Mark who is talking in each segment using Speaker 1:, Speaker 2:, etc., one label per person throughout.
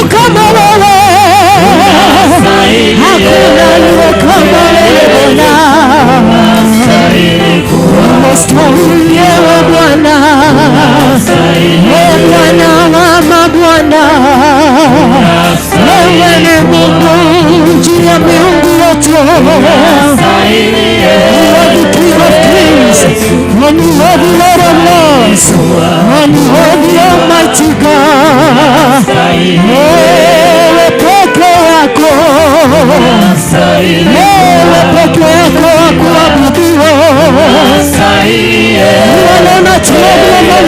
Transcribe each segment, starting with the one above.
Speaker 1: kama wewe, hakuna aliye kama wewe Bwana. Unastahili ewe Bwana, ewe Bwana wa mabwana, wewe ni Mungu juu ya miungu yote. You are the King of Kings, and you are the Lord of Lords, and you are the Almighty God. Wewe peke yako, wewe peke yako kuabudiwa. Alone at Him,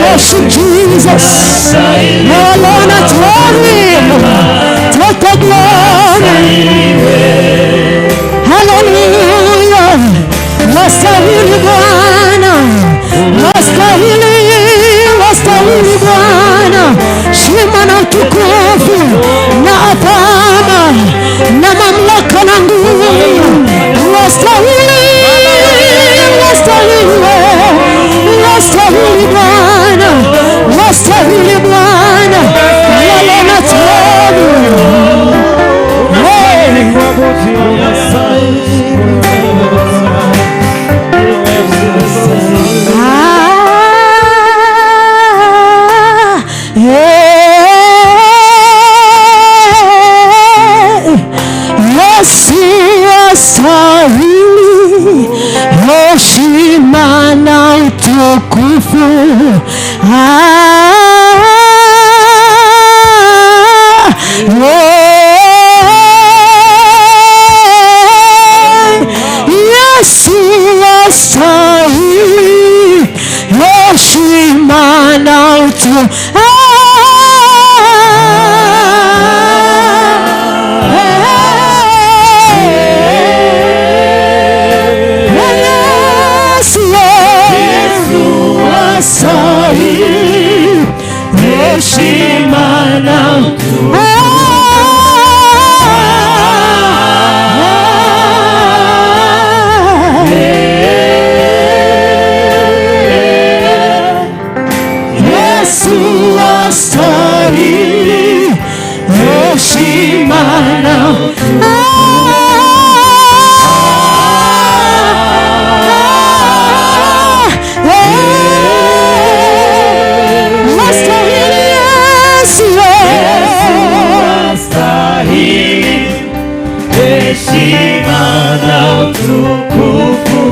Speaker 1: worship Jesus. Alone at Him, take the glory. Hallelujah. Wastahili Bwana, wastahili, wastahili Bwana, shima na utukufu na adhama na mamlaka na nguvu. Wastahili, wastahili, wastahili Bwana, wastahili Bwana, yale na tabu. Heshima na utukufu. Yesu astahili heshima na utukufu.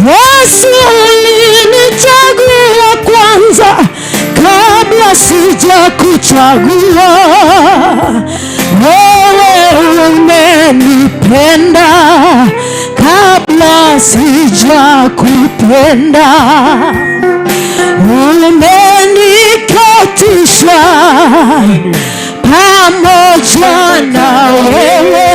Speaker 1: Yesu ulinichagua kwanza kabla sija kuchagua. Wewe umenipenda kabla sija kupenda. Umeniketisha pamoja na wewe,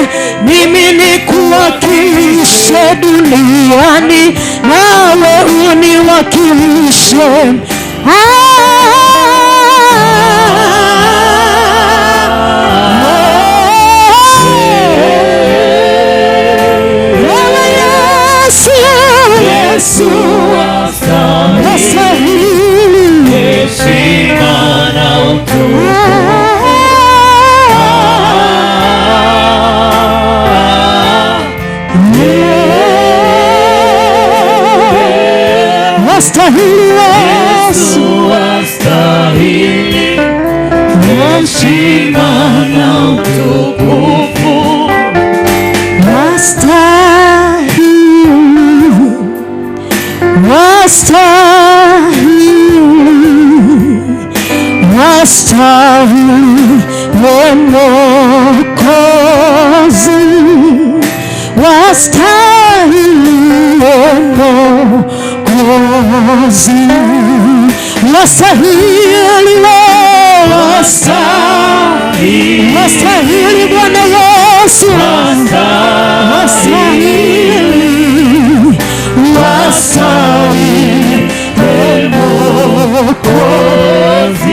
Speaker 1: mimi nikuwakilishe duniani, nawe uniwakilishe. Yesu astahili heshima na utukufu. Astahili Yesu astahili heshima na utukufu. Wastahili Mwokozi, wastahili Mwokozi, wastahili, wastahili Bwana Yesu, wastahili, wastahili Mwokozi.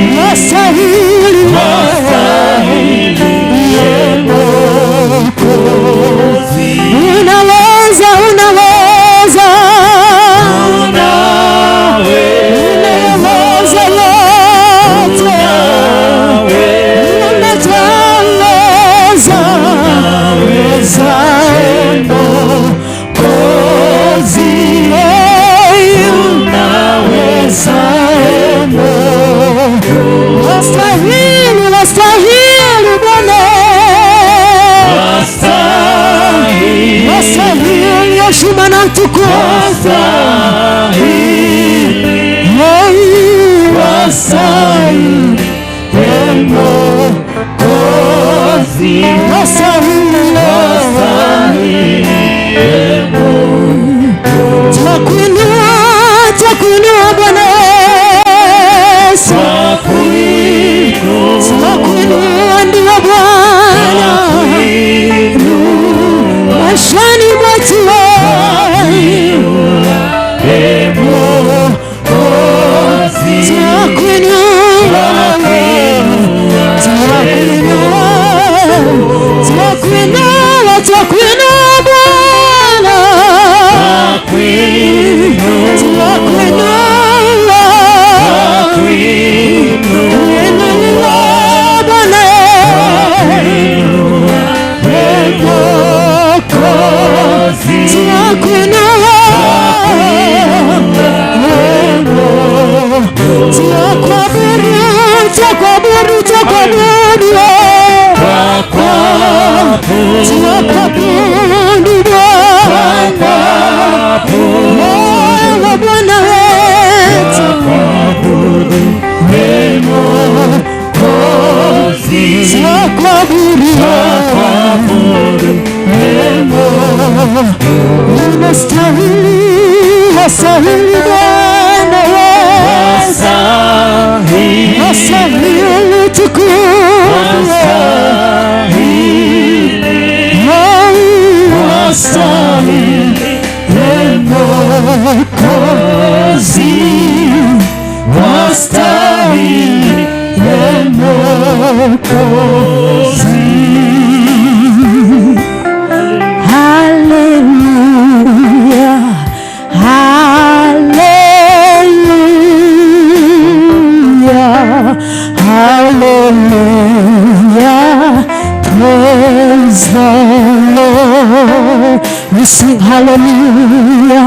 Speaker 1: We sing hallelujah,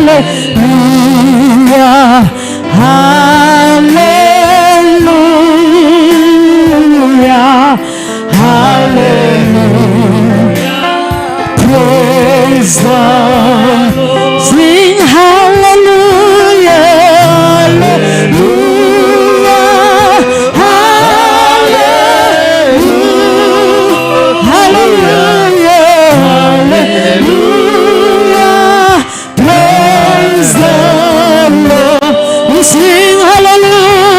Speaker 1: hallelujah, hallelujah, hallelujah. Praise the Lord. Sing hallelujah, hallelujah, hallelujah, hallelujah, hallelujah. Praise the Lord. We sing hallelujah,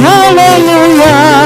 Speaker 1: hallelujah.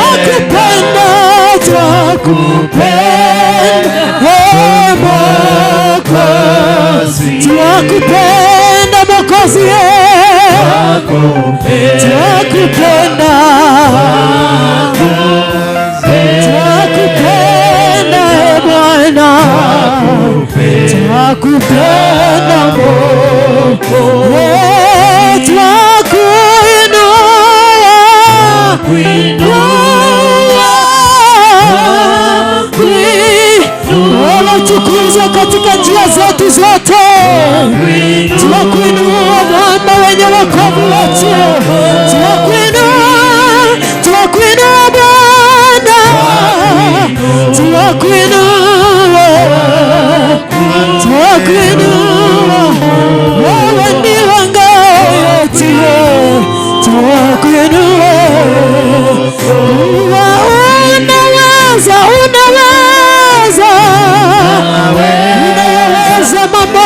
Speaker 1: Twakupenda Mwokozi, twakupenda, twakupenda Bwana, twakupenda Mungu, tukuza katika njia zetu zote, tunakuinua Bwana wenye wokovu wetu, tunakuinua Bwana, tunakuinua, wewe ndiwe ngao yetu, tunakuinua. Unaweza mambo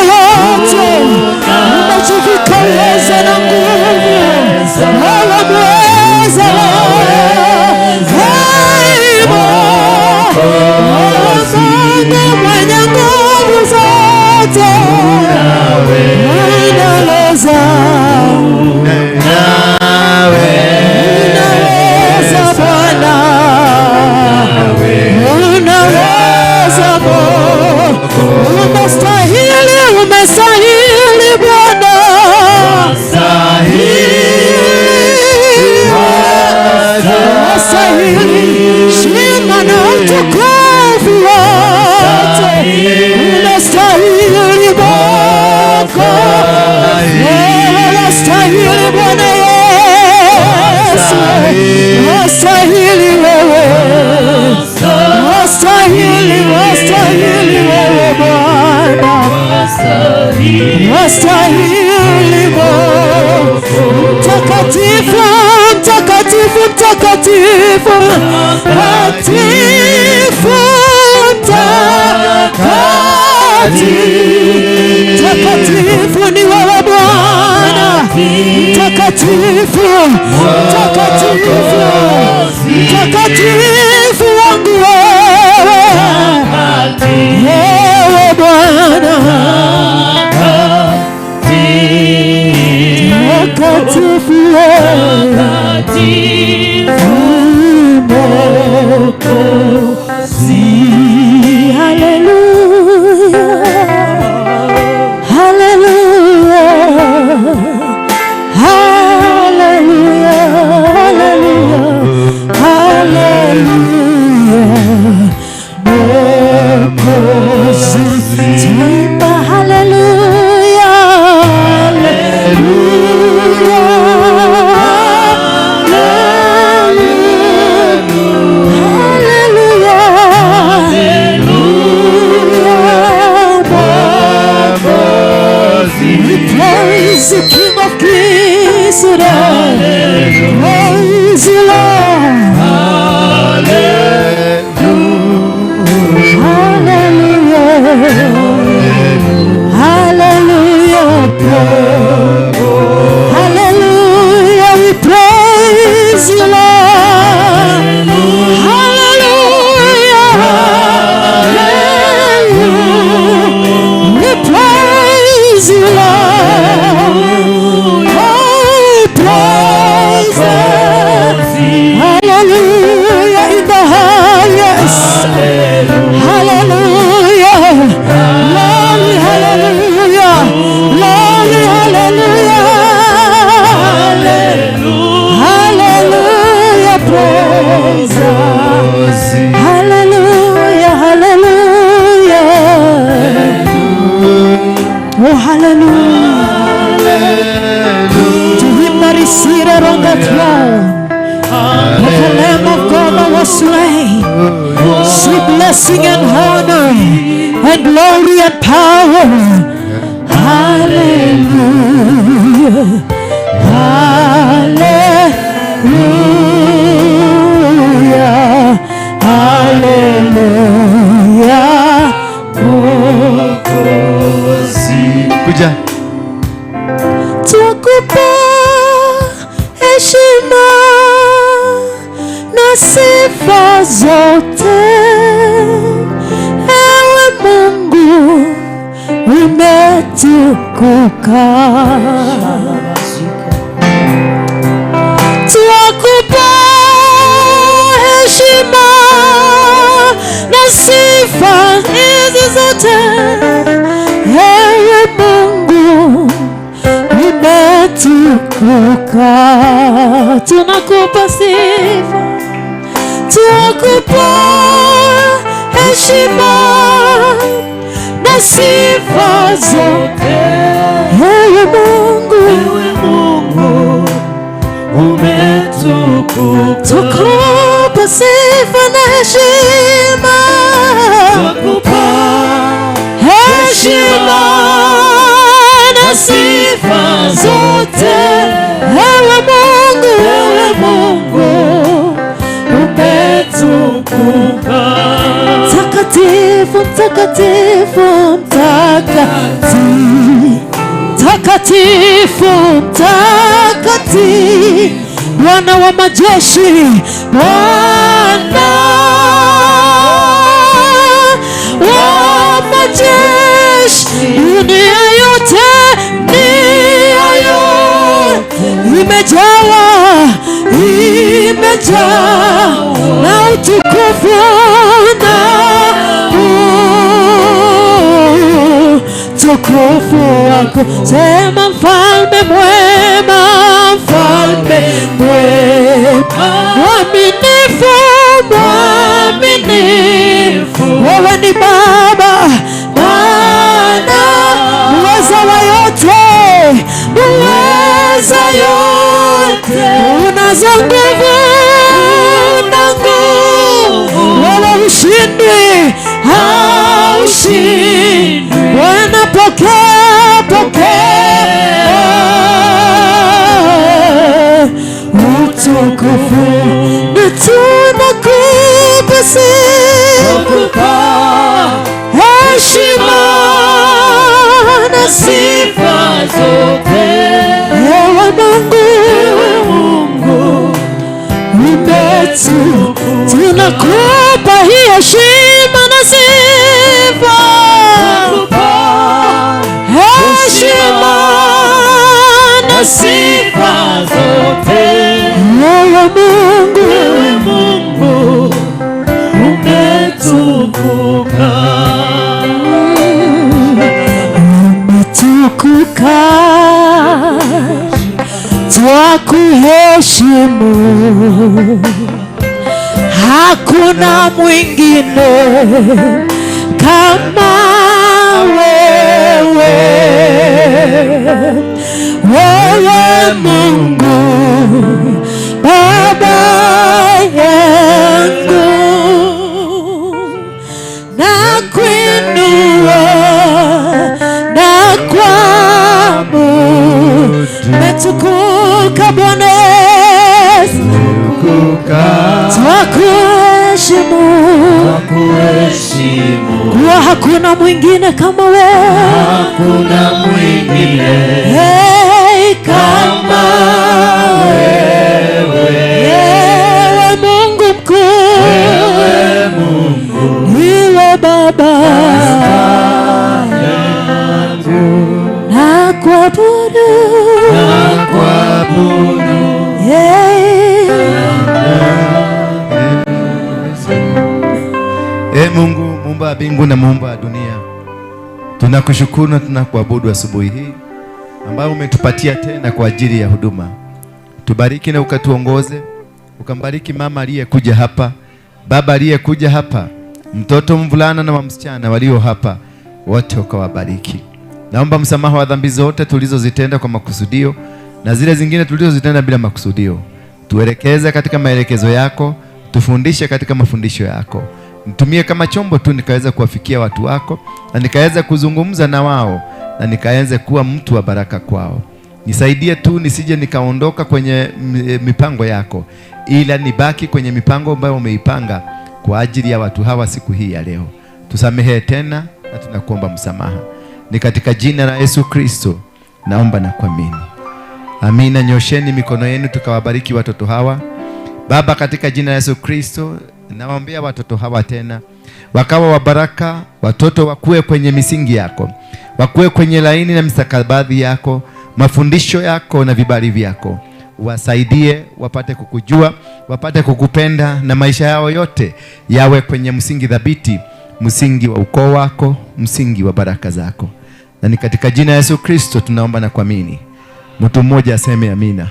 Speaker 1: unastahili shima na utukufu wote, unastahili Bwana, unastahili Bwana Yesu, unastahili wewe, unastahili wewe Bwana, unastahili Bwana, mtakatifu mtakatifu mtakatifu mtakatifu mtakatifu ni wewe Bwana, mtakatifu mtakatifu mtakatifu wangu wewe Bwana, mtakatifu Mwokozi. Hallelujah, hallelujah, hallelujah, hallelujah, hallelujah, Mwokozi. Taimba hallelujah, hallelujah. The King of Kings today, praise the Lord, hallelujah, hallelujah, hallelujah, hallelujah, we praise the Lord, hallelujah, hallelujah, we praise the Lord. Hallelujah in the highest. Hallelujah. Glory, hallelujah. Glory, hallelujah. Hallelujah. Praise God. Hallelujah. Hallelujah. Oh, hallelujah. To him that is seated on the throne, the Lamb of God that was slain, sweet blessing and honor and glory and power. Hallelujah, hallelujah, hallelujah. Kuja tukupa heshima na sifa zote, ewe Mungu umetukuka. Twakupa heshima na sifa hizi zote, ewe Mungu umetukuka. Tunakupa sifa, tunakupa heshima na sifa zote, ewe Mungu umetukuka. Tukupa sifa na heshima, tukupa heshima na sifa zote, ewe Mungu umetukuka. Takatifu, takatifu, takatifu, takatifu, Bwana wa majeshi, Bwana wa majeshi, dunia yote imejawa na utukufu na utukufu wako. Sema mfalme mwema, mfalme mwema, mwaminifu kukupa heshima na sifa zote. Ewe Mungu umetukuka, tunakupa hii heshima na sifa, heshima na sifa zote. Ewe Mungu umetukuka, umetukuka, twakuheshimu, hakuna mwingine kama wewe. Wewe Mungu Baba yangu, nakuinua na kuabudu. Umetukuka Bwana Yesu, twakuheshimu, kwa hakuna mwingine kama wewe, hakuna mwingine kama wewe. Ewe Mungu mkuu, ewe Mungu, iwe Baba na kuabudu,
Speaker 2: Mungu muumba wa mbingu na muumba wa dunia, tunakushukuru na tunakuabudu asubuhi hii ambayo umetupatia tena kwa ajili ya huduma. Tubariki na ukatuongoze, ukambariki mama aliyekuja hapa, baba aliyekuja hapa, mtoto mvulana na msichana walio hapa, wote ukawabariki. Naomba msamaha wa dhambi zote tulizozitenda kwa makusudio na zile zingine tulizozitenda bila makusudio. Tuelekeze katika maelekezo yako, tufundishe katika mafundisho yako. Nitumie kama chombo tu nikaweza kuwafikia watu wako na nikaweza kuzungumza na wao na nikaweza kuwa mtu wa baraka kwao. Nisaidie tu nisije nikaondoka kwenye mipango yako, ila nibaki kwenye mipango ambayo umeipanga kwa ajili ya watu hawa siku hii ya leo. Tusamehe tena na tunakuomba msamaha. Ni katika jina la Yesu Kristo naomba na kuamini. Amina. Nyosheni mikono yenu tukawabariki watoto hawa. Baba, katika jina la Yesu Kristo nawaombea watoto hawa tena wakawa wa baraka. Watoto wakue kwenye misingi yako, wakue kwenye laini na mstakabadhi yako, mafundisho yako na vibali vyako. Wasaidie wapate kukujua, wapate kukupenda, na maisha yao yote yawe kwenye msingi thabiti, msingi wa ukoo wako, msingi wa baraka zako. Na ni katika jina la Yesu Kristo tunaomba na kuamini. Mtu mmoja aseme amina.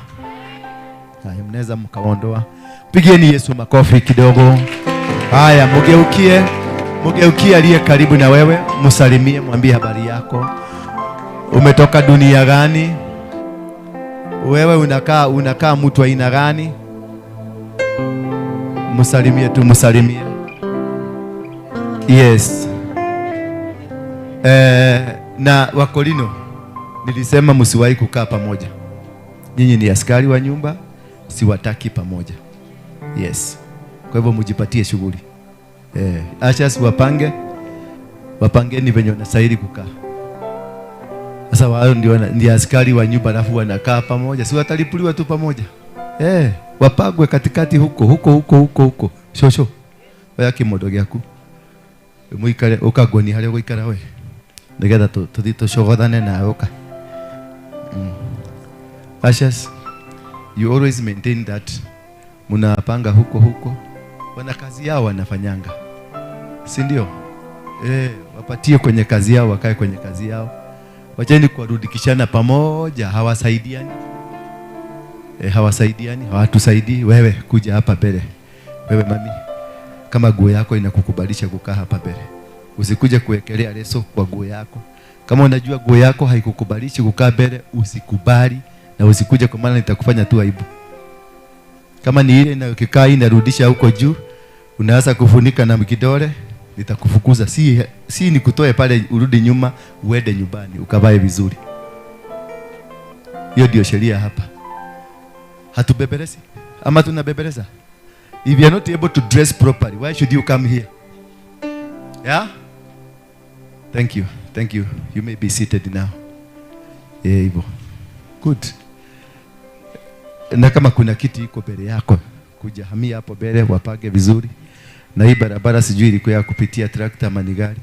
Speaker 2: Haya, mnaweza mkaondoa. Pigieni Yesu makofi kidogo. Haya, mugeukie aliye karibu na wewe, msalimie, mwambie habari yako. Umetoka dunia gani? Wewe unakaa mtu aina gani? Msalimie tu, msalimie. Yes. Na Wakorino nilisema msiwahi kukaa pamoja. Nyinyi ni askari wa nyumba, siwataki pamoja. Yes. Kwa hivyo mjipatie shughuli. Acha wapangeni venye wanastahili kukaa. Sasa wao ndio askari wa nyumba, alafu wanakaa pamoja, si watalipuliwa tu pamoja. Wapagwe katikati huko. Shosho. Oya kimodo gyaku. Muikare ukagoni hali guikara we. Nigetha tuthi tucogothane na oka. Ashas, you always maintain that. Munapanga huko. Wana kazi yao wanafanyanga, si ndio? Wapatie kwenye kazi yao, wakae kwenye kazi yao. Wacheni kuwarudikishana pamoja. Hawasaidiani, hawatusaidii. Wewe kuja hapa mbele. Wewe mami, kama nguo yako inakukubalisha kukaa hapa mbele, usikuje kuwekelea leso kwa nguo yako. Kama unajua nguo yako haikukubalishi kukaa mbele, usikubali na usikuje, kwa maana nitakufanya tu aibu. Kama ni ile inayokikaa inarudisha huko juu, unaanza kufunika na kidole, nitakufukuza. Si nikutoe pale urudi nyuma uende nyumbani ukavae vizuri. Hiyo ndio sheria hapa. Hatubebelezi ama tunabebeleza? If you are not able to dress properly, why should you come here? Yeah? Thank you. Thank you. You may be seated now. Yeah, hivyo. Good. Na kama kuna kiti iko mbele yako, kuja hamia hapo mbele wapage vizuri. Na hii barabara sijui ilikuwa ya kupitia tractor ama ni gari.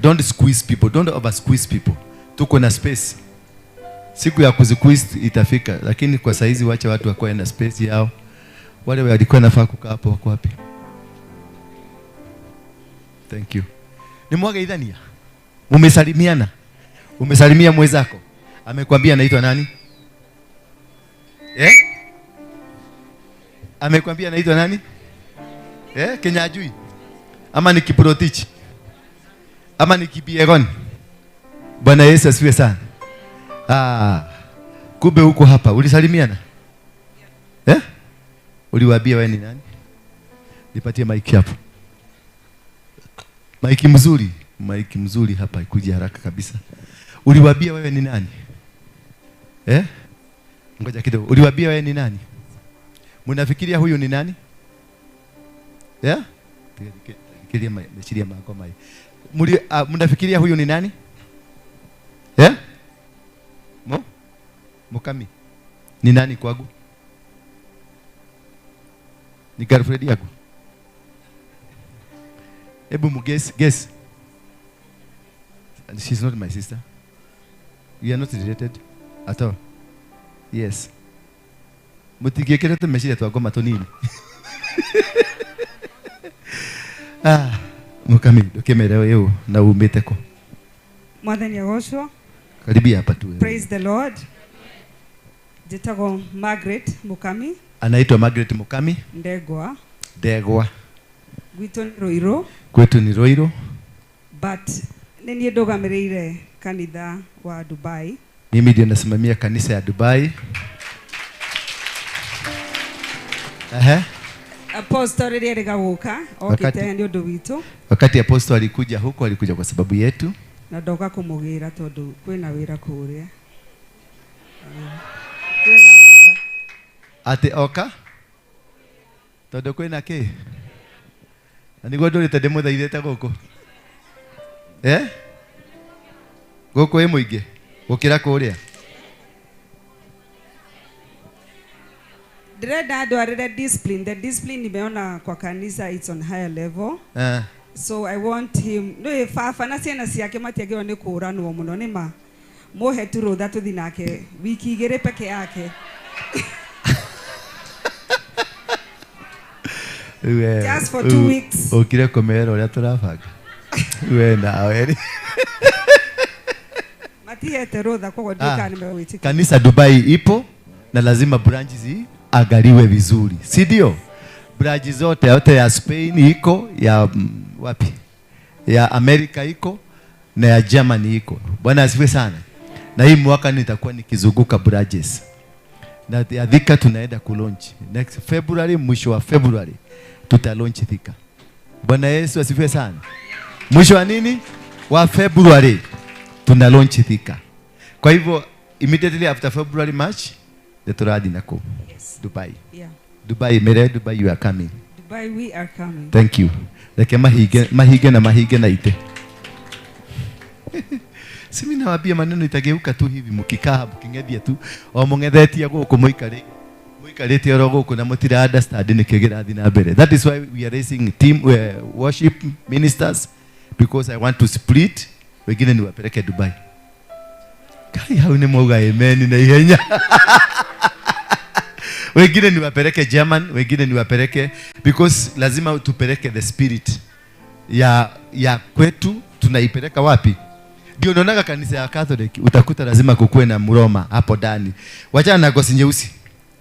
Speaker 2: Don't squeeze people. Don't over squeeze people. Tuko na space. Siku ya kuzisqueeze itafika, lakini kwa saizi wacha watu wakoe na space yao. Wale walikuwa nafaa kukaa hapo wako wapi? Thank you. Ni mwaga idhania. Umesalimiana. Umesalimia mwenzako. Amekwambia anaitwa nani? Amekwambia anaitwa nani? Kenya ajui. Ama ni Kiprotich. Ama ni Kibiegon. Bwana Yesu asifiwe sana. Kumbe huko hapa ulisalimiana? Uliwaambia wewe ni nani? Nipatie mic hapo. Mic mzuri hapa ikuje haraka kabisa. Uliwaambia wewe ni nani? Ngoja kidogo. Uliwaambia wewe ni nani? Mnafikiria huyu ni nani? Fikiria meshiria magoma hii. Mnafikiria huyu ni nani? Mukami. Ni nani kwangu? Ni girlfriend yako? Hebu guess. And she's not my sister. We are not related at all. Yes. Mutigekere tumeshire twagoma tonini. Mukami, dokemereo yeo na umete ko.
Speaker 3: Mwathani agocwo.
Speaker 2: Karibia hapa tu.
Speaker 3: Praise the Lord. Jitago Margaret Mukami.
Speaker 2: Anaitwa Margaret Mukami. Ndegwa.
Speaker 3: Gwito ni Roiro.
Speaker 2: Kwetu ni Roiro.
Speaker 3: But nini ndogamirire kanitha wa Dubai.
Speaker 2: Mimi ndio nasimamia kanisa ya Dubai.
Speaker 3: Apostle rĩrĩa gũka okite ndio ndo wito. Wakati
Speaker 2: apostle alikuja huko, alikuja kwa sababu yetu.
Speaker 3: Na ndoka kumugira tondu kwina wira kuria. Kwina wira.
Speaker 2: Ate oka? Tondu kwina ki? Aniguo ndurite ndimuthaithite guku. Guku muingi gukira kuria.
Speaker 3: Direda adwarire discipline. The discipline nimeona kwa kanisa it's on higher level. So I want him. No fafa na ciana ciake matiagĩrĩirwo nĩ kũranwo mũno nĩma muhe tu rũtha tũthi nake wiki igĩrĩ peke yake. Just for 2 weeks.
Speaker 2: Ukire komera ũrĩa tũrabanga. We nawe.
Speaker 3: Matihete rũtha kwa nduka nimewĩtĩkia.
Speaker 2: Kanisa Dubai ipo na lazima branches agaliwe vizuri. Si ndio? Branches zote ya Spain iko, ya wapi? Ya Amerika iko na ya Germany iko. Bwana asifiwe sana. Na hii mwaka nitakuwa nikizunguka branches. Na ya Thika tunaenda kulaunch. Next February, mwisho wa February tutalaunch Thika. Bwana Yesu asifiwe sana. Mwisho wa nini? Wa February tunalaunch Thika. Kwa hivyo immediately after February March turadi nako.
Speaker 3: Yes.
Speaker 2: Dubai.
Speaker 3: Yeah.
Speaker 2: Dubai, mere Dubai you are coming.
Speaker 3: Dubai we are coming.
Speaker 2: Thank you. Like mahige na ite. Simi nawaambia maneno itageuka tu hivi mkikaa mkingedia tu o mungethetia guku muikarite oro guku na mutira understand ni kigirathi na mbere. That is why we are raising team worship ministers, because I want to split wengine ni wapeleke Dubai. Kai hau ni mwoga amen na ihenya. Wengine ni wapeleke German, wengine ni wapeleke, because lazima tupeleke the spirit ya kwetu. Tunaipeleka wapi? Ndio unaona kanisa ya Catholic utakuta lazima kukue na Mroma hapo ndani. Wachana na ngozi nyeusi.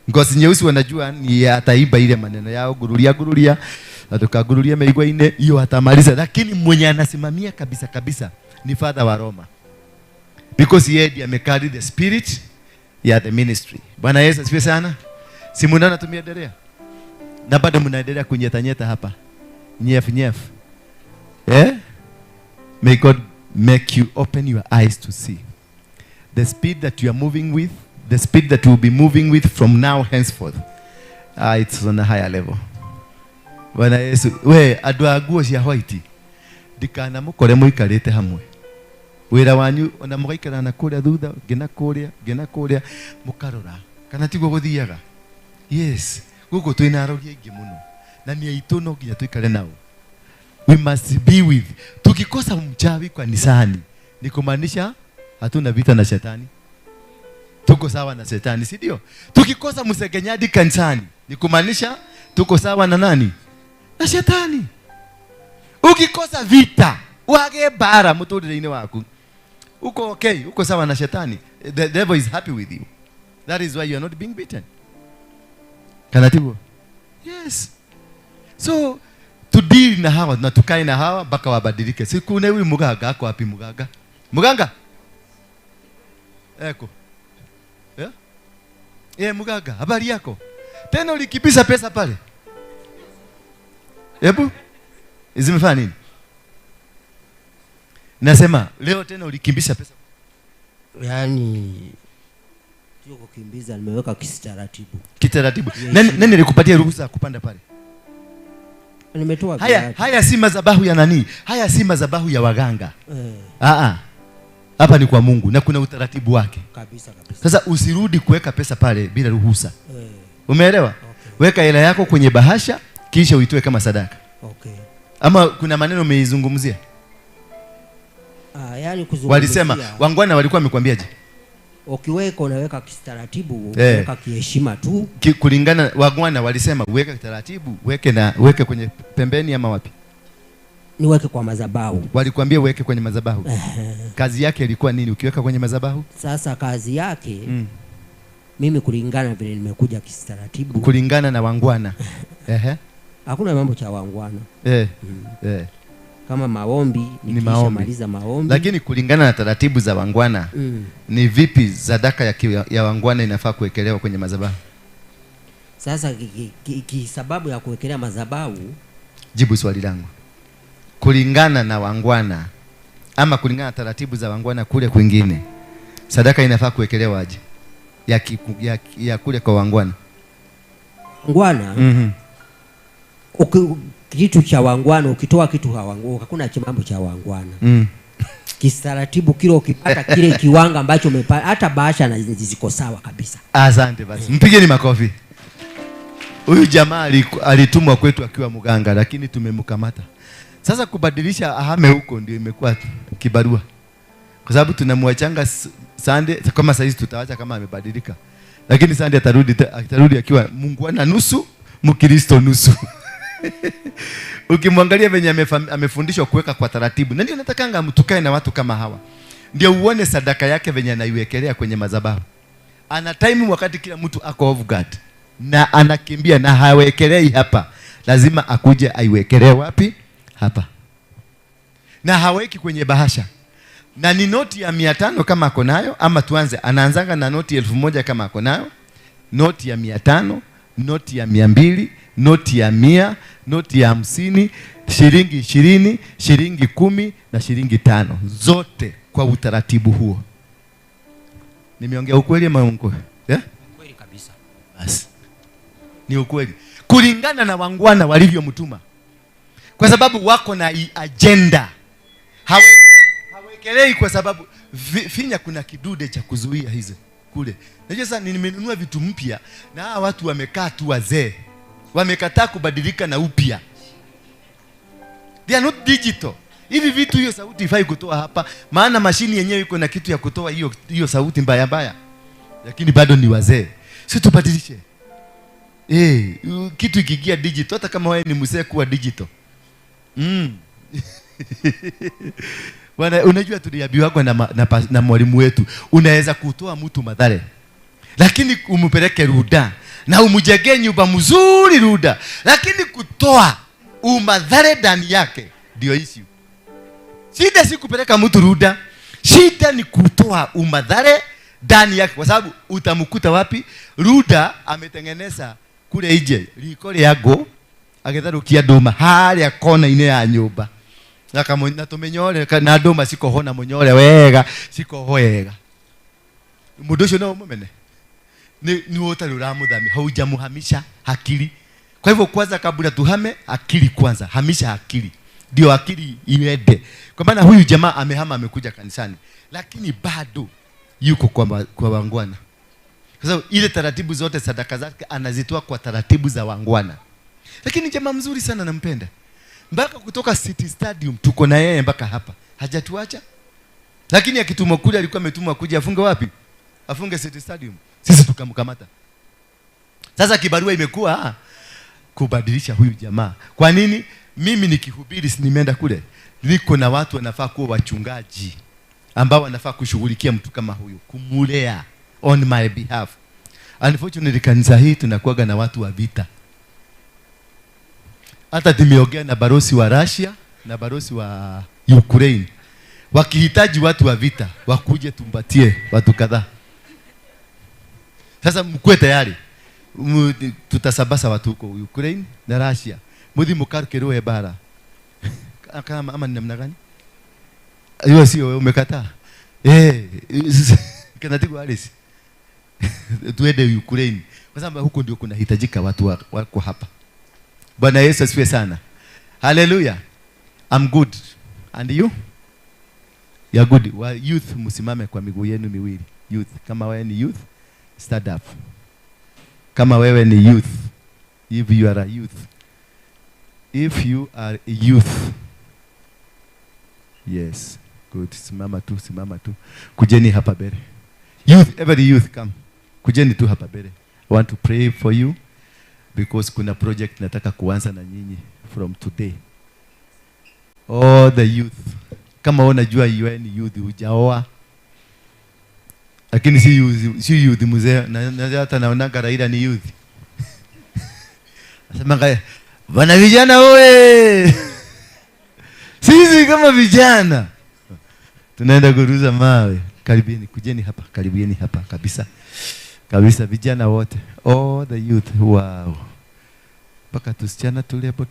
Speaker 2: Ngozi nyeusi wanajua ni ataiba ile maneno yao gurulia na tukagurulia meigwa ine hiyo atamaliza, lakini mwenye anasimamia kabisa ni Father wa Roma, because yeye ndiye amecarry the spirit ya the ministry. Bwana Yesu asifiwe sana. Si mnaona tumia derea na bado mnaendelea kunyetanyeta hapa nyef. May God make you open your eyes to see the speed that you are moving with, the speed that you will be moving with from now henceforth. It's on a higher level. Bwana Yesu, we andũ a nguo cia white ndikana mũkore mũikarĩte hamwe. Wĩra wanyu ona mũgaikarana kũrĩa thutha, ngina kũrĩa mũkarora. Kana tiguo gũthiaga? Yes, gũkũ twĩna arogi aingĩ mũno. Na ni aitũ no nginya tuikare nao. We must be with. Tukikosa mchawi kanisani ni kumaanisha hatuna vita na shetani. Tuko sawa na shetani, si ndio? Tukikosa msegenyadi kanisani ni kumaanisha tuko sawa na nani? Na shetani. Ukikosa vita, wage bara mutũrĩre-inĩ waku, uko okay, uko sawa na shetani. The devil is happy with you. That is why you are not being beaten. Kanatibu? Yes. So to deal na hawa na tukae na hawa mpaka wabadilike. Siku na huyu muganga ako wapi muganga? Muganga? Eko. Muganga, habari yako? Tena ulikibisa pesa pale. Hebu zimefanya nini? Nasema leo tena ulikimbisha pesa.
Speaker 4: Yaani sio kukimbiza, nimeweka kitaratibu.
Speaker 2: Kitaratibu. Nani alikupatia ruhusa kupanda pale?
Speaker 4: Nimetoa.
Speaker 2: Haya si madhabahu ya nani? Haya si madhabahu ya waganga. Hapa ni kwa Mungu na kuna utaratibu wake.
Speaker 4: Kabisa.
Speaker 2: Sasa usirudi kuweka pesa pale bila ruhusa. Umeelewa? Okay. Weka hela yako kwenye bahasha kisha uitoe kama sadaka.
Speaker 4: Okay.
Speaker 2: Ama kuna maneno umeizungumzia?
Speaker 4: Yaani kuzungumzia.
Speaker 2: Walisema wangwana walikuwa wamekwambiaje?
Speaker 4: Ukiweka unaweka kitaratibu, unaweka kiheshima tu.
Speaker 2: Kulingana wangwana walisema uweke kitaratibu, weke kwenye pembeni ama wapi?
Speaker 4: Niweke kwa madhabahu.
Speaker 2: Walikwambia uweke kwenye madhabahu. Kazi yake ilikuwa nini ukiweka kwenye madhabahu?
Speaker 4: Sasa kazi yake mimi kulingana vile nimekuja kitaratibu.
Speaker 2: Kulingana na wangwana.
Speaker 4: Hakuna mambo cha wangwana.
Speaker 2: Kama
Speaker 4: maombi, nikishamaliza maombi.
Speaker 2: Lakini kulingana na taratibu za wangwana, ni vipi sadaka ya wangwana inafaa kuwekelewa kwenye madhabahu?
Speaker 4: Sasa sababu ya kuwekelea madhabahu,
Speaker 2: jibu swali langu. Kulingana na wangwana ama kulingana na taratibu za wangwana kule kwingine, sadaka inafaa kuwekelewa aje? Ya kule kwa wangwana.
Speaker 4: Wangwana? Kitu cha wangwana ukitoa kitu hawangwana, hakuna mambo cha wangwana. Kitaratibu kile ukipata kile kiwanga ambacho umepata, hata bahasha na ziko sawa kabisa.
Speaker 2: Asante basi. Mpigeni makofi. Huyu jamaa alitumwa kwetu akiwa mganga lakini tumemkamata. Sasa kubadilisha ahame huko ndio imekuwa kibarua. Kwa sababu tunamwachanga Sunday kama sasa hizi tutaacha kama amebadilika. Lakini Sunday atarudi akiwa Mungu ana nusu, Mkristo nusu. Ukimwangalia venye amefundishwa kuweka kwa taratibu. Na ndio natakanga mtukae na watu kama hawa. Ndio uone sadaka yake venye anaiwekelea kwenye madhabahu. Ana time wakati kila mtu ako off guard na anakimbia na hawekelei hapa. Lazima akuje aiwekelee wapi? Hapa. Na haweki kwenye bahasha. Na ni noti ya 500 kama ako nayo, ama tuanze anaanzanga na noti 1000 kama ako nayo, noti ya 500, noti ya 200, noti ya 100, noti ya 50, shilingi 20, shilingi 10 na shilingi 5, zote kwa utaratibu huo. Nimeongea ukweli ama uongo?
Speaker 4: Ukweli kabisa.
Speaker 2: Basi. Ni ukweli. Kulingana na wangwana walivyomtuma. Kwa sababu wako na agenda. Hawekelei kwa sababu finya kuna kidude cha kuzuia hizo kule. Najua sasa nimenunua vitu mpya na hawa watu wamekaa tu wazee. Wamekataa kubadilika na upya. They are not digital. Hivi vitu hiyo sauti ifai kutoa hapa, maana mashini yenyewe iko na kitu ya kutoa hiyo sauti mbaya mbaya. Lakini bado ni wazee. Si tubadilishe. Kitu ikigia digital hata kama wewe ni mzee kuwa digital. Bwana, unajua tuliambiwa na mwalimu wetu, unaweza kutoa mtu madhare, lakini umpeleke ruda na umjengee nyumba mzuri ruda, lakini kutoa umadhare ndani yake ndio issue. Shida si kupeleka mtu ruda, shida ni kutoa umadhare ndani yake, kwa sababu utamkuta wapi? Ruda ametengeneza kule nje likole yago agetharukia nduma haria kona ine ya nyumba na tumenyore na nduma siko hona munyore wega siko hoega mundu ucio no mumene ni wote luramudhami, haujamuhamisha akili. Kwa hivyo kwanza, kabla tuhame akili kwanza, hamisha akili ndio akili iende. Kwa maana huyu jamaa amehama, amekuja kanisani, lakini bado yuko kwa wangwana. Kwa sababu ile taratibu zote, sadaka zake anazitoa kwa taratibu za wangwana. Lakini jamaa mzuri sana, nampenda. Mpaka kutoka City Stadium tuko na yeye mpaka hapa, hajatuacha. Lakini akitumwa kule, alikuwa ametumwa kuja afunge wapi? Afunge City Stadium. Sisi tukamkamata. Sasa kibarua imekuwa kubadilisha huyu jamaa. Kwa nini? Mimi nikihubiri, si nimeenda kule, niko na watu wanafaa kuwa wachungaji ambao wanafaa kushughulikia mtu kama huyu, kumulea on my behalf. Unfortunately, kanisa hii tunakuaga na watu wa vita. Hata tumeongea na barosi wa Russia na barosi wa Ukraine, wakihitaji watu wa vita wakuje tumbatie watu kadhaa. Sasa mkue tayari, tutasabasa watu huko Ukraine na Russia. Mudi mukarukeroe bara. Kama ama ni namna gani? Hiyo sio umekataa. Kanatiku Alice. Tuende Ukraine. Kwa sababu huko ndio kunahitajika watu wako hapa. Bwana Yesu asifiwe sana. Hallelujah. I'm good. And you? You're good. Youth, msimame kwa miguu yenu miwili. Youth, kama wewe ni youth, stand up. Kama wewe ni youth, if you are a youth. If you are a youth. Yes. Good. Simama tu. Kujeni hapa bere. Youth, every youth come. Kujeni tu hapa bere. I want to pray for you because kuna project nataka kuanza na nyinyi from today. All the youth. Kama unajua you ni youth, hujaoa. Lakini si youth mzee, na hata naona Raila ni youth. Nasema bwana vijana oe. Sisi kama vijana tunaenda kuruza mawe. Karibieni, kujeni hapa, karibieni hapa kabisa. Kabisa vijana wote. All the youth. Wow. Paka tusichana tulebo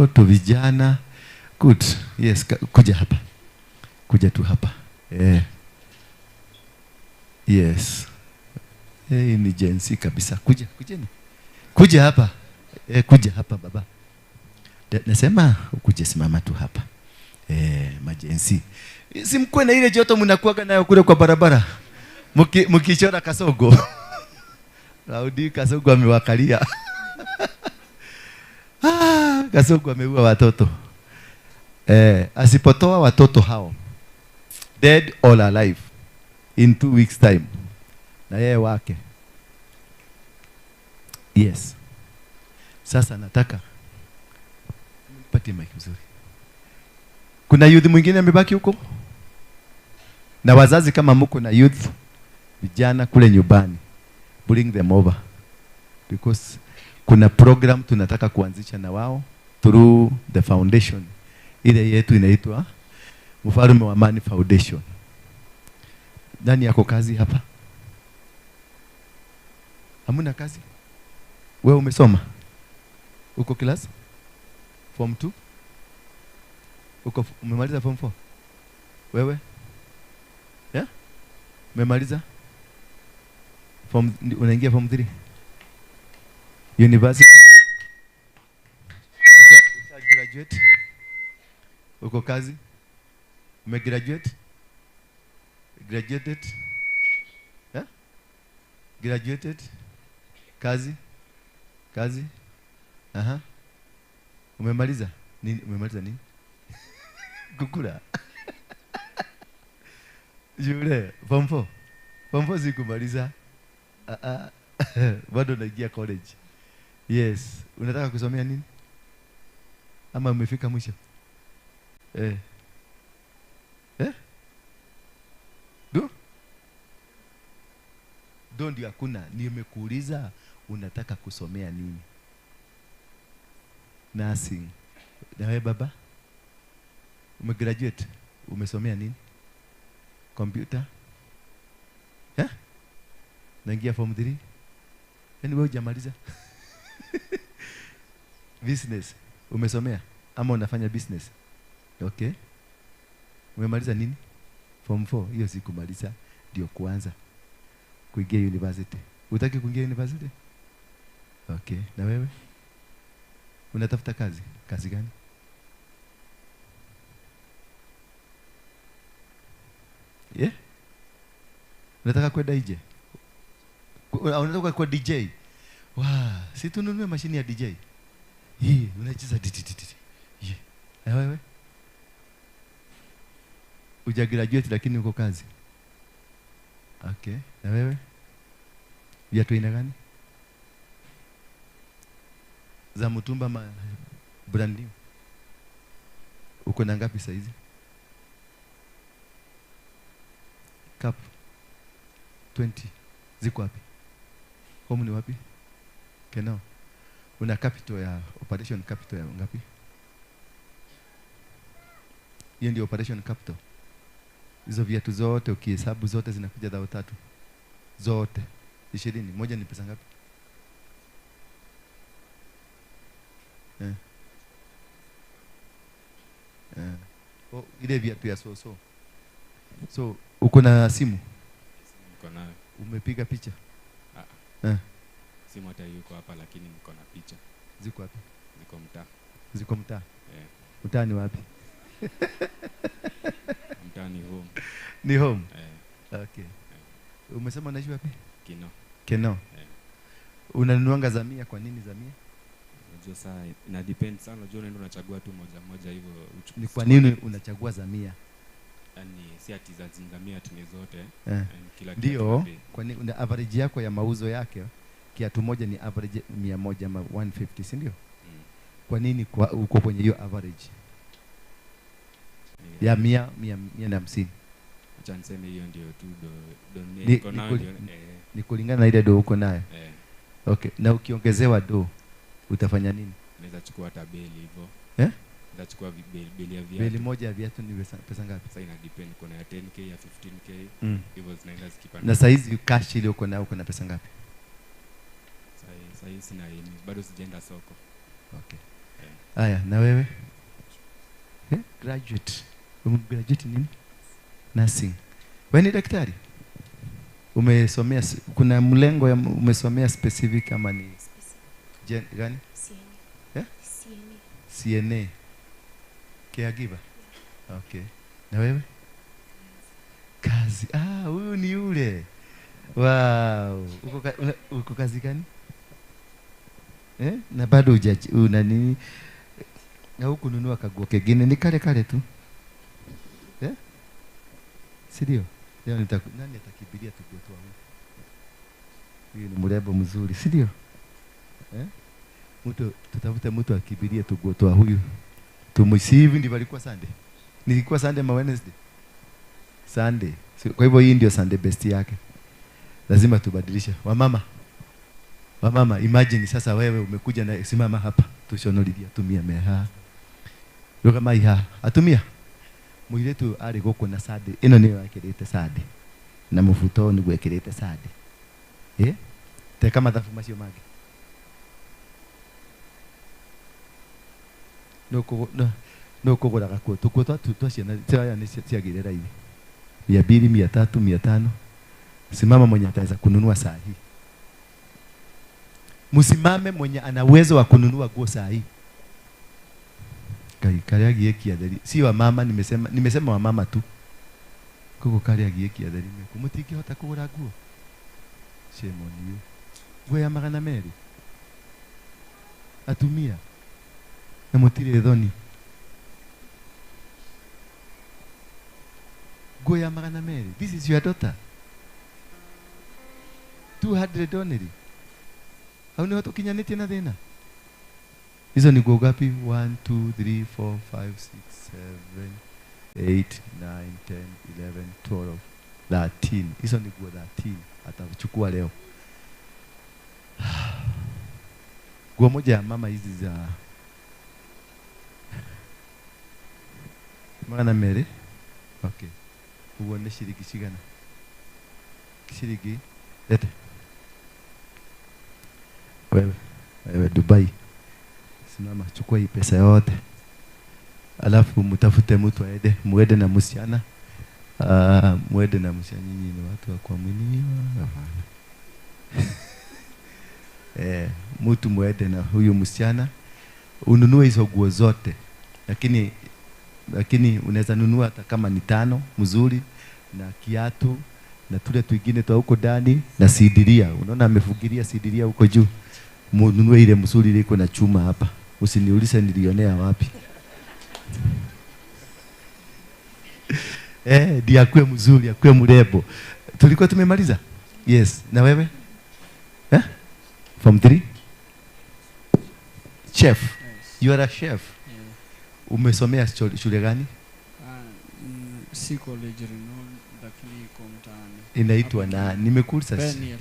Speaker 2: tu vijana. Good. Yes, kuja hapa. Kuja tu hapa. Yes. Ni jensi kabisa. Kujeni. Kuja hapa. Kuja hapa baba. Nasema ukuje, simama tu hapa. Majensi. Simkwe na ile joto mnakuaga nayo kule kwa barabara. Mkichora Kasogo. Raudi Kasogo amewakalia. Kasogo ameua watoto. Asipotoa watoto hao, dead or alive, in 2 weeks time, na yeye wake. Yes. Sasa nataka mpate mic mzuri. Kuna youth mwingine amebaki huko? Na wazazi kama mko na youth vijana kule nyumbani, bring them over. Because kuna program tunataka kuanzisha na wao through the foundation. Ile yetu inaitwa Mfalme wa Amani Foundation. Nani yako kazi hapa? Hamuna kazi? Wewe umesoma? Uko class? Form 2? Umemaliza form 4? Wewe? Yeah? Umemaliza? Unaingia form 3? University? Usha graduate? Uko kazi? Umegraduate? Graduated? Yeah? Graduated? Kazi? Aha. Umemaliza? Nini? Umemaliza nini? Kukula. Yule, form 4. Form 4 sikumaliza. Bado naingia college. Yes. Unataka kusomea nini? Ama umefika mwisho? Ndio hakuna. Nimekuuliza unataka kusomea nini? Nursing. Na wewe baba? Umegraduate? Umesomea nini? Computer? Naingia form 3? Yaani wewe hujamaliza? Business. Umesomea? Ama unafanya business? Okay. Umemaliza nini? Form 4. Hiyo si kumaliza, ndio kuanza. kuingia university. Utaki kuingia university? Okay. Na wewe? Unatafuta kazi? Kazi gani? Yeah? Unataka kwenda nje? Unataka kwa DJ? Si tununue mashini ya DJ. Hii unacheza yeah. Na wewe? Ujagraduate lakini uko kazi. Okay. Na wewe? Viatu aina gani? Za mtumba brand new. Uko na ngapi saizi? Cup 20. Ziko wapi? Home ni wapi? Kenao. Una capital ya operation capital ya ngapi? Hiyo ndio operation capital. Hizo viatu zote ukihesabu zote zinakuja 3,000. Zote 20. Moja ni pesa ngapi? Ile viatu ya so uko na simu?
Speaker 5: Niko nayo.
Speaker 2: Umepiga picha?
Speaker 5: Simu hata yuko hapa lakini niko na picha.
Speaker 2: Ziko wapi?
Speaker 5: Ziko mtaa.
Speaker 2: Mtaa ni wapi?
Speaker 5: Mtaa ni home.
Speaker 2: Ni home? Okay. Umesema unaishi wapi? Keno. Unanunuanga za 100? Kwa nini za 100?
Speaker 5: Unajua saa ina depend sana, unajua unaenda unachagua tu moja hivyo.
Speaker 2: Ni kwa nini unachagua za 100?
Speaker 5: Yaani si ati za zingamia tu zote.
Speaker 2: Kila ndio, kwa nini una average yako ya mauzo yake kiatu moja ni average 100 ama 150, si ndio? Kwa nini uko kwenye hiyo average ya 150?
Speaker 5: Acha niseme hiyo ndio tu
Speaker 2: ni kulingana na ile do uko nayo. Okay, na ukiongezewa do utafanya nini?
Speaker 5: Naweza chukua hata beli hivyo. Naweza chukua beli ya viatu.
Speaker 2: Beli moja ya viatu ni pesa ngapi?
Speaker 5: Sasa ina depend, kuna ya 10k ya 15k hivyo zinaenda zikipanda.
Speaker 2: Na saizi cash ile uko nayo, uko na pesa ngapi?
Speaker 5: Sasa sina yini, bado sijaenda soko.
Speaker 2: Okay. Haya, na wewe? Graduate. Graduate nini? Nursing. Wewe ni daktari? Umesomea kuna mlengo umesomea specific ama ni gani? CNA. Caregiver. Okay. Na wewe? Kazi. Huyu ni yule. Wow. Uko kazi gani? Na bado una nini? Na huku nunua kaguo kengine ni kale tu. Sidio? Leo nani atakibiria tukutoa huyu? Huyu ni mrembo mzuri, sidio? Tutafute mtu akibiria tukutoa huyu. Tumsihivi ndivyo alikuwa Sunday. Nilikuwa Sunday ma Wednesday. Sunday. Kwa hivyo hii ndio Sunday best yake. Lazima tubadilishe. Wamama, imagine sasa wewe umekuja na simama hapa. Tushonolidia tumia meha. Roga maiha. Atumia. Muiretu ari goko na sade. Ino niyo akirete sade. Na mufuto ni gwekirete sade. Te kama dafu macio mage. No kugura gako. Tuko twashena tsaya ni ciagirera hivi. 200, 300, 500. Simama mwenye ataweza kununua saa hii. Msimame mwenye ana uwezo wa kununua nguo saa hii. Kale agieki adari. Si wa mama, nimesema wa mama tu. Kuko kale agieki adari. Kumutiki hota kugura nguo. Shame on you. Nguo ya magana meri. Atumia. Na mutire thoni. Nguo ya magana meri. This is your daughter. 200 only. Hauni watu kinyaniti na thina. Hizo ni nguo gapi? 1, 2, 3, 4, 5, 6, 7, 8, 9, 10, 11, 12, 13. Hizo ni nguo 13. Atachukua leo. Nguo moja ya mama hizi za magana mere. Okay. Uone shilingi shigana. Shilingi lete. Wewe Dubai. Simama, chukua hii pesa yote. Alafu mtafute mtu muende na msichana. Mwende na mshanyinyi ni watu wa kuaminiwa. Mtu mwende na huyu msichana ununue hizo nguo zote, lakini unaweza nunua hata kama ni 5 mzuri na kiatu na tule twingine twa huko ndani na sidiria. Unaona amefugiria sidiria huko juu. Mununue ile mzuri ile iko na chuma hapa. Usiniulize nilionea wapi. Ndiye akue mzuri, akue mrembo. Tulikuwa tumemaliza? Yes. Na wewe? From 3? Chef. Yes. You are a chef. Yeah. Umesomea shule gani?
Speaker 6: Si college renowned, lakini iko mtaani.
Speaker 2: Inaitwa na nimekuuliza.
Speaker 6: Peniel.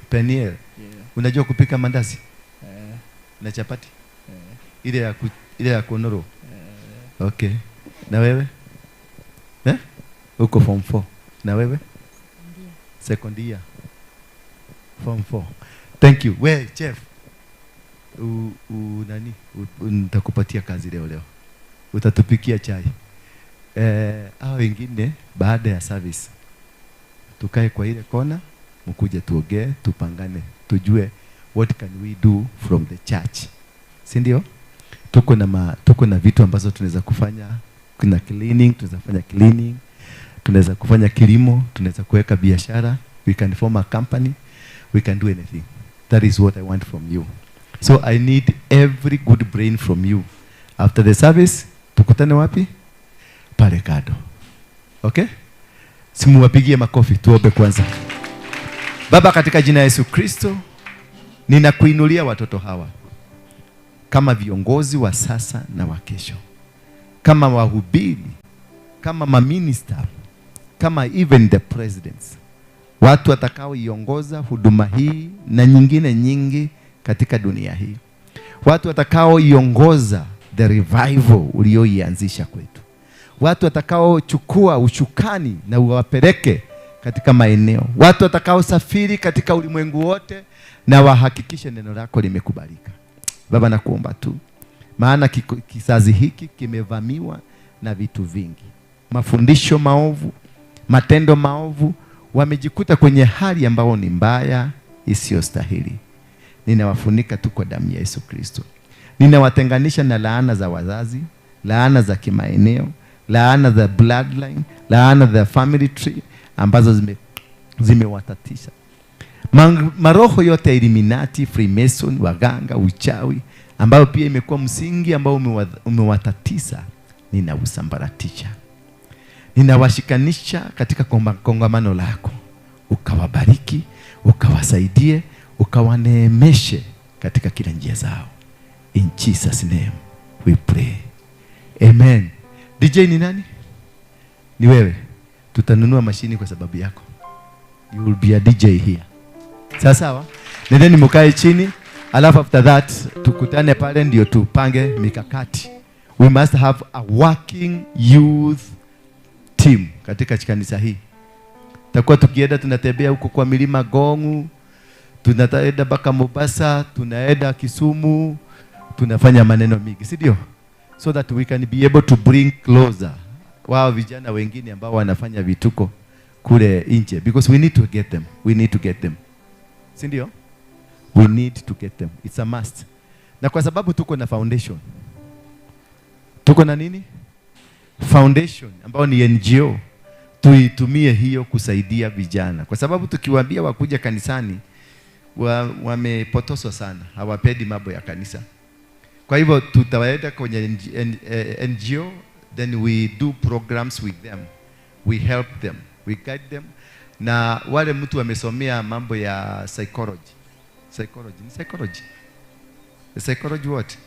Speaker 2: Peniel.
Speaker 6: Yeah.
Speaker 2: Unajua kupika mandazi? Na chapati? Ile ya konoro? Okay. Na wewe? Uko form 4. Na wewe? Second year. Form 4. Thank you. Wewe chef. Nitakupatia kazi leo. Utatupikia chai. Hao wengine baada ya service tukae kwa ile kona, mkuje tuongee, tupangane, tujue what can we do from the church. Si ndio? Tuko na vitu ambazo tunaweza kufanya. Kuna cleaning, tunaweza kufanya cleaning. Tunaweza kufanya kilimo, tunaweza kuweka biashara. We can form a company. We can do anything. That is what I want from you. So I need every good brain from you. After the service, tukutane wapi? Pale kado. Okay? Simuwapigie makofi, tuombe kwanza. Baba, katika jina la Yesu Kristo, ninakuinulia watoto hawa kama viongozi wa sasa na wa kesho, kama wahubiri, kama maminister, kama even the presidents, watu watakaoiongoza huduma hii na nyingine nyingi katika dunia hii, watu watakaoiongoza the revival ulioianzisha kwetu, watu watakaochukua ushukani na uwapeleke katika maeneo, watu watakaosafiri katika ulimwengu wote na wahakikishe neno lako limekubalika. Baba, nakuomba tu, maana kizazi hiki kimevamiwa na vitu vingi, mafundisho maovu, matendo maovu, wamejikuta kwenye hali ambayo ni mbaya isiyostahili. Ninawafunika tu kwa damu ya Yesu Kristo. Ninawatenganisha na laana za wazazi, laana za kimaeneo, laana za bloodline, laana za family tree ambazo zimewatatisha. Maroho yote ya Illuminati, Freemason, waganga, uchawi ambao pia imekuwa msingi ambao umewatatisha, ninausambaratisha. Ninawashikanisha katika kongamano lako. Ukawabariki, ukawasaidie, ukawaneemeshe katika kila njia zao. In Jesus name we pray. Amen. DJ ni nani? Ni wewe. Tutanunua mashini kwa sababu yako. You will be a DJ here. Sawa? Nendeni mkae chini, alafu after that tukutane pale ndio tupange mikakati. We must have a working youth team katika kanisa hii. Tutakuwa tukienda tunatembea huko kwa milima Gongu, tunaenda mpaka Mombasa, tunaenda Kisumu, tunafanya maneno mingi, si ndio? So that we can be able to bring closer wao vijana wengine ambao wanafanya vituko kule nje, because we need to get them. We need to get them. Si ndio? We need to get them. It's a must. Na kwa sababu tuko na foundation. Tuko na nini? Foundation ambao ni NGO. Tuitumie hiyo kusaidia vijana. Kwa sababu tukiwaambia wakuja kanisani wamepotoswa sana. Hawapendi mambo ya kanisa. Kwa hivyo tutawaenda kwenye NGO, then we do programs with them. We help them. We guide them. Na wale mtu wamesomea mambo ya psychology. Psychology what?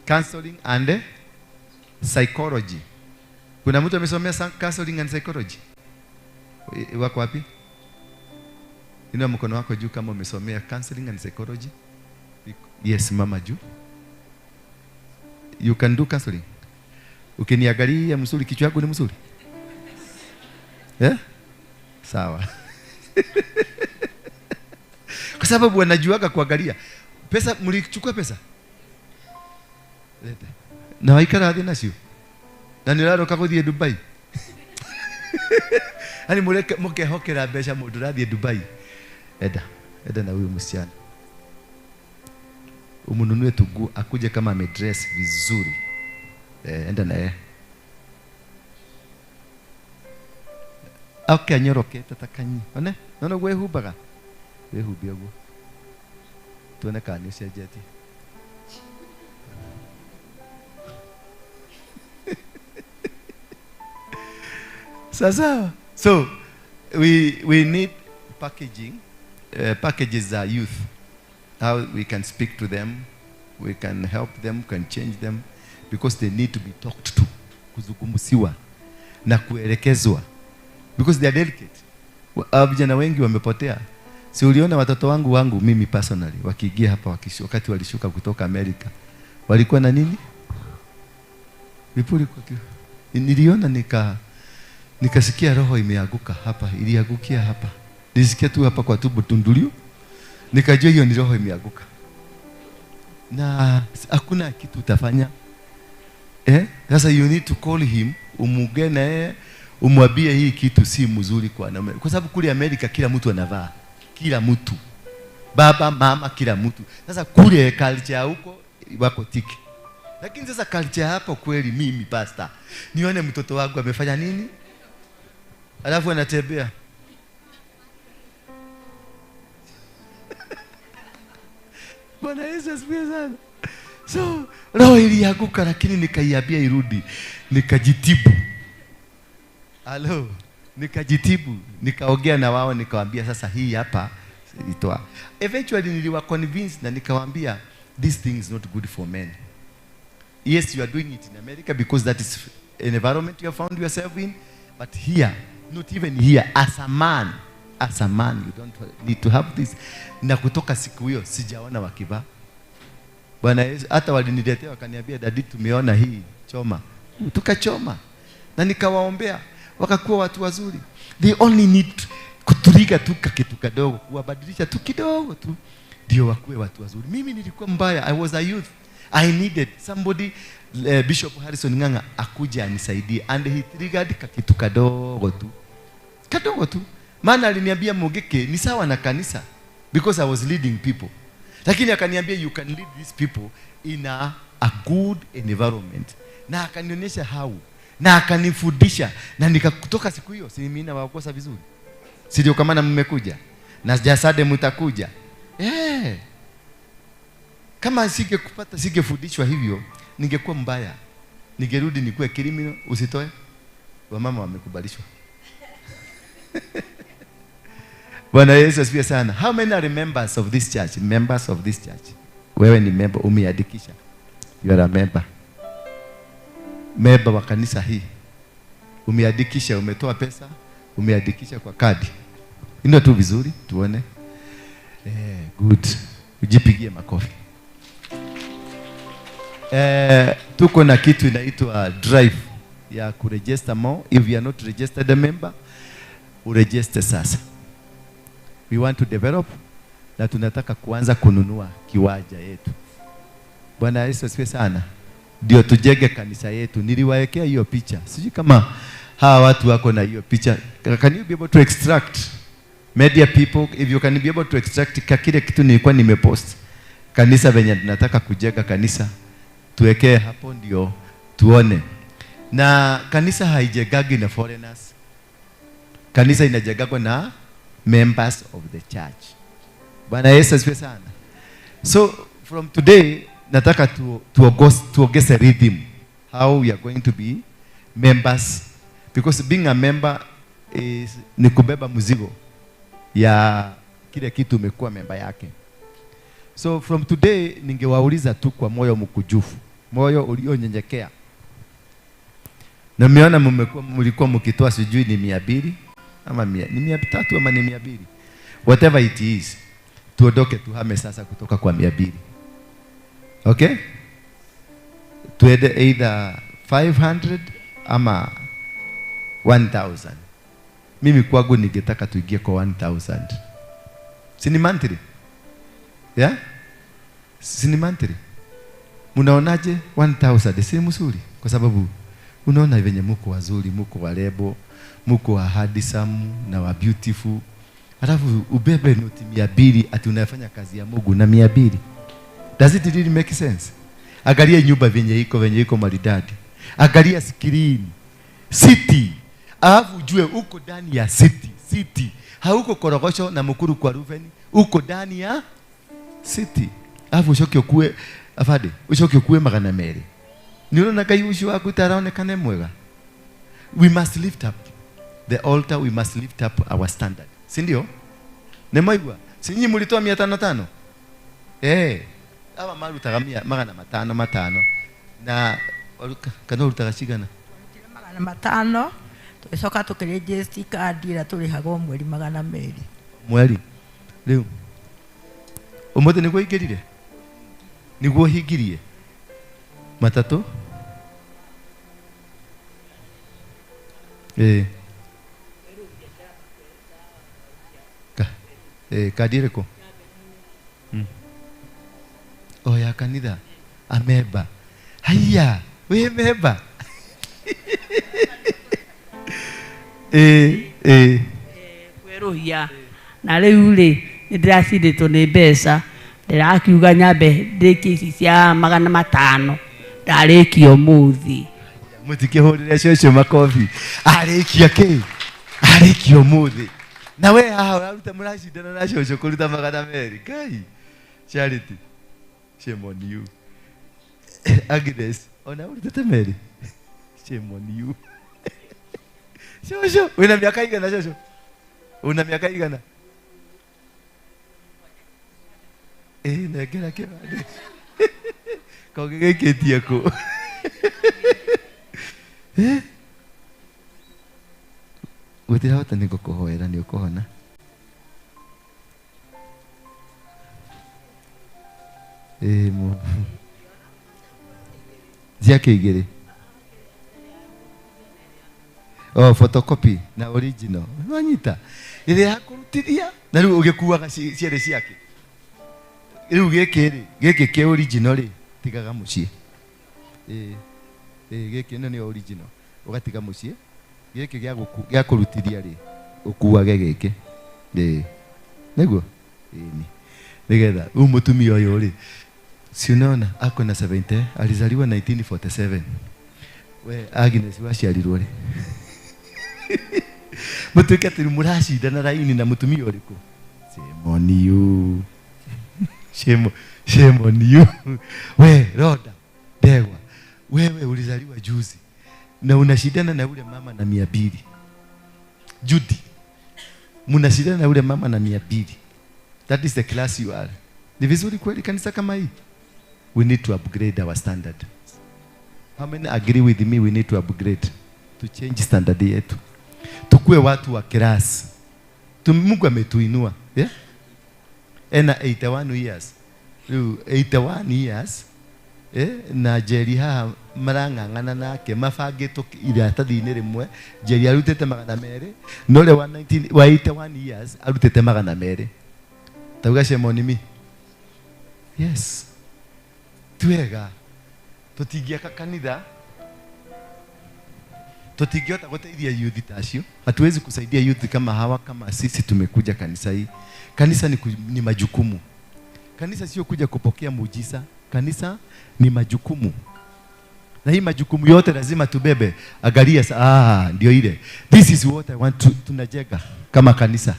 Speaker 2: Counseling and psychology. Kuna mtu amesomea counseling and psychology? Wako wapi? Inua mkono wako juu kama umesomea counseling and psychology. Yes, mama juu. You can do counseling. Ukiniangalia mzuri, kichwa yako ni mzuri. Sawa. Kwa sababu wanajuaga kuangalia. Pesa, mlichukua pesa? Leta. Na waikara hadi nasio. Na nilalo kakuthie Dubai. Yaani mke hokera besha mudurathi Dubai. Eda na huyo msichana. Umununue tugu akuje kama amedress vizuri. Enda na yeye. Okay, nyoroke tatakanyi. One? Nono wehubaga. Wehubia go. Tuone kani usijeti. Sasa. So we need packages are youth. How we can speak to them, we can help them, can change them, because they need to be talked to, kuzungumziwa na kuelekezwa, because they are delicate. Vijana wengi wamepotea. Si uliona watoto wangu mimi personally wakiingia hapa wakati walishuka kutoka Amerika walikuwa na nini? Vipuli kwa kiu. Niliona nikasikia roho imeanguka hapa, iliangukia hapa. Nisikia tu hapa kwa tubu tundulio. Nikajua hiyo ni roho imeanguka. Na hakuna kitu utafanya. Sasa you need to call him, umugene, umwambie hii kitu si mzuri kwa wanaume. Kwa sababu kule Amerika kila mtu anavaa. Kila mtu. Baba, mama, kila mtu. Sasa kule culture huko wako tiki. Lakini sasa culture hapa kweli mimi pastor. Nione mtoto wangu amefanya nini? Alafu anatembea. Bwana Yesu asifiwe sana. So, roho ilianguka lakini nikaiambia irudi. Nikajitibu. Halo, nikajitibu, nikaongea na wao nikawaambia sasa hii hapa itoa. Eventually niliwa convince na nikawaambia this thing is not good for men. Yes, you are doing it in America because that is an environment you have found yourself in, but here, not even here, as a man you don't need to have this. Na kutoka siku hiyo sijaona wakivaa. Bwana Yesu hata waliniletea wakaniambia dadi tumeona hii choma. Tukachoma. Na nikawaombea wakakuwa watu wazuri. They only need kuturiga tu kitu kidogo, kuwabadilisha tu kidogo tu ndio wakuwe watu wazuri. Mimi nilikuwa mbaya. I was a youth. I needed somebody, Bishop Harrison Ng'ang'a akuja anisaidie, and he triggered kitu kadogo tu. Maana aliniambia Mugeke ni sawa na kanisa because I was leading people. Lakini akaniambia you can lead these people in a good environment. Na akanionyesha how. Na akanifundisha na nikakutoka siku hiyo si mimi na wakosa vizuri. Sio kama na mmekuja. Na jasade mtakuja. Kama singefundishwa hivyo ningekuwa mbaya. Ningerudi nikuwe criminal, usitoe. Wamama wamekubalishwa. Bwana Yesu asifiwe sana. How many are members of this church? Members of this church. Wewe ni member, umeandikisha. You are a member. Member wa kanisa hii. Umeandikisha, umetoa pesa, umeandikisha kwa kadi. Ndio tu vizuri, tuone. Good. Ujipigie makofi. Tuko na kitu inaitwa drive ya kuregister more. If you are not registered a member, uregister sasa. We want to develop na tunataka kuanza kununua kiwanja yetu. Bwana Yesu asifiwe sana. Ndio tujenge kanisa yetu. Niliwaekea hiyo picha. Sijui kama hawa watu wako na hiyo picha. Can you be able to extract, media people, if you can be able to extract kile kitu nilikuwa nimepost. Kanisa venye tunataka kujenga kanisa. Tuwekee hapo ndio tuone. Na kanisa haijengagi na foreigners. Kanisa inajengagwa na members of the church. Bwana Yesu asifiwe sana. So from today nataka tuongeze rhythm how we are going to be members, because being a member is ni kubeba mzigo ya kile kitu umekuwa member yake. So from today ningewauliza tu kwa moyo mkujufu, moyo ulionyenyekea. Na mmeona mlikuwa mkitoa sijui ni 200 ama ni 300 ama ni 200. Whatever it is. Tuondoke tuhame sasa kutoka kwa 200. Okay? Tuende either 500 ama 1000. Mimi kwangu ningetaka tuingie kwa 1000. Si ni monthly? Yeah? Si ni monthly? Munaonaje 1000? Si mzuri kwa sababu Unaona venye muko wazuri, muko warebo, muko wa handsome na wa beautiful. Alafu ubebe noti 200 ati unafanya kazi ya Mungu na 200. Does it really make sense? Angalia nyumba venye iko maridadi. Angalia screen. City. Alafu ujue uko ndani ya city. Hauko Korogosho na Mukuru kwa Ruveni, uko ndani ya city. Alafu ushoke ukue Magana Meri. Niona kayushu wako taraonekane mwega. We must lift up the altar, we must lift up our standard. Si ndio? Nemoigwa. Sinyi mulitoa 500. Aba marutaga 500 na kana urutagashigana
Speaker 7: 500 tugicoka tukiregister card ira turihagwo mweri 200
Speaker 2: mweri riu umuthi niguo ingirire niguo hingirie matatu kadi iriko ya kanitha ameba haya we meba
Speaker 8: kweruhia na riu ri ndiracinditwo ni mbeca ndirakiuga nyambe ndikici cia 500 ndarikio muthi
Speaker 2: mutikihurire coco makofi arikio muthi na we haha uraruta muracindana na coco kuruta 200 kai Charity, shame on you. Agnes, ona urutete Mary. Shame on you. Shosho, una miaka igana shosho? Una miaka igana? Negera kebade. Kogege ketiako. Gutira hota niko kuhoera ni ukohona. Ziake igere. Photocopy na original. Wanyita. Ile hakurutiria na riu ugikuaga ciere ciake. Riu geke ke original ri tigaga mucie. Geke ni original. Ugatiga mucie. Geke gya kurutiria ri ukuage geke. Neguo. Ni. Nigetha umutumia uyu ri si unaona ako na 70 alizaliwa 1947 we Agnes waciarirwo ri mutuke ati murashida na raini na mutumia uriku shame on you shame on you we Roda Dewa wewe ulizaliwa juzi na unashidana na ule mama na 200 Judy mnashidana na ule mama na 200 that is the class you are. Ni vizuri kweli kanisa kama hii. We need to upgrade our standard. How many agree with me we need to upgrade? To change standard yetu. Tukue watu wa class. Mungu ametuinua, yeah? Ena 81 years. 81 years. Na Jerry ha marang'ang'ana nake mabangĩtwo iratathi-inĩ rĩmwe Jerry arutĩte 200 no le wa 81 years arutĩte 200. Tauga shame on me. Yes. Tuega. Tutingiaka kanitha. Tutingiota gũteithia youth tacio. Hatuwezi kusaidia youth kama hawa kama sisi tumekuja kanisa hii. Kanisa ni majukumu. Kanisa sio kuja kupokea muujiza. Kanisa ni majukumu. Na hii majukumu yote lazima tubebe. Angalia ndio ile. This is what I want to tunajenga kama kanisa.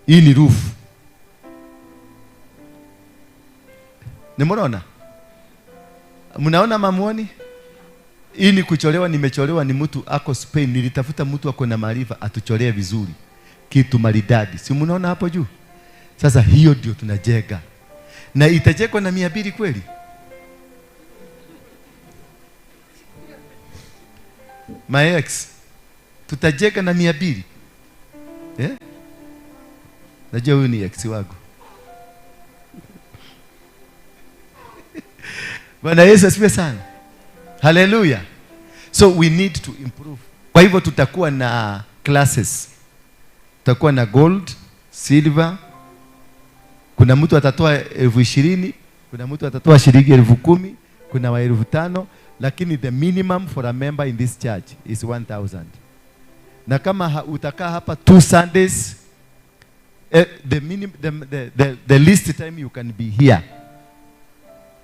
Speaker 2: Hii ni roof. Nimeona? Mnaona mamuoni? Hii ni kucholewa, nimecholewa ni mtu ako Spain, nilitafuta mtu ako na maarifa atucholee vizuri. Kitu maridadi. Si mnaona hapo juu? Sasa hiyo ndio tunajenga. Na itajengwa na 200 kweli? My ex tutajenga na 200. Najua huyu ni ex wangu. Bwana Yesu asifiwe sana. Hallelujah. So we need to improve. Kwa hivyo tutakuwa na classes. Tutakuwa na gold, silver. Kuna mtu atatoa 20,000, kuna mtu atatoa shilingi 10,000, kuna wa 5,000, lakini the minimum for a member in this church is 1,000. Na kama utakaa hapa 2 Sundays, the least time you can be here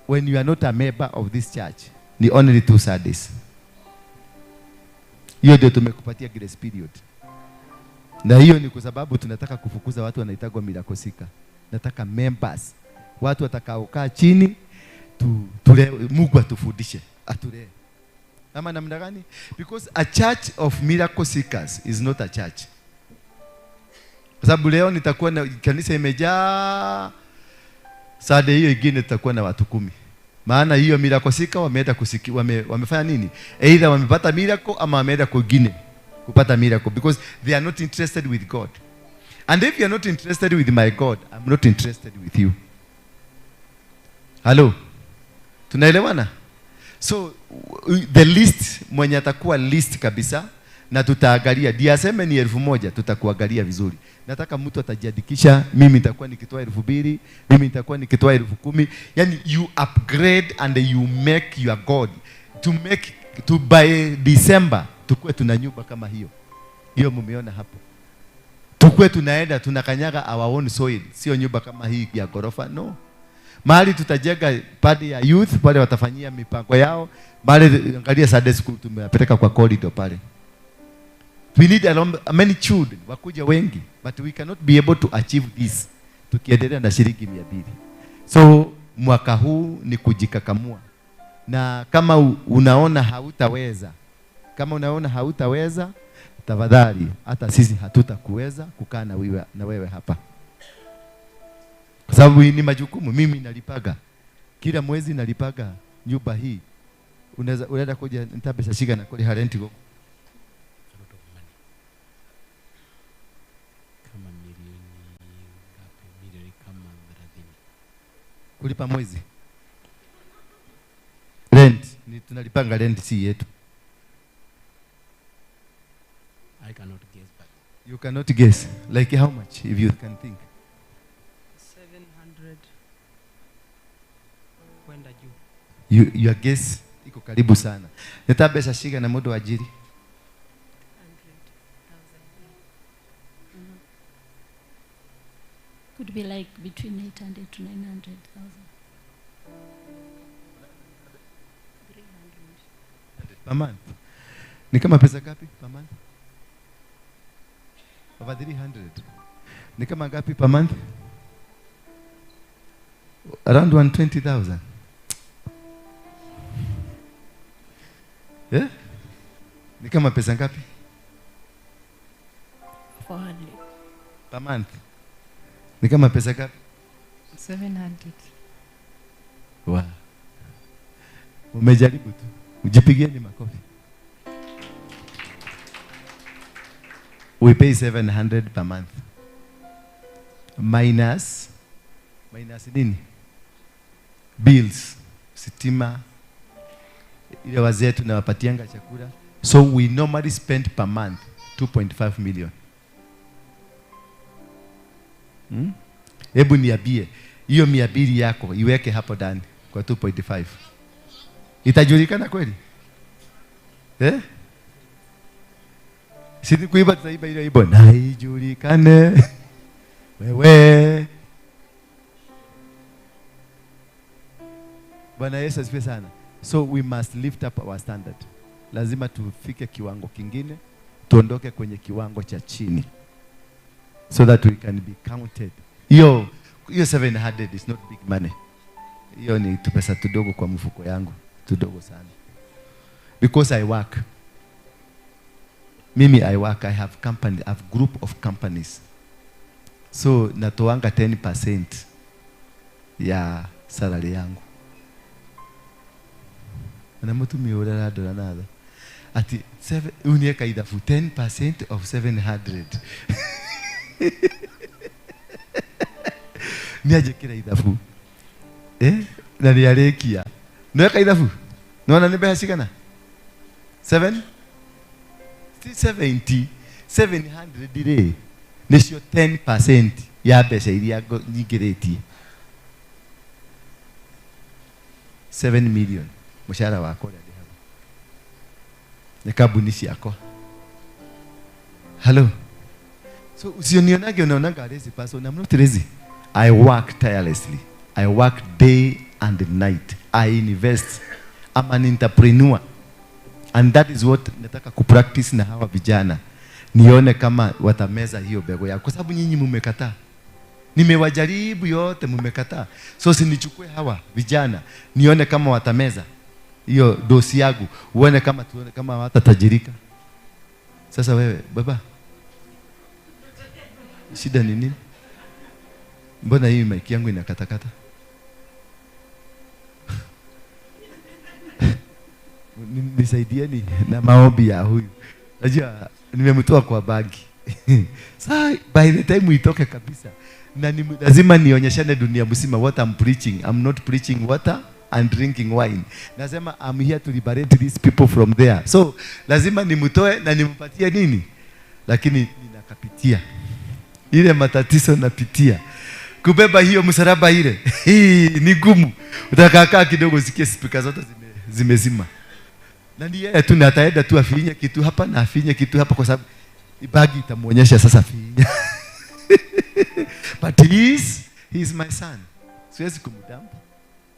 Speaker 2: when you are not a member of this church ni only 2 Sundays. Hiyo ndio tumekupatia grace period. Na hiyo ni kwa sababu tunataka kufukuza watu wanaitagwa miracle seeker. Nataka members, watu watakaokaa chini tule Mungu atufundishe, atule. Ama namna gani? Because a church of miracle seekers is not a church. Kwa sababu leo nitakuwa na kanisa imejaa, sada hiyo ingine tutakuwa na watu 10. Maana hiyo miracle seeker wameenda wamefanya nini? Either wamepata miracle ama wameenda kwingine kupata miracle, because they are not interested with God. And if you are not interested with my God, I'm not interested with you. Hello? Tunaelewana? So the list mwenye atakuwa list kabisa na tutaangalia diaseme ni 1,000, tutakuangalia vizuri. Nataka mtu atajiandikisha, mimi nitakuwa nikitoa 2,000, mimi nitakuwa nikitoa 10,000. Yani you upgrade and you make your God to by December tukue tuna nyumba kama hiyo. Hiyo mumeona hapo. Tukue tunaenda tunakanyaga our own soil, sio nyumba kama hii ya gorofa, no. Mahali tutajenga pale ya youth, pale watafanyia mipango yao. Mahali angalia Sunday school tumepeleka kwa corridor pale. We need many children, wakuja wengi, but we cannot be able to achieve this tukiendelea na shilingi 200. So mwaka huu ni kujikakamua. Na kama unaona hautaweza, tafadhali hata sisi hatutakuweza kukaa na wewe hapa. Kwa sababu ni majukumu, mimi nalipaga. Kila mwezi nalipaga nyumba hii. Unaweza kuja nitabesha shiga na kule harenti go.
Speaker 9: Kama milioni kama 30.
Speaker 2: Kulipa mwezi. Rent, ni tunalipanga rent si yetu.
Speaker 9: I cannot guess, but
Speaker 2: you cannot guess. Like how much, if you can think?
Speaker 6: 700 kwenda juu.
Speaker 2: Your guess iko karibu sana. Nitabesha shiga na mudo ajiri.
Speaker 10: 100,000. Could be like between 800 to 900,000. 300
Speaker 2: per month. Ni kama pesa gapi per month? Over 300. Ni kama gapi per month? Around 120,000. Yeah? Ni kama pesa ngapi?
Speaker 10: 400.
Speaker 2: Per month. Ni kama pesa ngapi?
Speaker 10: 700.
Speaker 2: Wow. Umejaribu tu. Ujipigieni makofi. We pay 700 per month. Minus nini? Bills, sitima, ile wazee tunawapatianga chakula. So we normally spend per month 2.5 million. Hebu niambie, hiyo 200 yako iweke hapo ndani kwa 2.5. Itajulikana kweli? Sisi kuiba tutaiba ile ibo na ijulikane wewe. Bwana Yesu asifiwe sana. So we must lift up our standard. Lazima tufike kiwango kingine, tuondoke kwenye kiwango cha chini, so that we can be counted. Hiyo 700 is not big money. Hiyo ni pesa tudogo kwa mfuko yangu, tudogo sana. Because I work. Mimi I work, I have company, I have group of companies. So natoanga 10% ya salary yangu. Na mtu miora dola nada. Ati unieka idafu 10% of 700. Niaje kila idafu. Na niarekia. Niweka idafu. Naona nibe shikana. 770 700 dire. Nisio 10% ya pesa iria nyingireti. 7 million. Mshahara wako ndio hapo. Nikabunishi yako. Hello. So usionionage unaonanga lazy person. I'm not lazy. I work tirelessly. I work day and night. I invest. I'm an entrepreneur. And that is what nataka kupractice na hawa vijana. Nione kama watameza hiyo bego yako. Kwa sababu nyinyi mmekataa. Nimewajaribu yote mmekataa. So sinichukue hawa vijana. Nione kama watameza hiyo dosi yangu. Uone kama tuone kama watatajirika. Sasa wewe baba, shida ni nini? Mbona hii mic yangu inakatakata? Nisaidieni na maombi ya huyu. Najua nimemtoa kwa bagi. Sasa by the time itoke kabisa na lazima nionyeshane dunia mzima what I'm preaching. I'm not preaching water and drinking wine. Nasema I'm here to liberate these people from there. So lazima nimtoe na nimpatie nini? Lakini ninakapitia ile matatizo napitia. Kubeba hiyo msalaba ile. Hii ni gumu. Utakaa kidogo sikie speaker zote zimezima. Na ndiye tu na ataenda tu afinye kitu hapa na afinye kitu hapa kwa sababu ibagi itamuonyesha sasa finya. But he is my son. Siwezi kumdampa.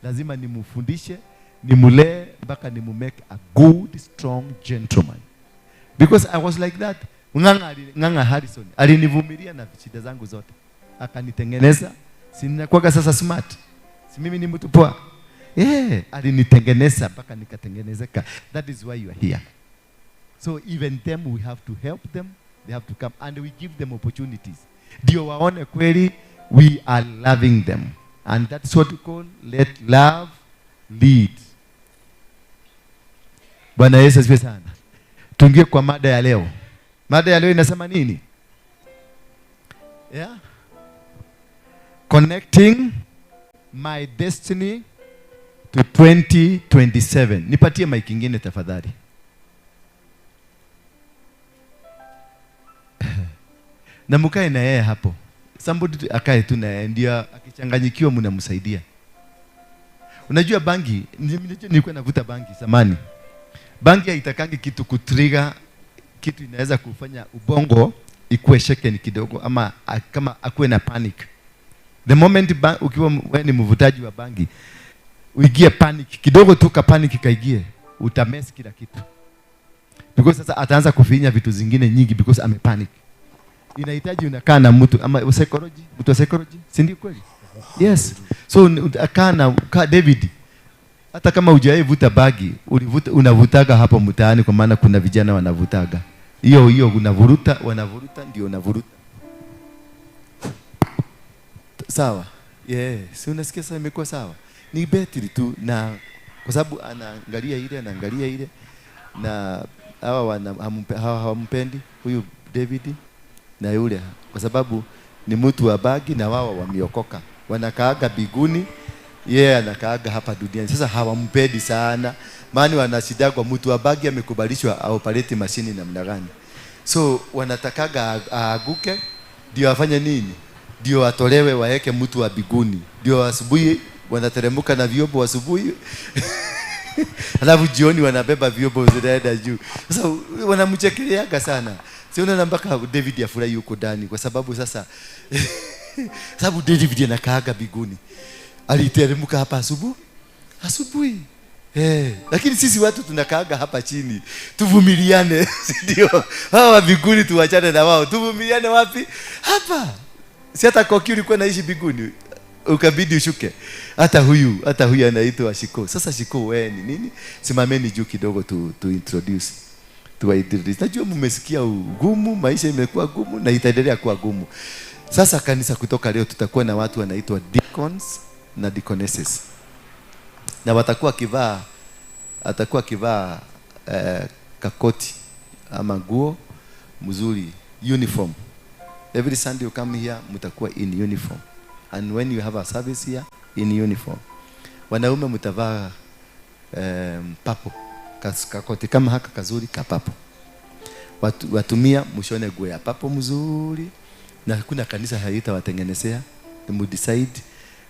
Speaker 2: Lazima nimufundishe, nimulee mpaka nimumake a good strong gentleman. Because I was like that. Nganga Harrison alinivumilia na shida zangu zote. Akanitengeneza. Si ninakuwa sasa smart. Si mimi ni mtu poa. Alinitengeneza mpaka nikatengenezeka. That is why you are here. So even them we have to help them. They have to come and we give them opportunities. Ndio waone kweli we are loving them. And that's what we call let love lead. Bwana Yesu asifiwe sana. Tuingie kwa mada ya leo. Mada ya leo inasema nini? Yeah. Connecting my destiny to 2027. Nipatie mic ingine tafadhali. Na mkae na yeye hapo. Somebody akae tu na yeye ndio akichanganyikiwa mnamsaidia. Unajua bangi, nilikuwa navuta bangi zamani. Bangi haitakangi kitu kutrigger, kitu inaweza kufanya ubongo ikuwe shaken kidogo ama kama akuwe na panic. The moment ukiwa wewe ni mvutaji wa bangi, uigie panic kidogo tu, ka panic kaigie, utamess kila kitu. Because sasa ataanza kufinya vitu zingine nyingi because amepanic. Inahitaji unakaa na mtu ama psychology, mtu wa psychology, si ndio kweli? Yes. So akana David, hata kama hujavuta bagi, unavutaga hapo mtaani kwa maana kuna vijana wanavutaga. Hiyo unavuruta, wanavuruta ndio unavuruta. Sawa? Si unasikia sasa imekuwa sawa? Ni betri tu na kwa sababu anaangalia ile na hawa hawampendi huyu David na yule kwa sababu ni mtu wa bagi na wao wameokoka. Wanakaaga biguni, yeye anakaaga hapa duniani. Sasa hawampendi sana. Maana wanashida kwa mtu wa bagi amekubalishwa aoperate mashini namna gani. So wanatakaga aaguke ndio afanye nini? Ndio atolewe waeke mtu wa biguni. Ndio asubuhi wanateremka na vyombo asubuhi. Alafu jioni wanabeba vyombo zinaenda juu. Sasa wanamchekeleaga sana. Siona mpaka David afurahi yuko ndani kwa sababu sasa sababu David anakaaga biguni. Aliteremka hapa asubuhi. Lakini sisi watu tunakaaga hapa chini. Tuvumiliane, ndio. Hawa biguni tuachane na wao. Tuvumiliane wapi? Hapa. Si hata Koki ulikuwa naishi biguni. Ukabidi ushuke. Hata huyu anaitwa Shiko. Sasa Shiko wewe ni nini? Simameni juu kidogo to introduce. Najua mmesikia ugumu, maisha imekuwa gumu na itaendelea kuwa gumu. Sasa kanisa kutoka leo tutakuwa na watu wanaitwa deacons na deaconesses. Na atakuwa kivaa kakoti ama nguo mzuri, uniform. Every Sunday you come here mtakuwa in uniform. And when you have a service here in uniform. Wanaume mtavaa papo. Kakoti kama haka kazuri kapapo. Watumia mshone nguo ya papo mzuri na kuna kanisa haitawatengenezea. Mu decide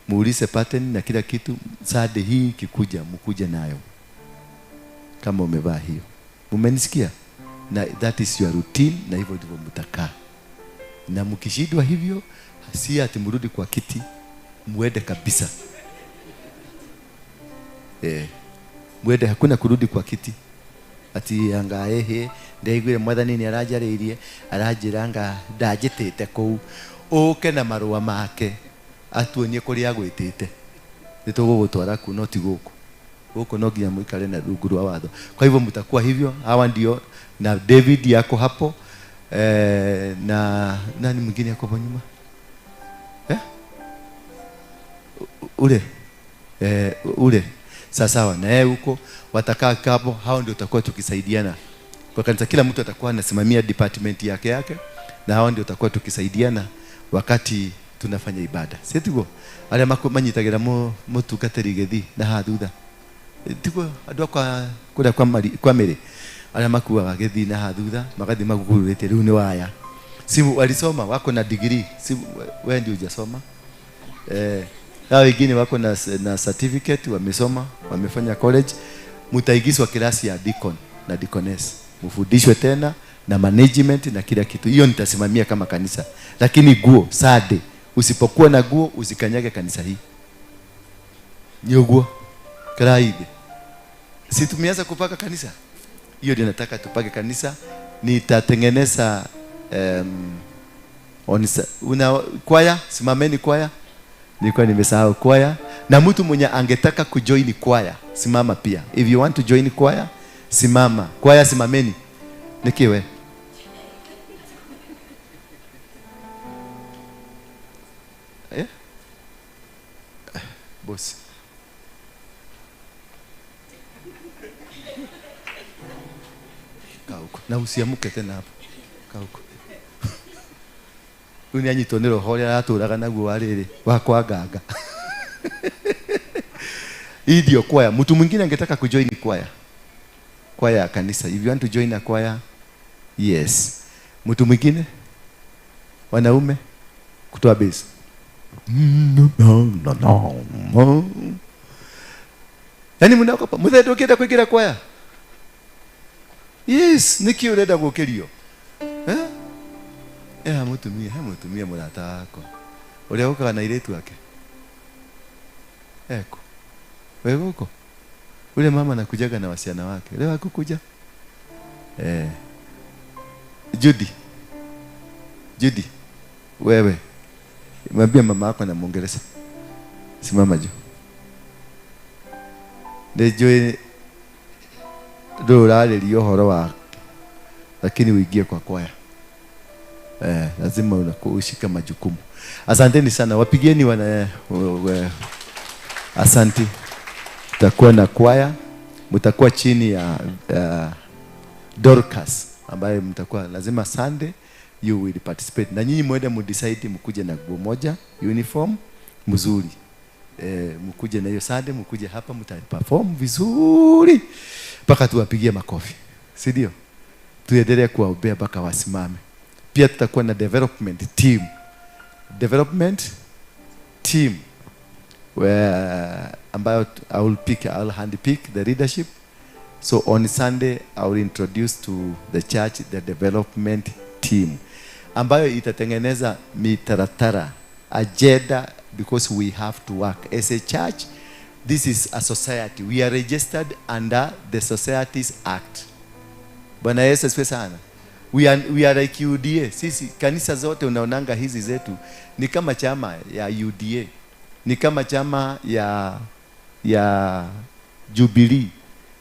Speaker 2: muulize pattern na kila kitu. Sade hii kikuja mkuja nayo kama umevaa hiyo. Umenisikia? Na that is your routine, na hivyo ndivyo mtakaa. Na mkishindwa hivyo, si ati mrudi kwa kiti, muende kabisa. Muende, hakuna kurudi kwa kiti. Ati anga ndaigwire mwathani ni arajarĩirie aranjĩranga ndanjĩtĩte kũu ũke na marũa make atuonie kũrĩa agwĩtĩte nĩtũgũgũtwara kũ, no ti gũkũ no nginya mũikare na rungu rwa watho. Kwa hivyo mtakuwa hivyo. Hawa ndio, na David yako hapo na nani mwingine yako hapo nyuma ule sawa na yeye huko watakaa hapo. Hao ndio tutakuwa tukisaidiana kwa kanisa. Kila mtu atakuwa anasimamia department yake na hao ndio tutakuwa tukisaidiana wakati tunafanya ibada. Setigo ale manyitagera mutungatĩri gethi na hathutha tigo andũ kwa kuda kwa mere ale makuaga gethi na hathutha magathi magugurĩte rĩu nĩ waya. Si walisoma wako na degree, si wewe ndio hujasoma. Hao wengine wako na certificate, wamesoma, wamefanya college. Mtaigizwa klasi ya deacon na deaconess, mfundishwe tena na management na kila kitu. Hiyo nitasimamia kama kanisa. Lakini guo sade, usipokuwa na guo usikanyage kanisa hii. Nyoguo karaide. Si tumeanza kupaka kanisa? Hiyo ndio nataka tupake kanisa. Nitatengeneza una kwaya, simameni kwaya. Nilikuwa nimesahau kwaya. Na mtu mwenye angetaka kujoin kwaya, simama pia. If you want to join kwaya, simama. Kwaya simameni. Nikiwe. Boss. Kauko. Na usiamuke tena hapo. Kauko. Unianyitwo nĩ roho rĩa atũraga naguo warĩrĩ wakwa nganga. Hii ndio kwaya. Mtu mwingine angetaka kujoin kwaya ya kanisa. If you want to join a choir, yes. Mtu mwingine wanaume kutoa bass. Yaani mnaogopa mthetwo kienda kuingira kwaya? Yes, niki urenda gũkĩrio. Mutumia mũrata wako ũrĩa ũkaga na iretu wake eko wewe huko ule mama anakujaga na wasichana wake leo hakukuja. Judy wewe mwambie mama yako na Muingereza simama juu ndio urarĩria ũhoro wa lakini uingie kwa kwaya. Lazima unakushika majukumu. Asanteni sana. Wapigieni asante. Tutakuwa na kwaya. Mtakuwa chini ya Dorcas ambaye mtakuwa lazima Sunday you will participate. Na nyinyi mwende mdecide mkuje na nguo moja, uniform mzuri. Mkuje na hiyo Sunday, mkuje hapa mtaperform vizuri. Paka tuwapigie makofi. Si ndio? Tuendelee kuwaombea mpaka wasimame. Pia tutakuwa na development team where ambayo I'll handpick the leadership. So on Sunday I will introduce to the church the development team ambayo itatengeneza mitaratara agenda, because we have to work as a church. This is a society. We are registered under the Societies Act. Bwana Yesu asifiwe sana. We are like UDA. Sisi kanisa zote unaonanga hizi zetu ni kama chama ya UDA. Ni kama chama ya Jubilee.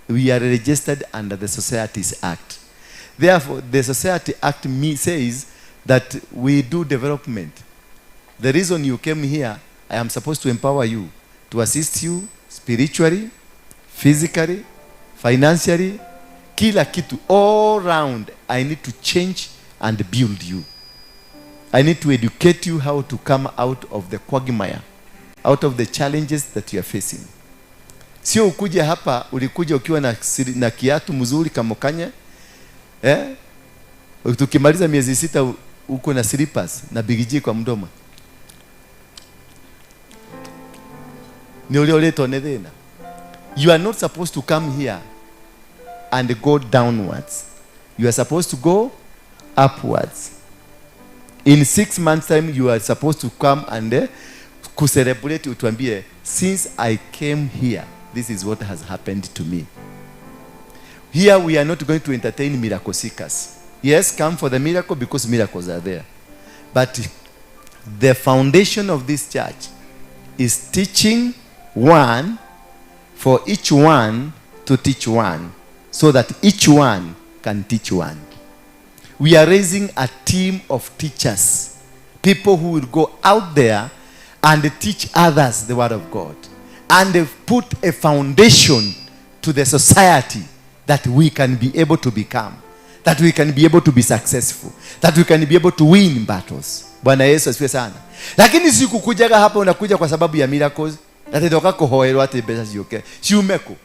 Speaker 2: We are registered under the Societies Act. Therefore, the Society Act says that we do development. The reason you came here, I am supposed to empower you, to assist you spiritually, physically, financially, kila kitu, all round. I need to change and build you. I need to educate you how to come out of the quagmire, out of the challenges that you are facing. Sio ukuje hapa ulikuja ukiwa na kiatu mzuri kama kanye, tukimaliza miezi 6 uko na slippers na bigiji kwa mdomo. Ni ule ule tonedena. You are not supposed to come here and go downwards. You are supposed to go upwards. In 6 months time you are supposed to come and celebrate, utuambie, since I came here, this is what has happened to me. Here we are not going to entertain miracle seekers. Yes, come for the miracle because miracles are there. But the foundation of this church is teaching one for each one to teach one, so that each one can teach one. We are raising a team of teachers, people who will go out there and teach others the word of God, and put a foundation to the society that we can be able to become, that we can be able to be successful, that we can be able to win battles. Bwana Yesu asifiwe sana. Lakini si kukujaga hapa unakuja kwa sababu ya miracles, natatoka kuhoerwa ati pesa zioke. Si umeko.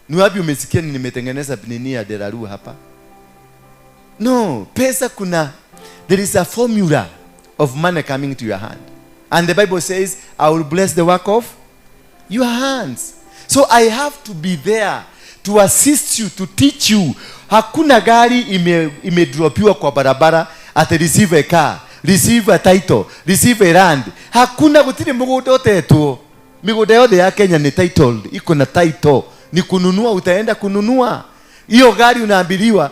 Speaker 2: Ni wapi umesikia nimetengeneza nini ya deraru hapa? No, pesa kuna, there is a formula of money coming to your hand. And the Bible says, I will bless the work of your hands. So I have to be there to assist you, to teach you. Hakuna gari imedropiwa kwa barabara ati receive a car, receive a title, receive a land. Hakuna gutiri muguda otetwo. Miguda yothe ya Kenya ni titled, iko na title. Ni kununua, utaenda kununua. Hiyo gari unaambiliwa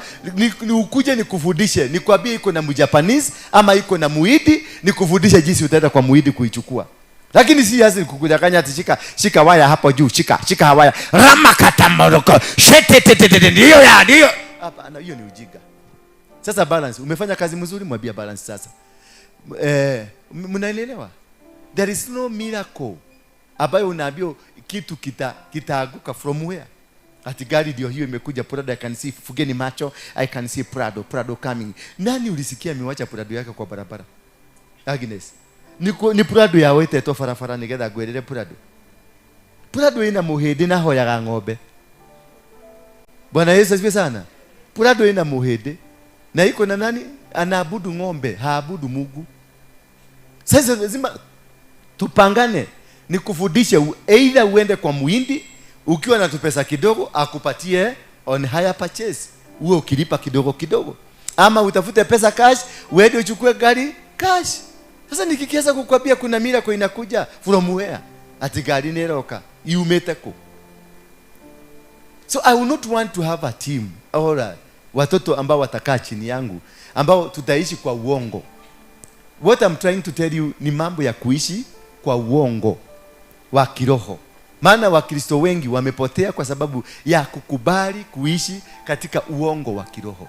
Speaker 2: ni ukuje nikufundishe, nikwambie iko na Mjapanese ama iko na Muhindi, nikufundishe jinsi utaenda kwa Muhindi kuichukua. Lakini si yazi kukudanganya ati shika waya hapo juu, shika waya. Rama katamoroko. Shetetete ndio. Hapana, hiyo ni ujinga. Sasa balance, umefanya kazi mzuri, mwambie balance sasa. Mnaelewa? There is no miracle ambayo unaambiwa kitu kitaaguka from where? Ati gari ndio hiyo imekuja, Prado, I can see, fugeni macho, I can see Prado coming. Nani ulisikia amewacha Prado yake kwa barabara? Agnes. Ni Prado ya wete to farafara nigetha gwerere Prado ina muhindi na hoyaga ng'ombe. Bwana Yesu asifiwe sana. Prado ina muhindi na iko na nani? Anaabudu ng'ombe, haabudu Mungu. Sasa lazima tupangane, nikufundishe either uende kwa Muhindi ukiwa na pesa kidogo akupatie on higher purchase, uwe ukilipa kidogo, ama utafute pesa cash uende uchukue gari cash. Sasa nikikianza kukwambia kuna miracle inakuja from where, ati gari neroka iumeteko. So I will not want to have a team or watoto ambao watakaa chini yangu ambao tutaishi kwa uongo. What I'm trying to tell you ni mambo ya kuishi kwa uongo wa kiroho. Maana Wakristo wengi wamepotea kwa sababu ya kukubali kuishi katika uongo wa kiroho.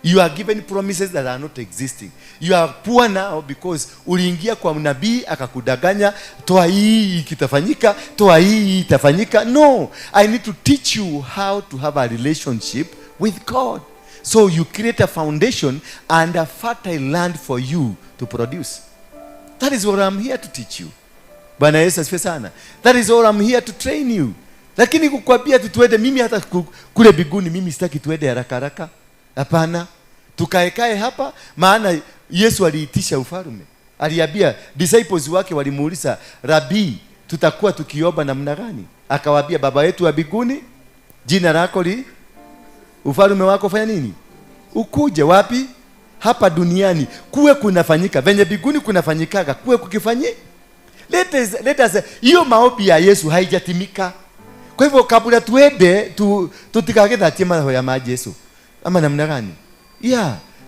Speaker 2: You are given promises that are not existing. You are poor now because uliingia kwa nabii akakudanganya, toa hii kitafanyika, toa hii itafanyika. No, I need to teach you how to have a relationship with God. So you create a foundation and a fertile land for you to produce. That is what I'm here to teach you. Bwana Yesu asifiwe sana. That is all I'm here to train you. Lakini kukwambia tutuende, mimi hata kule biguni mimi sitaki tuende haraka. Hapana. Tukaekae hapa, maana Yesu aliitisha ufalme. Aliambia disciples wake, walimuuliza, Rabi, tutakuwa tukiomba namna gani? Akawaambia, Baba yetu wa biguni, jina lako ufalme wako fanya nini? Ukuje wapi? Hapa duniani kuwe kunafanyika venye biguni kunafanyikaga, kuwe kukifanyika. Let us hiyo maombi ya Yesu haijatimika. Kwa hivyo kabla tuende tutikage dhatia mahoya ya Yesu. Ama namna gani?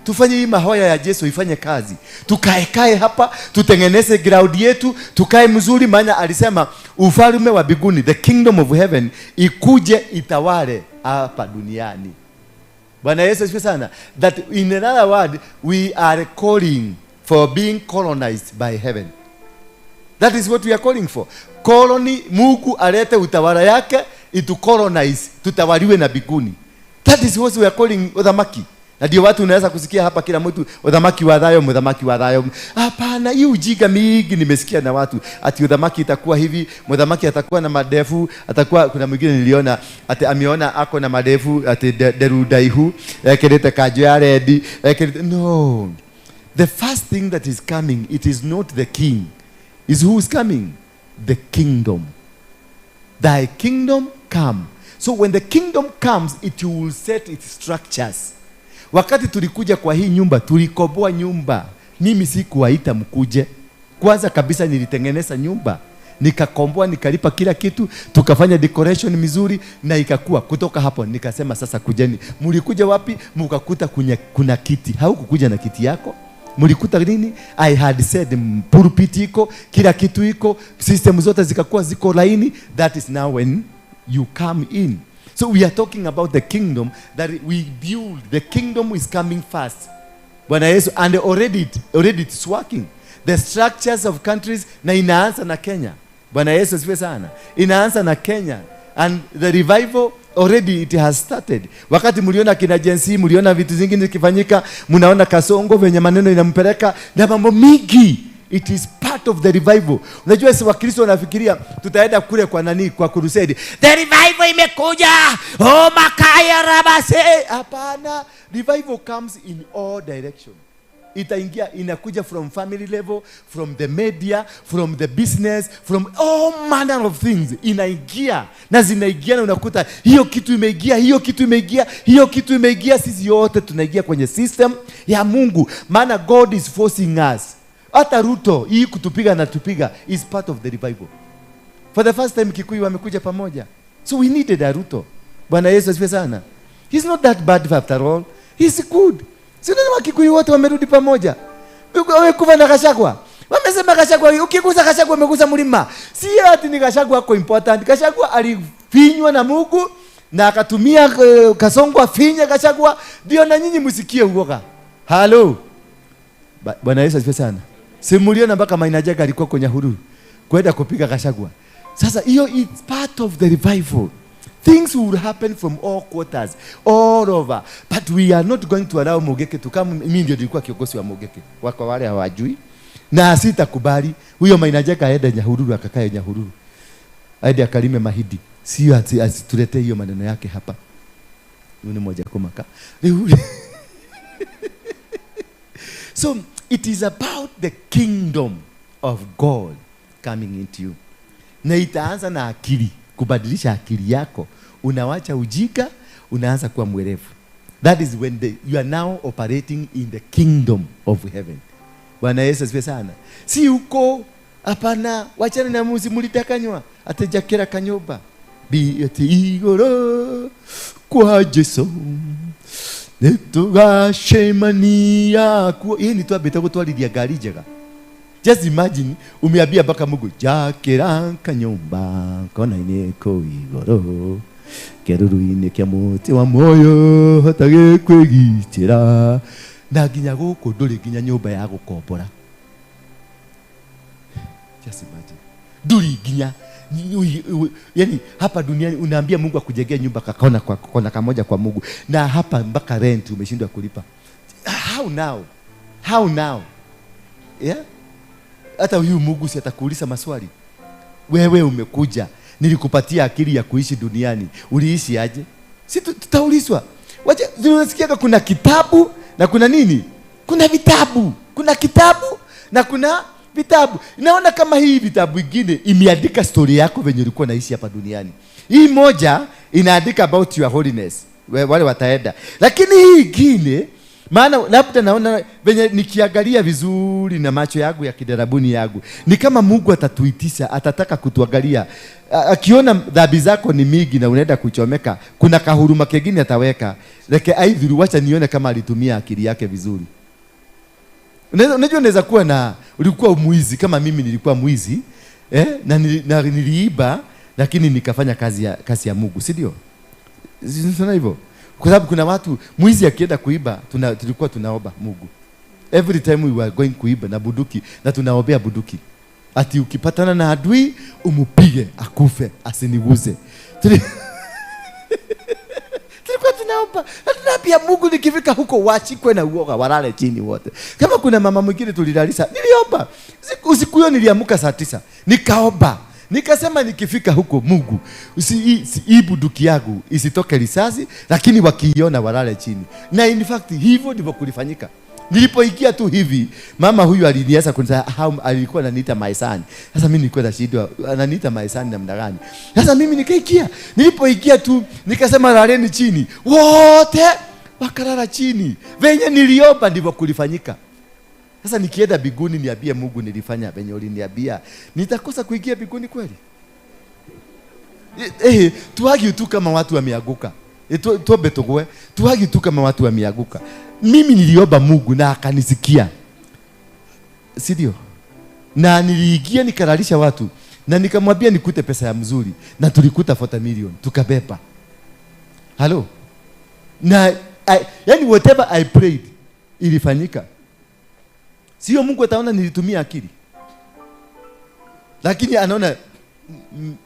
Speaker 2: Tufanye hii mahoya ya Yesu ifanye kazi. Tukae hapa, tutengeneze ground yetu, tukae mzuri, maana alisema ufalme wa biguni, the kingdom of heaven, ikuje itawale hapa duniani. Bwana Yesu asifiwe sana. That in another word, we are calling for being colonized by heaven. That is what we are calling for. Colony, Mungu alete utawala yake, itu colonize, tutawaliwe na biguni. That is what we are calling udhamaki. Na ndio watu unaweza kusikia hapa kila mtu udhamaki wa dhayo. Hapana, hii ujinga mingi nimesikia na watu ati udhamaki itakuwa hivi, mudhamaki atakuwa na madefu, atakuwa, kuna mwingine niliona ati ameona ako na madefu ati derudaihu, kelete kajo ya ready, no. The first thing that is coming, it is not the king. Is who is coming? The kingdom. Thy kingdom come. So when the kingdom comes, it will set its structures. Wakati tulikuja kwa hii nyumba, tulikoboa nyumba. Mimi sikuwaita mkuje. Kwanza kabisa nilitengeneza nyumba, nikakomboa, nikalipa kila kitu, tukafanya decoration mizuri na ikakuwa. Kutoka hapo nikasema sasa kujeni. Mlikuja wapi? Mkakuta kuna kiti. Haukukuja na kiti yako. Mlikuta nini? I had said pulpit iko, kila kitu iko, system zote zikakuwa ziko laini. That is now when you come in. So we are talking about the kingdom that we build. The kingdom is coming fast. Bwana Yesu, and already it's working. The structures of countries, na inaanza na Kenya. Bwana Yesu asifiwe sana. Inaanza na Kenya, and the revival already it has started. Wakati mliona kina Jensi, mliona vitu zingine zikifanyika, mnaona Kasongo venye maneno inampeleka na mambo mingi. It is part of the revival. Unajua si Wakristo wanafikiria tutaenda kule kwa nani, kwa crusade. The revival imekuja. Oh makaya rabase. Hapana. Revival comes in all direction. Itaingia, inakuja from family level, from the media, from the business, from all manner of things. Inaingia na zinaingia, na unakuta hiyo kitu imeingia, hiyo kitu imeingia, hiyo kitu imeingia. Sisi yote tunaingia kwenye system ya Mungu, maana God is forcing us. Hata Ruto hii kutupiga na tupiga is part of the revival. For the first time Kikuyu wamekuja pamoja, so we needed a Ruto. Bwana Yesu asifiwe sana. He's not that bad after all, he's good. Sio nani Kikuyu wote wamerudi pamoja. Wewe kuva na Gachagua, wamesema Gachagua, ukigusa Gachagua umegusa mlima. Si ati ni Gachagua kwa important. Gachagua alifinywa na Mungu na akatumia Kasongo afinya Gachagua, ndio na nyinyi msikie uoga. Hello. Bwana Yesu asifiwe sana. Simuliona mpaka Maina Jaga alikuwa kwenye huru kwenda kupiga Gachagua. Sasa hiyo is part of the revival. Things will happen from all quarters, all over. But we are not going to allow Mogeke to come. Mimi ndio nilikuwa kiongozi wa Mogeke. Wako wale hawajui. Na sitakubali. Huyo Maina Jaga aende Nyahururu, akakae Nyahururu. Aende akalime mahidi. Sio asitulete hiyo maneno yake hapa. Ni moja komaka. So it is about the kingdom of God coming into you. Na itaanza na akili, kubadilisha akili yako. Unawacha ujinga, unaanza kuwa mwerevu. That is when you are now operating in the kingdom of heaven. Bwana Yesu asifiwe sana. Si uko hapana, wachana na muzi mulitakanywa, atajakera kanyoba. Bi ati igoro kwa Yesu. Netugashemania ku. Hii ni tu beta gutwariria ngari njega. Just imagine umeambia mpaka Mungu jakera kanyumba kona ine ko igoro keruru-ini kia muti wa moyo hatage kwigitira na nginya guku nduri nginya nyumba ya gukombora. Just imagine nduri nginya yani hapa duniani unaambia Mungu akujengea nyumba kakaona kwa kona kamoja kwa Mungu, na hapa mpaka rent umeshindwa kulipa. How now yeah. Hata huyu Mungu si atakuuliza maswali. Wewe umekuja, nilikupatia akili ya kuishi duniani, uliishi aje? Si tutaulizwa. Waje tunasikia kuna kitabu na kuna nini? Kuna vitabu, kuna kitabu na kuna vitabu. Naona kama hii vitabu vingine imeandika story yako venye ulikuwa naishi hapa duniani. Hii moja inaandika about your holiness, wale wataenda. Lakini hii ingine, maana labda naona venye nikiangalia vizuri na macho yangu ya kidarabuni yangu, ni kama Mungu atatuitisha, atataka kutuangalia. Akiona dhambi zako ni mingi na unaenda kuchomeka, kuna kahuruma kingine ataweka. Like aidhuru wacha nione kama alitumia akili yake vizuri. Unajua unaweza kuwa na ulikuwa mwizi kama mimi nilikuwa mwizi, na niliiba lakini nikafanya kazi ya Mungu, si ndio? Sio hivyo? Kwa sababu kuna watu mwizi akienda kuiba, tulikuwa tunaomba Mungu. Every time we were going kuiba na bunduki, na tunaombea bunduki. Ati ukipatana na adui umupige akufe asiniguze. Tulikuwa tunaomba. Tunaambia Mungu nikifika huko wachikwe na uoga walale chini wote. Kama kuna mama mwingine tulilalisa, niliomba. Usiku hiyo niliamka saa 9. Nikaomba. Nikasema nikifika huko Mungu, hii bunduki yangu isitoke risasi, lakini wakiiona walale chini. Na in fact hivyo ndivyo kulifanyika. Nilipoingia tu hivi, mama huyu alinianza kuniambia alikuwa ananiita maisani. Sasa mimi nilikuwa na shida, ananiita maisani namna gani? Sasa mimi nikaikia. Nilipoingia tu nikasema laleni chini. Wote wakalala chini. Venye niliomba ndivyo kulifanyika. Sasa nikienda biguni niambie Mungu nilifanya venye uliniambia, nitakosa kuingia biguni kweli? Tuagi tu kama watu wameanguka. Tuombe tugoe. Tuagi tu kama watu wameanguka. Mimi niliomba Mungu na akanisikia. Si ndio? Na niliingia nikalalisha watu na nikamwambia nikute pesa ya mzuri na tulikuta 40 million tukabeba. Hello? Na yani whatever I prayed ilifanyika. Sio Mungu ataona nilitumia akili. Lakini anaona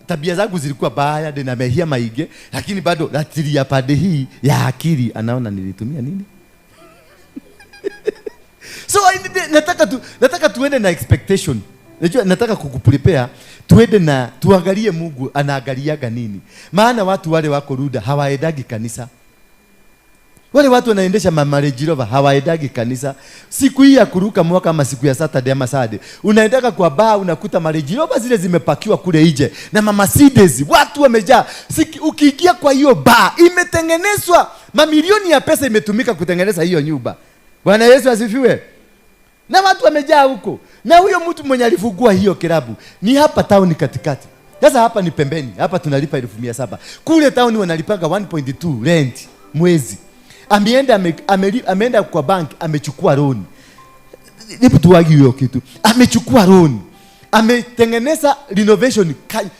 Speaker 2: tabia zangu zilikuwa baya na mehia maige, lakini bado ratili ya pande hii ya akili anaona nilitumia nini? So nataka tuende na expectation. Najua nataka kukuprepare tuende na tuangalie Mungu anaangaliaga nini. Maana watu wale wako Ruda hawaendagi kanisa. Wale watu wanaendesha marriage rover hawaendagi kanisa. Siku hii ya kuruka mwaka ama siku ya Saturday ama Sunday, unaendaka kwa bar unakuta marriage rover zile zimepakiwa kule nje na Mercedes, watu wamejaa. Ukiingia kwa hiyo bar imetengenezwa, mamilioni ya pesa imetumika kutengeneza hiyo nyumba. Bwana Yesu asifiwe. Na watu wamejaa huko. Na huyo mtu mwenye alifungua hiyo kilabu ni hapa town katikati. Sasa hapa ni pembeni. Hapa tunalipa 1700. Kule town wanalipanga 1.2 rent mwezi. Ameenda kwa bank, amechukua loan. Nipo tuwagi hiyo kitu. Amechukua loan. Ametengeneza renovation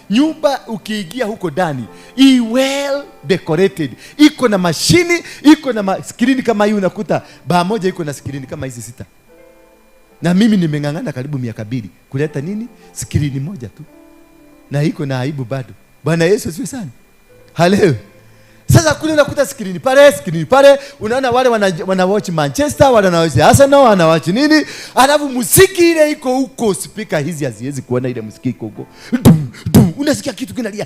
Speaker 2: nyumba, ukiingia huko ndani i well decorated, iko na mashini, iko na screen kama hii, unakuta baa moja iko na screen kama hizi 6. Na mimi nimengangana karibu miaka 2 kuleta nini screen moja tu, na iko na aibu bado. Bwana Yesu asifiwe sana. Haleluya. Sasa kule unakuta screen pale, unaona wale wana watch Manchester, wale wana watch Arsenal, wana watch nini? Alafu muziki ile iko huko, speaker hizi haziwezi kuona ile muziki iko huko. Unasikia kitu kinalia.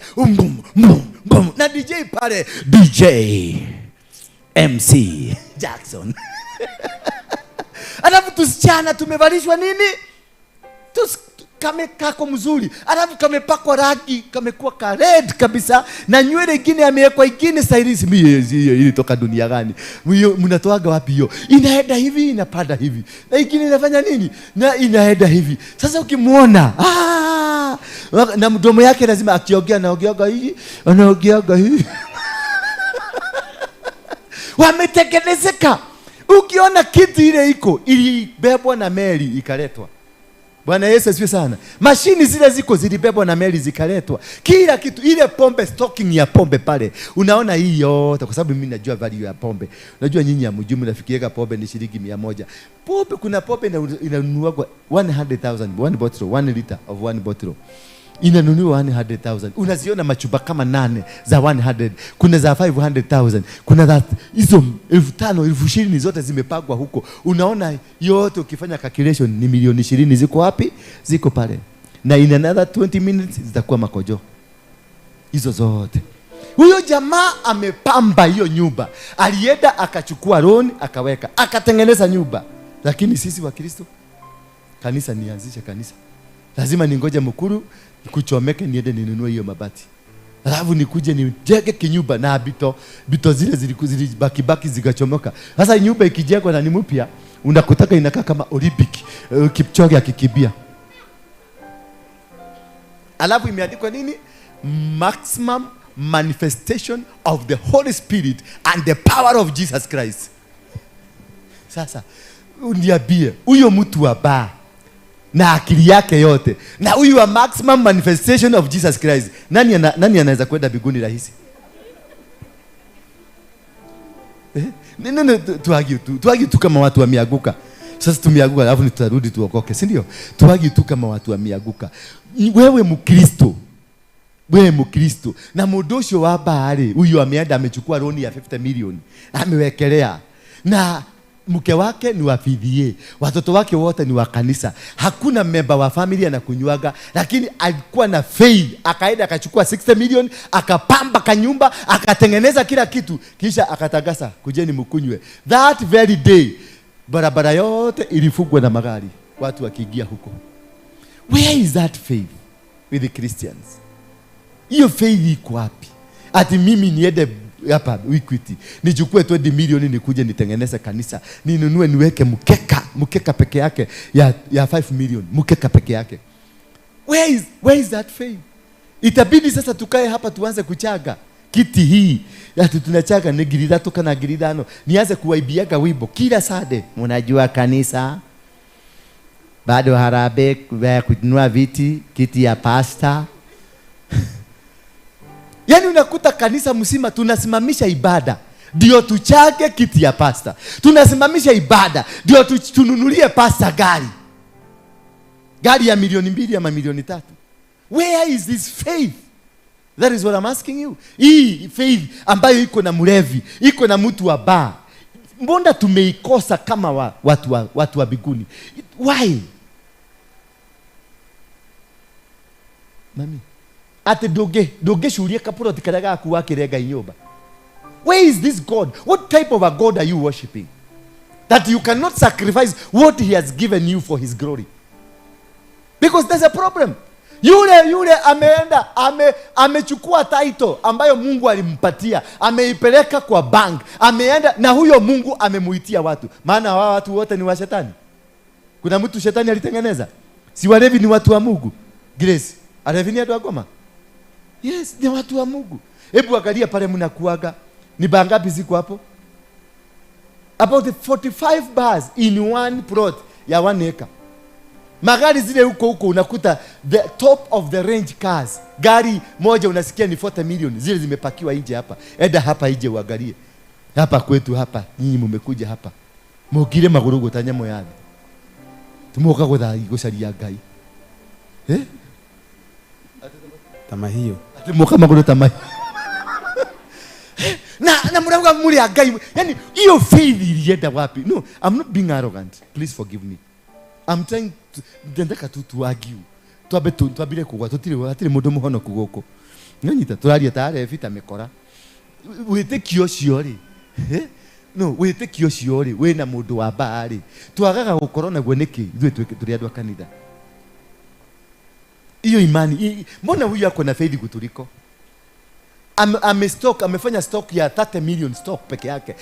Speaker 2: Na DJ pale, DJ MC Jackson. Alafu tusichana tumevalishwa nini? Kamekako mzuri, alafu kamepakwa rangi, kamekuwa ka red kabisa, na nywele ingine amewekwa ingine stylist. Hii toka dunia gani? Mnatoaga wapi hiyo? Inaenda hivi, inapanda hivi. Na ingine inafanya nini? Na inaenda hivi. Sasa ukimuona, na mdomo yake lazima akiongea anaongeaga hivi, anaongeaga hivi. Wametengenezeka. Ukiona kitu ile iko, ilibebwa na meli ikaletwa. Bwana Yesu asifiwe sana. Mashini zile zilibebwa na meli zikaletwa. Kila kitu, ile pombe, stocking ya pombe pale. Unaona hii yote kwa sababu mimi najua value ya pombe. Unajua nyinyi ya mjumbe nafikiria pombe ni shilingi 100. Pombe, kuna pombe inanunua kwa 100,000, 1 bottle, 1 liter of 1 bottle. Inanunua 100,000. Unaziona machupa kama 8 za 100. Kuna za 500,000. Kuna za hizo 5,000, 20,000 zote zimepagwa huko. Unaona yote ukifanya calculation ni milioni 20 ziko wapi? Ziko pale. Na in another 20 minutes zitakuwa makojo. Hizo zote. Huyo jamaa amepamba hiyo nyumba. Alienda akachukua loan akaweka. Akatengeneza nyumba. Lakini sisi wa Kristo, kanisa nianzishe kanisa. Lazima ningoje mkuru kuchomeke niende ninunue hiyo mabati. Alafu nikuje nijenge kinyumba na bito zile zilibaki zikachomoka. Sasa nyumba ikijengwa na ni mpya, unakutaka inakaa kama Olympic, Kipchoge akikimbia. Alafu imeandikwa nini? Maximum manifestation of the Holy Spirit and the power of Jesus Christ. Sasa uniambie huyo mtu wa baa na akili yake yote, na huyu wa maximum manifestation of Jesus Christ, nani anaweza kwenda mbinguni rahisi? Tuagi tu kama watu wameanguka. Sasa tumeanguka alafu tutarudi tuokoke, si ndio? Tuagi tu kama watu wameanguka. Wewe Mkristo na mudosho wa bahari, huyu ameenda amechukua loan ya 50 million amewekelea, na mke wake ni wa PDA, watoto wake wote ni wa kanisa, hakuna member wa family anakunywaga, lakini alikuwa na faith, akaenda akachukua 60 million, akapamba kanyumba, akatengeneza kila kitu, kisha akatagasa kujeni mkunywe. That very day barabara yote ilifungwa na magari, watu wakiingia huko. Where is that faith with the Christians? Hiyo faith iko wapi? Ati mimi niende hapa Equity nichukue 20 milioni nikuje nitengeneze kanisa, ninunue niweke mkeka peke yake ya 5 milioni, mkeka peke yake. Where is that faith? Itabidi sasa tukae hapa tuanze kuchaga kiti hii. Ati tunachaga ni ngiri 3 kana ngiri 5. Nianze kuwaibiaga wimbo kila Sunday. Mnajua kanisa bado harambee kununua kiti ya pasta. Yaani unakuta kanisa mzima tunasimamisha ibada ndio tuchage kiti ya pasta. Tunasimamisha ibada ndio tununulie pasta gari ya milioni 2 ama milioni 3. Where is this faith? That is what I'm asking you. Hii faith ambayo iko na mlevi, iko na mtu wa bar, mbona tumeikosa kama watu wa biguni? Why? Mami, ate doge shuria kapuro tikaraga kuwa kirega inyoba. Where is this God? What type of a God are you worshiping? That you cannot sacrifice what he has given you for his glory. Because there's a problem. Yule ameenda amechukua title ambayo Mungu alimpatia, ameipeleka kwa bank, ameenda na huyo Mungu amemuitia watu. Maana hawa watu wote ni wa shetani. Kuna mtu shetani alitengeneza? Si walevi ni watu wa Mungu? Grace, alevi ni watu wa Goma? Yes, ni watu wa Mungu. Hebu angalia pale mnakuaga. Ni baa ngapi ziko hapo? About 45 bars in one plot ya 1 acre. Magari zile huko unakuta the top of the range cars. Gari moja unasikia ni 40 million. Zile zimepakiwa nje hapa. Enda hapa nje uangalie. Hapa kwetu hapa, nyinyi mmekuja hapa. Mugire maguru gutanya moyani. Tumuka gutha gucaria Ngai.
Speaker 9: Tama hiyo.
Speaker 2: Tumuka maguru tama. Na murauga muri Ngai. Yaani hiyo faith ilienda wapi? No, I'm not being arrogant. Please forgive me. I'm trying to ndendeka to argue. Twabire kugwa tutire mundu muhono kugoko. Nyanyita turaria tare vita mekora. Wite kiosio ri. No, wite kiosio ri we na mundu wa bari. Twagaga gukorona gwe niki ithuĩ turi andu akanitha. Iyo imani, mbona huyu ako na faith kutuliko? Amefanya stock ya 30 million stock peke yake.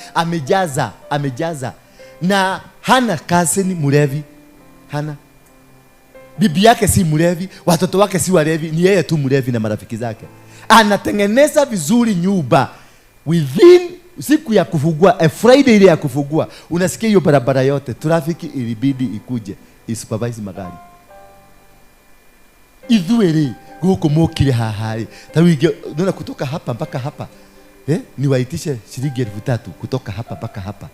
Speaker 2: Amejaza. Na hana kaseni mulevi. Hana. Bibi yake si mlevi, watoto wake si walevi, ni yeye tu mlevi na marafiki zake. Anatengeneza vizuri nyumba. Within siku ya kufungua, a Friday ile ya kufungua, unasikia hiyo barabara yote trafiki ilibidi ikuje isupervise magari. Idhuere guko mokire hahari. Tawige nona kutoka hapa mpaka hapa. Ni waitishe shilingi 3,000 kutoka hapa mpaka hapa.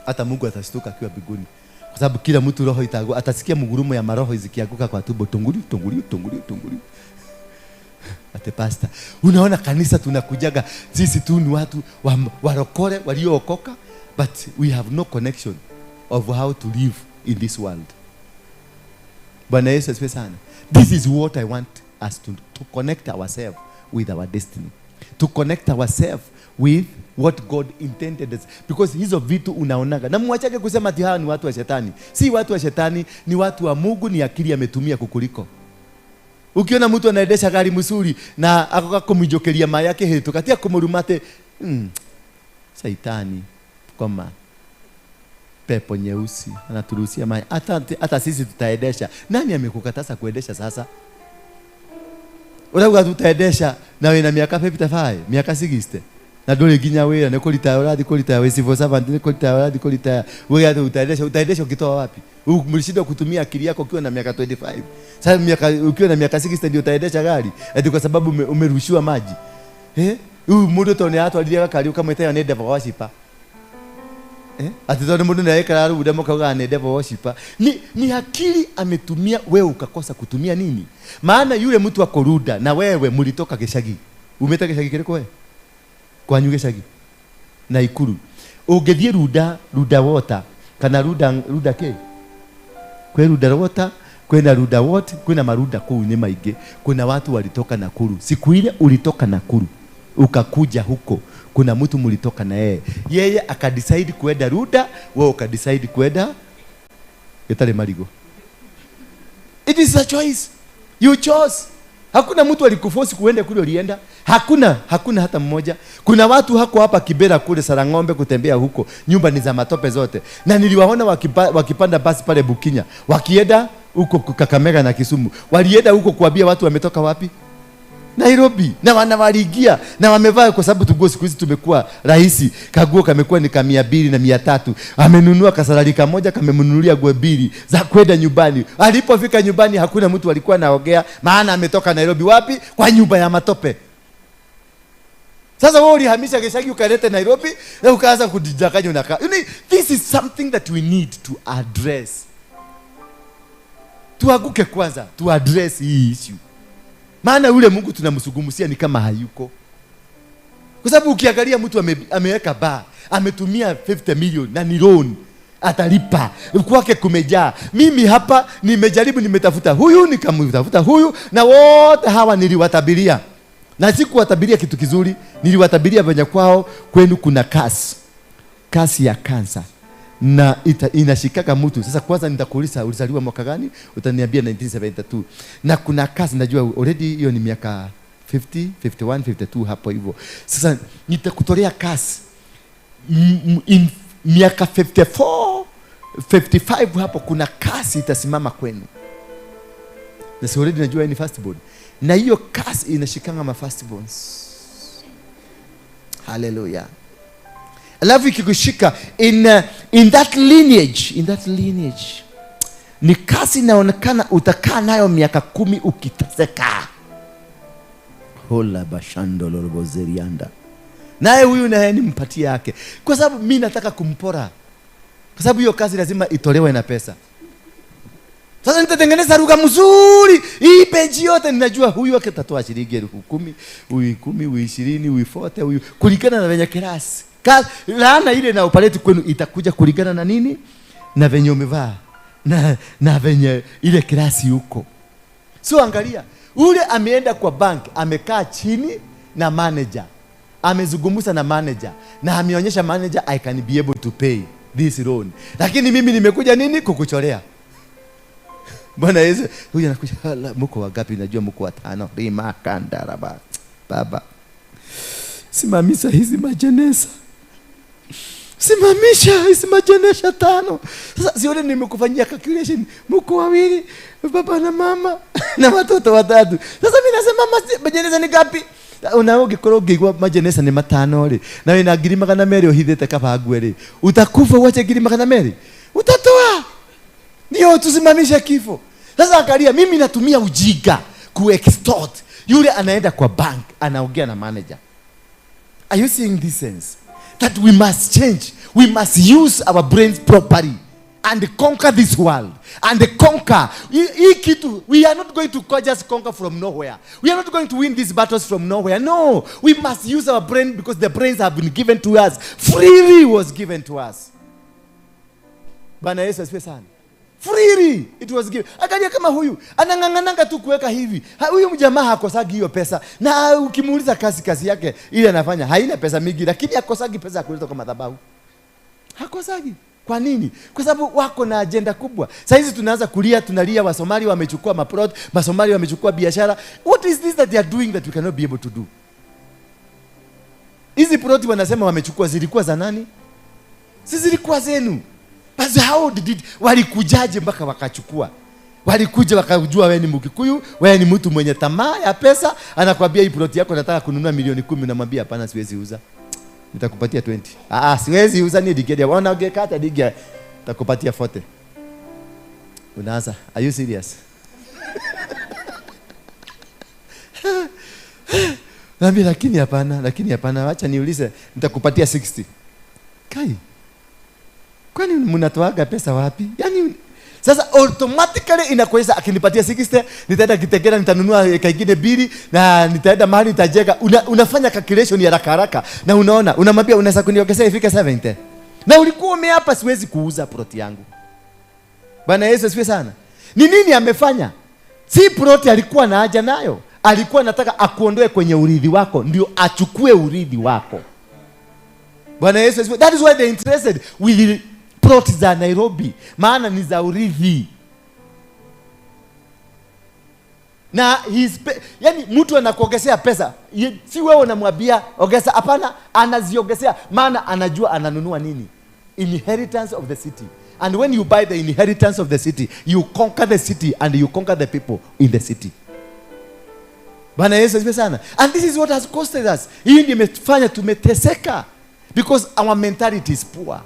Speaker 2: Hata Mungu atashtuka akiwa biguni. Kwa sababu kila mtu roho itagua, atasikia mgurumo ya maroho zikianguka kwa tumbo, tunguli. Ate pastor, unaona kanisa tunakujaga sisi tu ni watu warokore waliookoka, but we have no connection of how to live in this world. Bwana Yesu asifiwe sana. This is what I want us to connect ourselves with our destiny. To connect ourselves with what God intended us. Because hizo vitu unaonaga. Na muachake kusema ati hawa ni watu wa shetani. Si watu wa shetani, ni watu wa Mungu, ni akili ametumia kukuliko. Ukiona mtu anaendesha gari mzuri na akoka kumijokeria maya yake hetu katia kumurumate, Saitani kama pepo nyeusi anaturuhusia maya. Hata sisi tutaendesha. Nani amekukataza kuendesha sasa? Unauga tutaendesha na wewe na miaka 55, miaka 60. Na dole ginya wewe na kolita uradi kolita wewe sivyo savant ni kolita uradi kolita wewe hata utaendesha ukitoa wapi? Mlishinda kutumia akili yako ukiwa na miaka 25. Sasa ukiwa na miaka 60 ndio utaendesha gari. Eti kwa sababu umerushiwa maji. Huyu mudo tone hatu alilia kali kama itayo ne devil worshiper. Ati tone mudo na yeka aru demo kwa ne devil worshiper. Ni akili ametumia, wewe ukakosa kutumia nini? Maana yule mtu wako Ruda na wewe mlitoka Geshagi. Umetoka Geshagi kile kwa kwa Geshagi na Ikuru. Ugethie Ruda water kana Ruda ke. Kwa Ruda water, kwena Ruda water, kwena maruda kuu ni maige. Kuna watu walitoka Nakuru. Siku ile ulitoka Nakuru. ukakuja huko, kuna mtu mlitoka na yeye akadecide kuenda Ruda, wewe ukadecide kuenda Gitare Marigo. It is a choice. You chose. Hakuna mtu alikuforce kuenda kule ulienda. Hakuna hata mmoja. Kuna watu hako hapa Kibera kule Sarang'ombe kutembea huko. Nyumba ni za matope zote. Na niliwaona wakipanda basi pale Bukinya. Wakienda huko Kakamega na Kisumu. Walienda huko kuambia watu wametoka wapi? Nairobi. Na wanawaligia na wamevaa, kwa sababu tugo siku hizi tumekuwa rahisi. Kaguo kamekuwa ni 200 na 300. Amenunua kasarali kamoja, kamemnunulia nguo 2 za kwenda nyumbani. Alipofika nyumbani hakuna mtu alikuwa anaogea, maana ametoka Nairobi wapi? Kwa nyumba ya matope. Sasa wewe ulihamisha Geshagi ukaleta Nairobi na ukaanza kudijakaje unakaa. This is something that we need to address. Tuaguke kwanza, to address hii issue. Maana ule Mungu tunamsugumusia ni kama hayuko. Kwa sababu ukiangalia mtu ameweka bar, ametumia 50 million na ni loan, atalipa. Kwake kumejaa. Mimi hapa nimejaribu, nimetafuta huyu, nikamtafuta huyu, na wote hawa niliwatabiria. Na sikuwatabiria kitu kizuri, niliwatabiria venye kwao kwenu kuna kasi ya kansa. Na inashikaka mtu. Sasa kwanza nitakuuliza ulizaliwa mwaka gani? Utaniambia 1972. Na kuna kasi najua already hiyo ni miaka 50, 51, 52 hapo hivyo. Sasa nitakutolea kasi in miaka 54, 55 hapo kuna kasi itasimama kwenu. Na sasa already najua ni firstborn. Na hiyo kasi inashikanga ma firstborns. Hallelujah. Alafu ikikushika in that lineage ni kasi inaonekana utakaa nayo miaka 10 ukiteseka. Hola bashando lolobozerianda. Naye huyu naye nimpatie yake. Kwa sababu mimi nataka kumpora. Kwa sababu hiyo kazi lazima itolewe na pesa. Sasa nitatengeneza lugha mzuri. Hii peji yote ninajua huyu akitatoa shilingi 10,000, huyu 10, huyu 20, huyu 40, huyu kulingana na venye kirasi. Laana ile na upaleti kwenu itakuja kulingana na nini? Na venye umevaa. Na venye ile kirasi huko. So angalia, ule ameenda kwa bank, amekaa chini na manager. Amezungumza na manager na ameonyesha manager I can be able to pay this loan. Lakini mimi nimekuja nini kukuchorea. Bwana Yesu, huyu anakuja, mko wangapi? Najua mko 5. Rima kandaraba. Baba, simamisha hizi majeneza. Simamisha hizi majeneza 5. Sasa sione nimekufanyia calculation. Mko 2, baba na mama na watoto 3. Sasa mimi nasema majeneza ni ngapi? Unaoge koroge kwa majeneza ni 5 ri. Na wewe na girima kana meri ohithete kabagwe ri. Utakufa uache girima kana meri? Utatoa. Ndio tusimamishe kifo. Sasa angalia, mimi natumia ujiga ku-extort. Yule anaenda kwa bank, anaongea na manager. Are you seeing this sense? That we must change. We must use our brains properly and conquer this world. And conquer. We are not going to just conquer from nowhere. We are not going to win these battles from nowhere. No. We must use our brain because the brains have been given to us. Freely was given to us. Bwana Yesu asifiwe sana. Freely it was given. Angalia kama huyu anang'ang'ananga tu kuweka hivi. Huyu mjamaa hakosagi hiyo pesa. Na ukimuuliza kazi yake ile anafanya haina pesa mingi, lakini hakosagi pesa ya kuleta kwa madhabahu. Hakosagi. Kwa nini? Kwa sababu wako na agenda kubwa. Sasa hizi tunaanza kulia, tunalia Wasomali wamechukua maprod, Wasomali wamechukua biashara. What is this that they are doing that we cannot be able to do? Hizi prodi wanasema wamechukua, zilikuwa za nani? Si zilikuwa zenu. Basi how did it? Walikujaje mpaka wakachukua? Walikuja wakajua wewe ni Mkikuyu, wewe ni mtu mwenye tamaa ya pesa, anakuambia hii plot yako nataka kununua milioni 10, unamwambia hapana, siwezi uza. Nitakupatia 20. Siwezi uza, ni digedia. Wana ungekata digia, nitakupatia 40. Unaanza, are you serious? Naambia lakini hapana, acha niulize, nitakupatia 60. Kai. Kwani mnatoaga pesa wapi? Yaani sasa automatically inakuweza akinipatia 60, nitaenda Kitegera nitanunua eka ingine 2 na nitaenda mahali nitajenga. Unafanya calculation ya haraka na unaona, unamwambia unaweza kuniongezea ifike 70. Na ulikuwa umeapa siwezi kuuza plot yangu. Bwana Yesu asifiwe sana. Ni nini amefanya? Si plot alikuwa na haja nayo.
Speaker 11: alikuwa anataka akuondoe kwenye urithi wako ndio achukue urithi wako. Bwana Yesu asifiwe. That is why they interested with plot za Nairobi, maana ni za urithi. Na yani mtu anakuongezea pesa, si wewe unamwambia ongeza, hapana, anaziongezea maana anajua ananunua nini. Inheritance of the city. And when you buy the inheritance of the city, you conquer the city and you conquer the people in the city. Bwana Yesu asifiwe sana. And this is what has costed us. Hii ndio imetufanya tumeteseka, because our mentality is poor.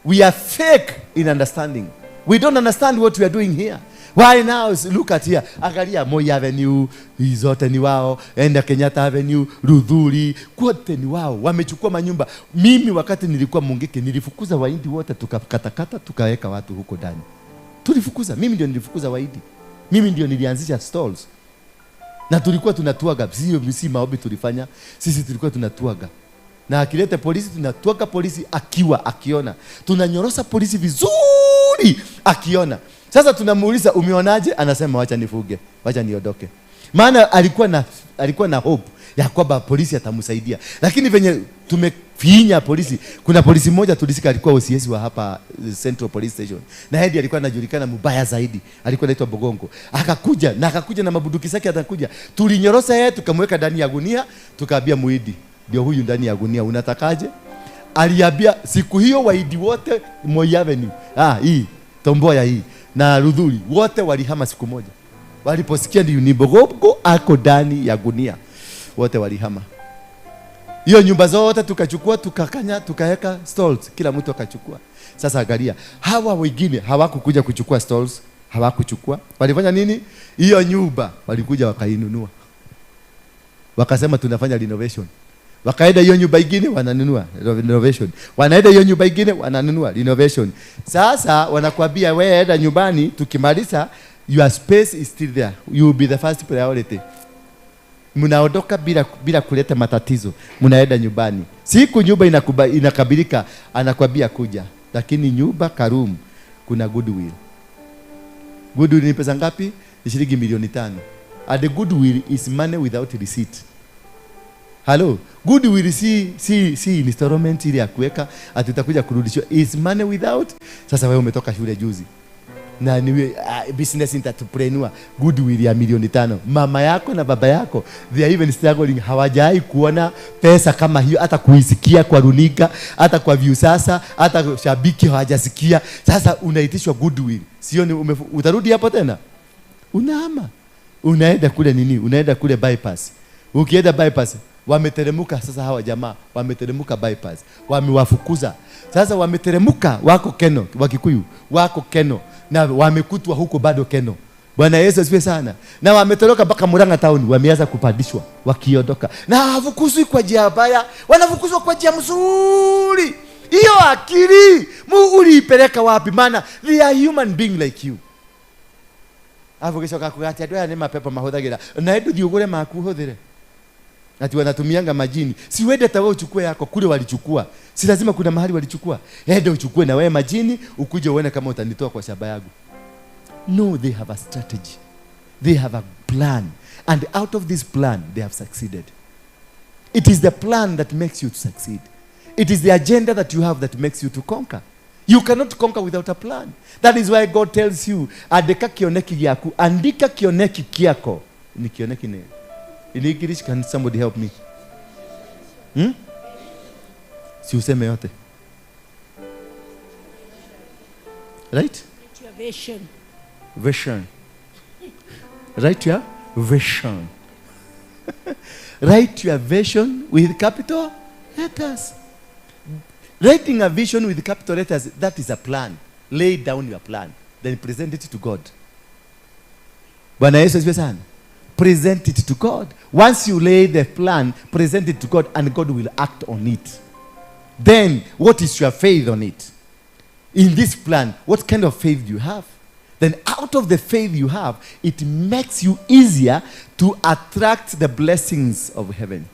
Speaker 11: We are fake in understanding. We don't understand what we are doing here. Why now? Look at here. Angalia Moi Avenue, zote ni wao. Enda Kenyatta Avenue, Rudhuri, kote ni wao. Wamechukua manyumba. Mimi wakati nilikuwa Mungiki nilifukuza Wahindi wote, tukakatakata tukaweka watu huko ndani. Tulifukuza. Mimi ndio nilifukuza Wahindi. Mimi ndio nilianzisha stalls. Na tulikuwa tunatuaga. Si maombi tulifanya. Sisi tulikuwa tunatuaga. Na akilete polisi tunatuaga polisi akiona. Tunanyorosa polisi vizuri akiona. Sasa tunamuuliza umeonaje? Anasema wacha nifuge, wacha niondoke. Maana alikuwa na hope ya kwamba polisi atamsaidia. Lakini venye tumefinya polisi, kuna polisi mmoja tulisika alikuwa OCS wa hapa Central Police Station. Na yeye alikuwa anajulikana mbaya zaidi. Alikuwa anaitwa Bogongo. Akakuja na mabuduki zake atakuja. Tulinyorosa yeye tukamweka ndani ya gunia, tukaambia Muidi, ndio huyu ndani ya gunia, unatakaje? Aliambia siku hiyo Wahindi wote Moi Avenue. Hii Tomboya hii na Rudhuri wote walihama siku moja. Waliposikia ni Bogongo ako ndani ya gunia, wote walihama. Hiyo nyumba zote tukachukua, tukakanya, tukaweka stalls, kila mtu akachukua. Sasa angalia, hawa wengine hawakukuja kuchukua stalls, hawakuchukua. Walifanya nini? Hiyo nyumba walikuja wakainunua. Wakasema tunafanya renovation. Wakaenda hiyo nyumba ingine wananunua renovation. Wanaenda hiyo nyumba ingine wananunua renovation. Sasa wanakuambia wewe enda nyumbani, tukimaliza your space is still there. You will be the first priority. Mnaondoka bila kuleta matatizo. Mnaenda nyumbani. Siku nyumba inakabilika, anakuambia kuja. Lakini nyumba Karum kuna goodwill. Goodwill ni pesa ngapi? Shilingi milioni 5. And the goodwill is money without receipt. Hello, goodwill si installment ile ya kuweka atutakuja kurudishwa, is money without. Sasa wewe umetoka shule juzi na ni business entrepreneur, goodwill ya milioni 5. Mama yako na baba yako they are even struggling, hawajai kuona pesa kama hiyo, hata kuisikia kwa runinga, hata kwa view. Sasa hata shabiki hawajasikia. Sasa unaitishwa goodwill, sio utarudi hapo tena, unahama unaenda kule nini, unaenda kule bypass. Ukienda bypass wameteremuka. Sasa hawa jamaa wameteremuka bypass, wamewafukuza. Sasa wameteremuka, wako Keno, Wakikuyu wako Keno, na wamekutwa huko bado Keno. Bwana Yesu asifiwe sana. Na wametoroka mpaka Murang'a town, wameanza kupandishwa wakiondoka. Na hawafukuzwi kwa njia mbaya, wanafukuzwa kwa njia mzuri. Hiyo akili Mungu uliipeleka wapi? Maana they are human being like you. Avugishoka kugati adwa ni mapepo mahothagira. Na edu thiugure makuhothire. Ati wanatumianga majini. Si wende tawe uchukue yako, kule walichukua. Si lazima kuna mahali walichukua. Ende uchukue na wewe majini, ukuje uone kama utanitoa kwa shamba yangu. No, they have a strategy. They have a plan. And out of this plan, they have succeeded. It is the plan that makes you to succeed. It is the agenda that you have that makes you to conquer. You cannot conquer without a plan. That is why God tells you, andika kioneki yaku, andika kioneki kiako. Ni kioneki ne. In English, can somebody help me? Si useme yote. Right?
Speaker 10: Your vision.
Speaker 11: Vision. Write your vision. Write your vision with capital letters. Writing a vision with capital letters, that is a plan. Lay down your plan. Then present it to God. Bwana Yesu asifiwe sana. Present it to God. Once you lay the plan, present it to God and God will act on it. Then, what is your faith on it? In this plan, what kind of faith do you have? Then out of the faith you have, it makes you easier to attract the blessings of heaven.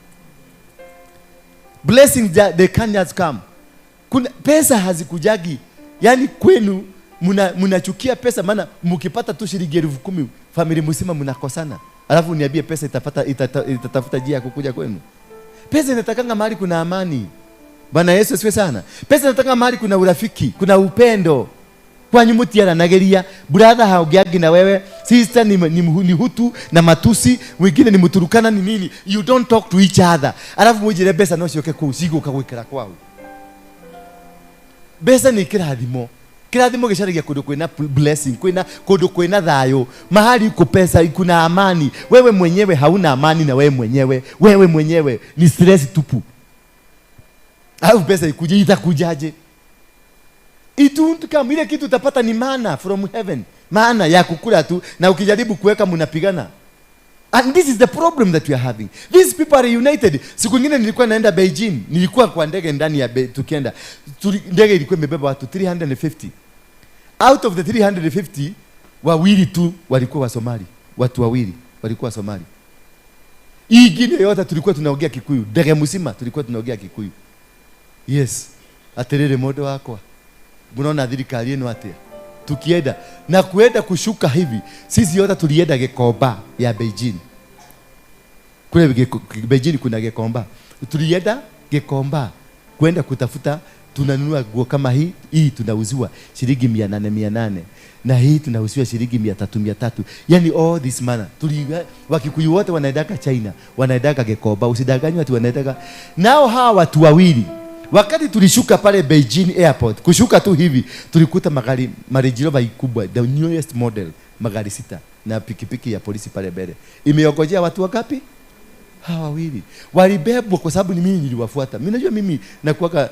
Speaker 11: Blessings that they can't just come. Pesa hazikujagi. Yani kwenu mnachukia pesa, maana mkipata tu shilingi 10,000 familia mzima mnakosana. alafu niambie pesa itatafuta njia ya kukuja kwenu? Pesa inatakanga mahali kuna amani. Bwana Yesu asifiwe sana. Pesa inataka mahali kuna urafiki, kuna upendo. Kwanyu mutiaranageria, brother haongeagi na wewe, sister ni Hutu na matusi, wengine ni Muturukana ni nini. You don't talk to each other. Alafu mujire pesa no cioke kuu sigo kagwikara kwao. Pesa ni kirathimo. Kirathimo gicaragia kundu kwina blessing, kwina kundu kwina thayo. Mahali uko pesa kuna amani. Wewe mwenyewe hauna amani na wewe mwenyewe ni stress tupu. Au pesa ikuje itakujaje? Kama ile kitu utapata ni mana from heaven. Maana ya kukula tu, na ukijaribu kuweka mnapigana. And this is the problem that we are having. These people are united. Siku nyingine nilikuwa naenda Beijing, nilikuwa kwa ndege ndani ya tukienda. Ndege ilikuwa imebeba watu 350. Out of the 350, wawili tu walikuwa wa Somali. Watu wawili walikuwa wa Somali. Hii ingine yote tulikuwa tunaongea Kikuyu. Ndege mzima tulikuwa tunaongea Kikuyu. Yes. Aterere modo wako. Munaona thirikari eno atia. Tukienda na kuenda kushuka hivi, sisi yote tulienda Gikomba ya Beijing. Kule Beijing kuna Gikomba. Tulienda Gikomba kwenda kutafuta, tunanunua nguo kama hii tunauziwa shilingi 800 na hii tunauziwa shilingi 300. Yani all this manner. Wakikuyu wote wanaendaka China, wanaendaka Gikomba. Usidanganywe ati wanaendaka. Nao hawa watu wawili, wakati tulishuka pale Beijing airport, kushuka tu hivi, tulikuta magari Range Rover kubwa, the newest model, magari 6 na pikipiki ya polisi pale mbele. Imeongojea watu wangapi? Hawa wawili. Walibebwa kwa sababu ni mimi niliwafuata. Mimi najua mimi nakuwa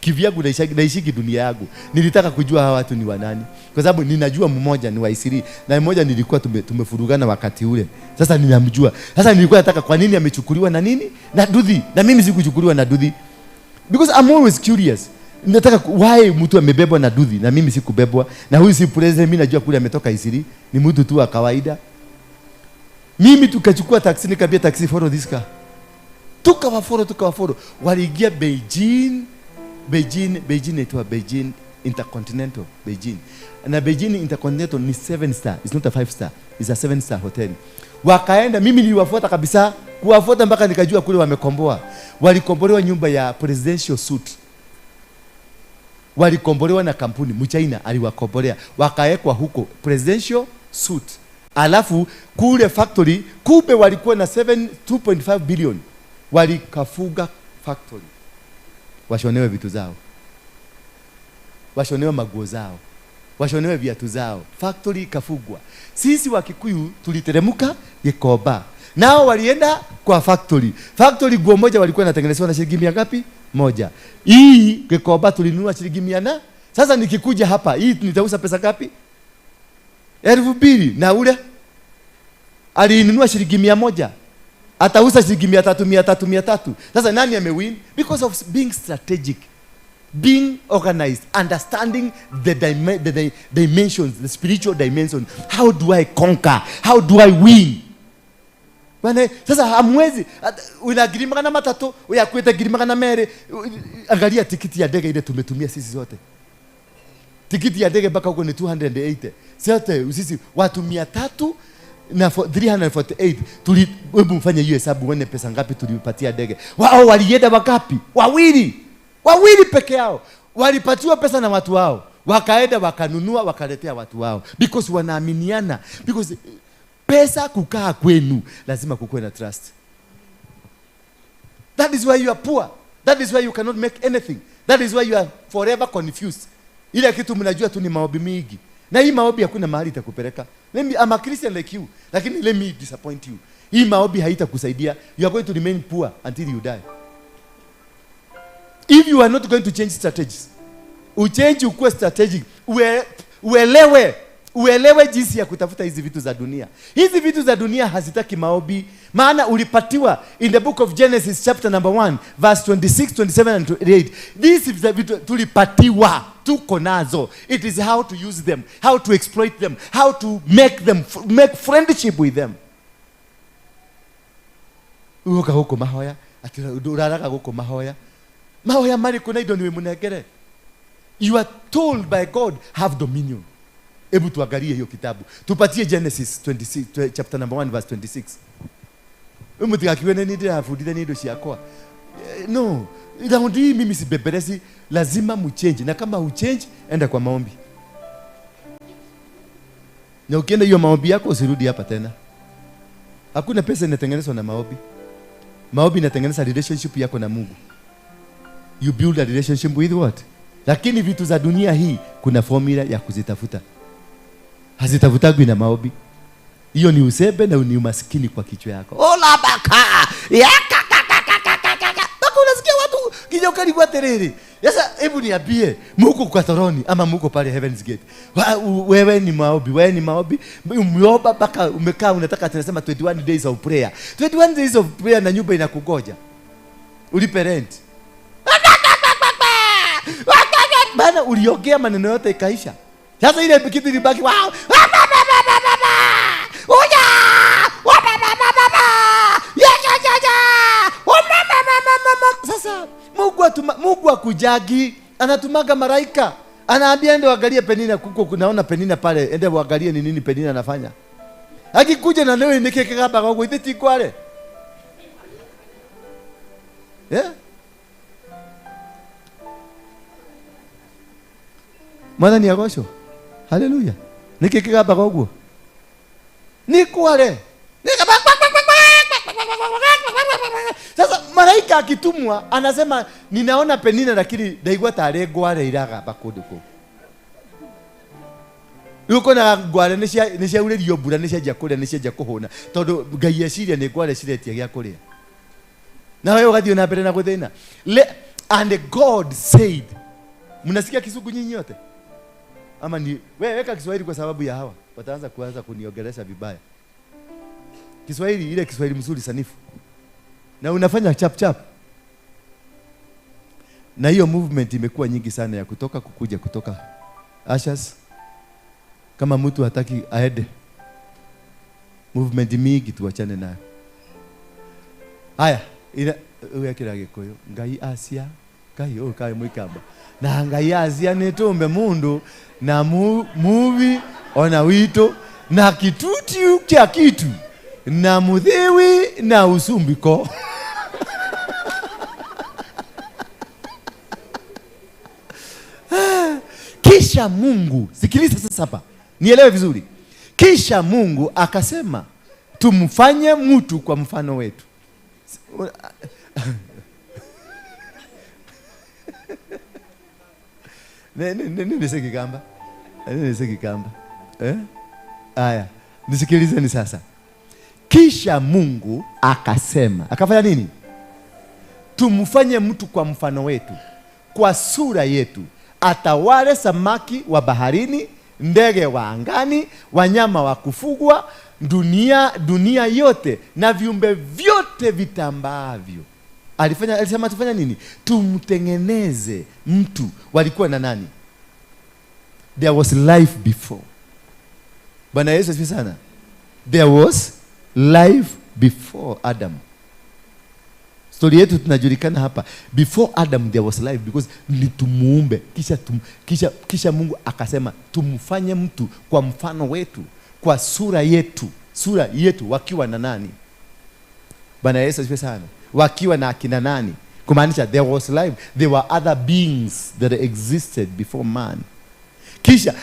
Speaker 11: kivyangu naishiki dunia yangu. Nilitaka kujua hawa watu ni wanani. Kwa sababu ninajua mmoja ni wa Isiri na mmoja nilikuwa tumefurugana wakati ule. Sasa ninamjua. Sasa nilikuwa nataka kwa nini amechukuliwa na nini? Na Duthi. Na mimi sikuchukuliwa na Duthi. Because I'm always curious. Nataka why mtu amebebwa na Duthi na mimi sikubebwa, na huyu si president, mimi najua kule ametoka Isiri, ni mtu tu wa kawaida. Mimi tukachukua taxi, nikabia taxi follow this car. Tukawafollow. Waliingia Beijing inaitwa Beijing Intercontinental Beijing. Na Beijing Intercontinental ni 7 star. It's not a 5 star. It's a 7 star hotel. Wakaenda, mimi niliwafuata kabisa, kuwafuata mpaka nikajua kule wamekomboa. Walikombolewa nyumba ya presidential suite. Walikombolewa na kampuni Mchina aliwakombolea. Wakaekwa huko presidential suite. Alafu kule factory kumbe walikuwa na 2.5 billion. Walikafuga factory. Washonewe vitu zao. Washonewe maguo zao. Washonewe viatu zao. Factory kafugwa. Sisi wa Kikuyu tuliteremuka Gikomba. Nao walienda kwa factory. Factory nguo moja walikuwa wanatengenezwa na shilingi 100 ngapi? 1. Hii Gikomba tulinunua shilingi 100. Sasa nikikuja hapa, hii nitauza pesa ngapi? 2,000. Na ule alinunua shilingi 100. Atauza shilingi 300. Sasa nani amewin? Because of being strategic, being organized, understanding the dimensions, the spiritual dimension. How do I conquer? How do I win? Bwana, sasa hamwezi unagirimaka na matatu, uyakwete girimaka na mere. Angalia tikiti ya ndege ile tumetumia sisi zote. Tikiti ya ndege mpaka huko ni 280. Sote sisi watu 300 na 348. Hebu mfanye hiyo hesabu uone pesa ngapi tulipatia ndege. Wao walienda wangapi? Wawili peke yao. Walipatiwa pesa na watu wao. Wakaenda wakanunua wakaletea watu wao. Because wanaaminiana. Because pesa kukaa kwenu lazima kukuwe na trust. That is why you are poor. That is why you cannot make anything. That is why you are forever confused. Ile kitu mnajua tu ni maombi mingi. Na hii maombi hakuna mahali itakupeleka. I'm a Christian like you, lakini let me disappoint you. Hii maombi haitakusaidia. You are going to remain poor until you die. If you are not going to change strategies, uchange ukuwe strategic, uelewe jinsi ya kutafuta hizi vitu za dunia. Hizi vitu za dunia hazitaki maombi, maana ulipatiwa in the book of Genesis chapter number 1 verse 26, 27 and 28. This is the vitu tulipatiwa, tuko nazo. It is how to use them, how to exploit them, how to make friendship with them. Uoka huko mahoya, uraraka huko mahoya. Mahoya mari kuna ido niwe munegere. You are told by God, have dominion. Hebu tuangalie hiyo kitabu. Tupatie Genesis 26 chapter number 1 verse 26. Umutigakiwe nini ndio afundile ndio ciakwa. No, raundi mimi si beberesi, lazima muchange, na kama uchange enda kwa maombi. Na ukienda hiyo maombi yako usirudi hapa tena. Hakuna pesa inatengenezwa na maombi. Maombi inatengeneza relationship yako na Mungu. You build a relationship with what? Lakini vitu za dunia hii kuna formula ya kuzitafuta. Hazitafutagwi na maombi. Hiyo ni usebe na ni umaskini kwa kichwa yako. Ola baka. Baka unasikia watu kijokani kwa terere. Sasa hebu niambie, muko kwa toroni ama muko pale Heaven's Gate. Wewe ni maombi. Umeomba baka umekaa unataka tunasema 21 days of prayer. 21 days of prayer na nyumba inakugoja. Ulipe rent. Bana uliongea maneno yote ikaisha. Sasa ile kitu ilibaki wow. Sasa Mungu akujagi, anatumaga malaika. Anaambia ende waangalie Penina kuko kunaona Penina pale, ende waangalie ni nini Penina anafanya. Akikuja na leo nikeke kaba kwa ithiti kwale. Mwana ni agosho. Haleluya. Nikeke kaba kwa guo. Ni kwale. Sasa malaika akitumwa anasema ninaona Penina lakini ndaigwa tare gware iraga bakunduko. Yuko na gware nisha urerio mbura nisha jakure nisha jakuhuna tondu Ngai eciria ni gware ciretia gya kuria. Na wewe ugathio na mbere na guthina. And God said, mnasikia Kisugu nyinyi yote? Ama ni wewe weka Kiswahili kwa sababu ya hawa wataanza kuniongelesha vibaya. Kiswahili ile Kiswahili mzuri sanifu. Na unafanya chap. Na hiyo movement imekuwa nyingi sana ya kutoka Ashas. Kama mtu hataki aende. Movement mingi tuachane nayo. Haya, ila kila gikoyo Ngai Asia, Ngai kai mwikamba. Na Ngai Asia netombe mundu na muvi ona wito na kituti kya kitu na mudhiwi na usumbiko. Kisha Mungu, sikiliza sasa hapa, nielewe vizuri. Kisha Mungu akasema tumfanye mtu kwa mfano wetu. Nini kamba? Aya, nisikilizeni sasa. Kisha Mungu akasema, akafanya nini? Tumfanye mtu kwa mfano wetu, kwa sura yetu, atawale samaki wa baharini, ndege wa angani, wanyama wa kufugwa, dunia yote na viumbe vyote vitambaavyo. Alisema tufanya nini? Tumtengeneze mtu. Walikuwa na nani? There was life before. Bwana Yesu asifiwe sana. There was life before Adam. Story yetu tunajulikana hapa. Before Adam there was life because ni tumuumbe. Kisha Mungu akasema tumfanye mtu kwa mfano wetu, kwa sura yetu. Sura yetu wakiwa na nani? Bwana Yesu asifiwe sana. Wakiwa na akina nani? Kumaanisha there was life. There were other beings that existed before man. Kisha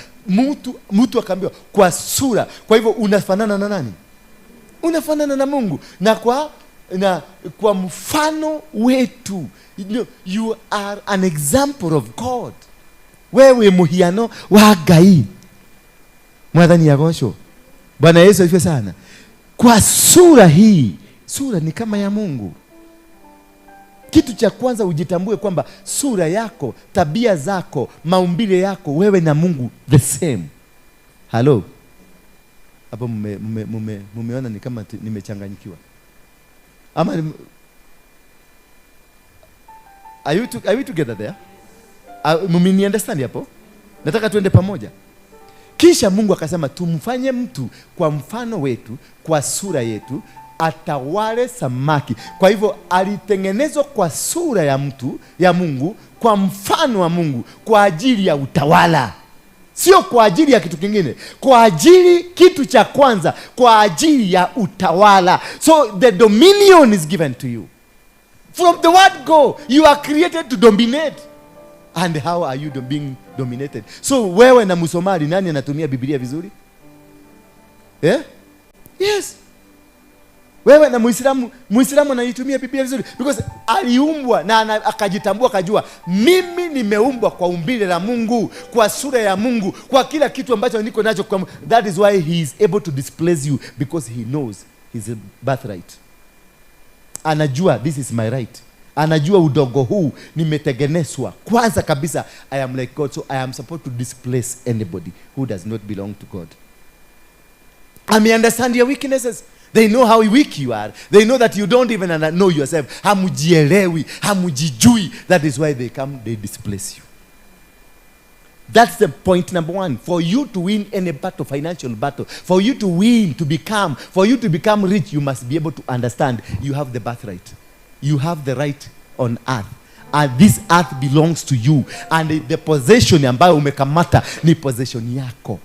Speaker 11: mtu akaambiwa kwa sura. Kwa hivyo unafanana na nani? Unafanana na Mungu. Na kwa mfano wetu. You are an example of God. Wewe muhiano wa Ngai. Mwathani agocwo. Bwana Yesu asifiwe sana. Kwa sura hii, sura ni kama ya Mungu. Kitu cha kwanza ujitambue kwamba sura yako, tabia zako, maumbile yako, wewe na Mungu the same. Hello. Hapo mumeona ni kama nimechanganyikiwa. Ama are you together there? Mumini understand hapo? Nataka tuende pamoja. Kisha Mungu akasema tumfanye mtu kwa mfano wetu, kwa sura yetu, atawale samaki. Kwa hivyo alitengenezwa kwa sura ya mtu, ya Mungu, kwa mfano wa Mungu, kwa ajili ya utawala. sio kwa ajili ya kitu kingine, kwa ajili, kitu cha kwanza, kwa ajili ya utawala. So the dominion is given to you from the word go. You are created to dominate. And how are you being dominated? So wewe na Msomali, nani anatumia Biblia vizuri? Yes. Wewe na Muislamu anaitumia Biblia vizuri because aliumbwa na akajitambua, akajua mimi nimeumbwa kwa umbile la Mungu, kwa sura ya Mungu, kwa kila kitu ambacho niko nacho kwa Mungu. That is why he is able to displace you, because he knows his birthright. Anajua this is my right. Anajua udogo huu nimetengenezwa. Kwanza kabisa, I am like God, so I am supposed to displace anybody who does not belong to God. I may understand your weaknesses. They know how weak you are. They know that you don't even know yourself. Hamujielewi, hamujijui. That is why they come, they displace you. That's the point number one. For you to win any battle, financial battle, for you to win, to become, for you to become rich, you must be able to understand you have the birthright. You have the right on earth. And this earth belongs to you. And the possession ambayo umekamata ni possession yako.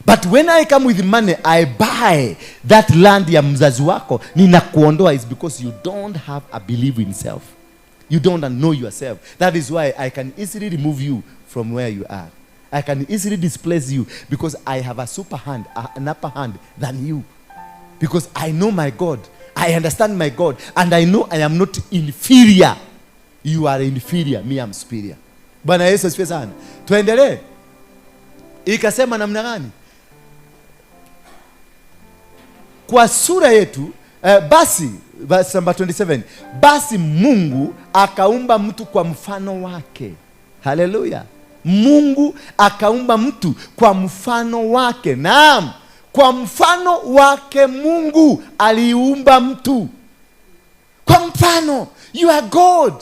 Speaker 11: But when I come with money, I buy that land ya mzazi wako, ninakuondoa, is because you don't have a belief in self. You don't know yourself. That is why I can easily remove you from where you are. I can easily displace you because I have a super hand, an upper hand than you. Because I know my God. I understand my God. And I know I am not inferior. You are inferior. Me, I'm superior. Bwana Yesu asifiwe sana. Tuendelee. Ikasema namna gani? Kwa sura yetu, basi, verse number 27, basi Mungu akaumba mtu kwa mfano wake. Haleluya. Mungu akaumba mtu kwa mfano wake. Naam, kwa mfano wake Mungu aliumba mtu. Kwa mfano. You are God.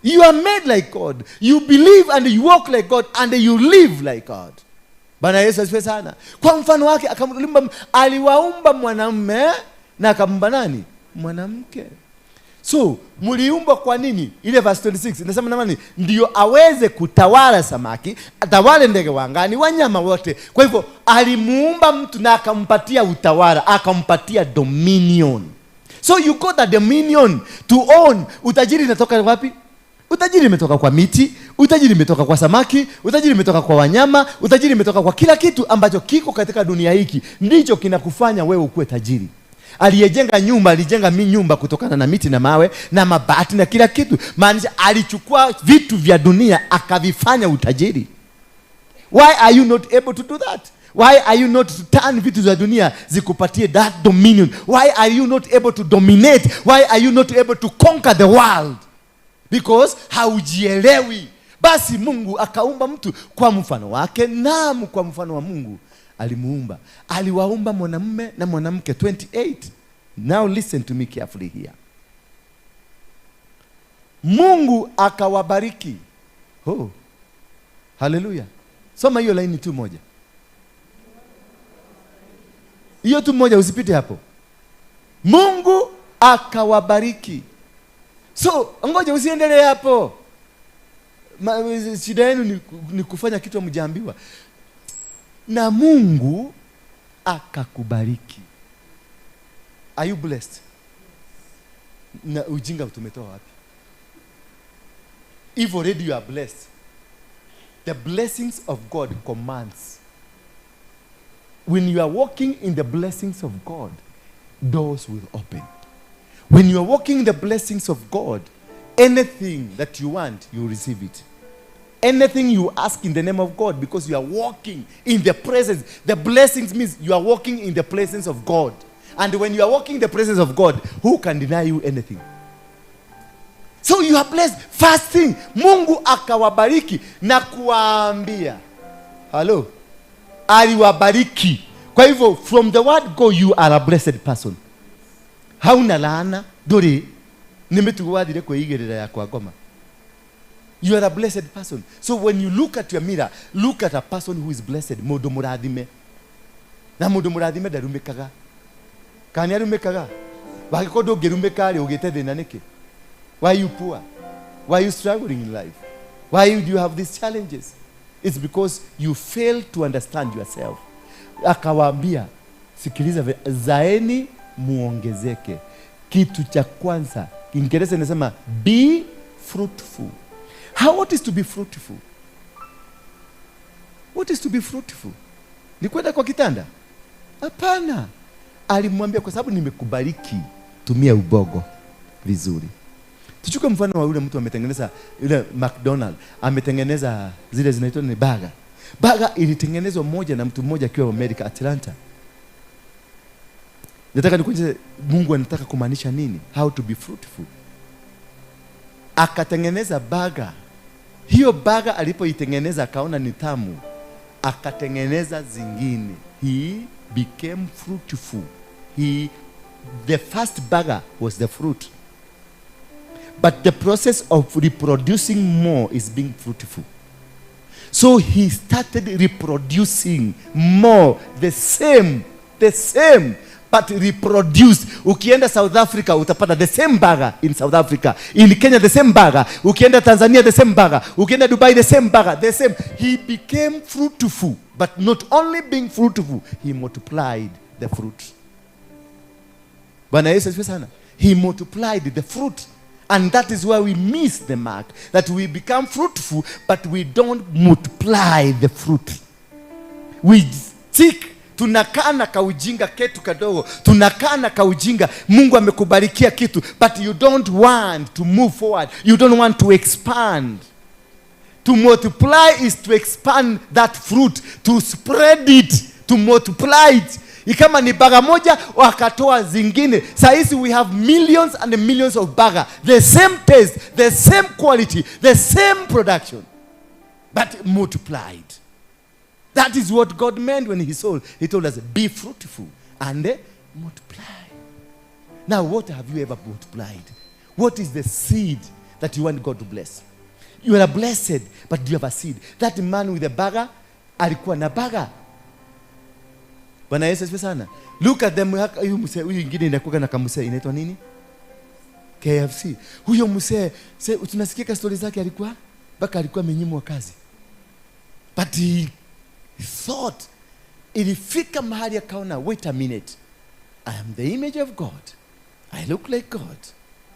Speaker 11: You are made like God. You believe and you walk like God and you live like God. Bwana Yesu asifiwe sana. Kwa mfano wake akaumba, aliwaumba mwanamume na akaumba nani? Mwanamke. So, mliumbwa kwa nini? Ile verse 26 inasema namani, ndio aweze kutawala samaki, atawale ndege wa angani, wanyama wote. Kwa hivyo alimuumba mtu na akampatia utawala, akampatia dominion. So you got the dominion to own. Utajiri unatoka wapi? Utajiri umetoka kwa miti, utajiri umetoka kwa samaki, utajiri umetoka kwa wanyama, utajiri umetoka kwa kila kitu ambacho kiko katika dunia hiki. Ndicho kinakufanya wewe ukuwe tajiri. Aliyejenga nyumba, alijenga nyumba kutokana na miti na mawe na mabati na kila kitu. Maanisha alichukua vitu vya dunia akavifanya utajiri. Why are you not able to do that? Why are you not to turn vitu za dunia zikupatie that dominion? Why are you not able to dominate? Why are you not able to conquer the world? Because haujielewi. Basi Mungu akaumba mtu kwa mfano wake, naam, kwa mfano wa Mungu alimuumba. Aliwaumba mwanamume na mwanamke. 28. Now listen to me carefully here. Mungu akawabariki. Oh. Hallelujah. Soma hiyo laini tu moja. Hiyo tu moja, usipite hapo. Mungu akawabariki. So, ngoja usiendelee hapo. Shida yenu ni kufanya kitu mjaambiwa. Na Mungu akakubariki. Are you blessed? Na ujinga tumetoa wapi? If already you are blessed, the blessings of God commands. When you are walking in the blessings of God, doors will open. When you are walking in the blessings of God, anything that you want, you receive it. Anything you ask in the name of God, because you are walking in the presence. The blessings means you are walking in the presence of God. And when you are walking in the presence of God, who can deny you anything? So you are blessed. First thing, Mungu akawabariki na kuwaambia. Hello? Aliwabariki. Kwa hivyo, from the word go, you are a blessed person. Hauna laana, dori, nimetuwadile kwa igerera ya kwa goma. You are a blessed person. So when you look at your mirror, look at a person who is blessed. Modo muradhime. Na modo muradhime darumekaga. Kani arumekaga. Wakikodo gerumekari ugete denaneke. Why are you poor? Why are you struggling in life? Why do you have these challenges? It's because you fail to understand yourself. Akawaambia, sikiliza, zaeni muongezeke. Kitu cha kwanza, Kiingereza inasema be fruitful. What is to be fruitful? What is to be fruitful? Ni kwenda kwa kitanda? Hapana. Alimwambia, kwa sababu nimekubariki, tumia ubogo vizuri. Tuchukue mfano wa yule mtu ametengeneza, yule McDonald ametengeneza zile zinaitwa ni burger. Burger ilitengenezwa moja na mtu mmoja akiwa America, Atlanta. Nataka nikuulize, Mungu anataka kumaanisha nini? How to be fruitful. Akatengeneza burger. Hiyo burger alipoitengeneza akaona ni tamu, akatengeneza zingine. He became fruitful. The first burger was the fruit. But the process of reproducing more is being fruitful. So he started reproducing more, the same, but reproduced. Ukienda South Africa utapata the same burger in South Africa. In Kenya the same burger. Ukienda Tanzania the same burger. Ukienda Dubai the same burger. The same. He became fruitful. But not only being fruitful, he multiplied the fruit. Bwana Yesu asifiwe sana. He multiplied the fruit. And that is where we miss the mark. That we become fruitful, but we don't multiply the fruit. We stick. Tunakaa na kaujinga ketu kadogo. Tunakaa na kaujinga. Mungu amekubarikia kitu, but you don't want to move forward. You don't want to expand. To multiply is to expand that fruit, to spread it, to multiply it. Ikama ni baga moja wakatoa zingine. Saizi we have millions and millions of burger. The same taste, the same quality, the same production, but multiplied. That is what God meant when he told us, be fruitful and multiply. Now, what have you ever multiplied? What is the seed that you want God to bless? You are blessed, but do you have a seed? That man with a burger, alikuwa na burger. Bwana Yesu asifiwe sana. Look at them. Huyu mzee, huyu ingine inakuwa na kamuse inaitwa nini? KFC. Huyo mzee, tunasikia stories zake, alikuwa mpaka alikuwa amenyimwa kazi. But he thought, ilifika mahali akaona, wait a minute, I am the image of God. I look like God.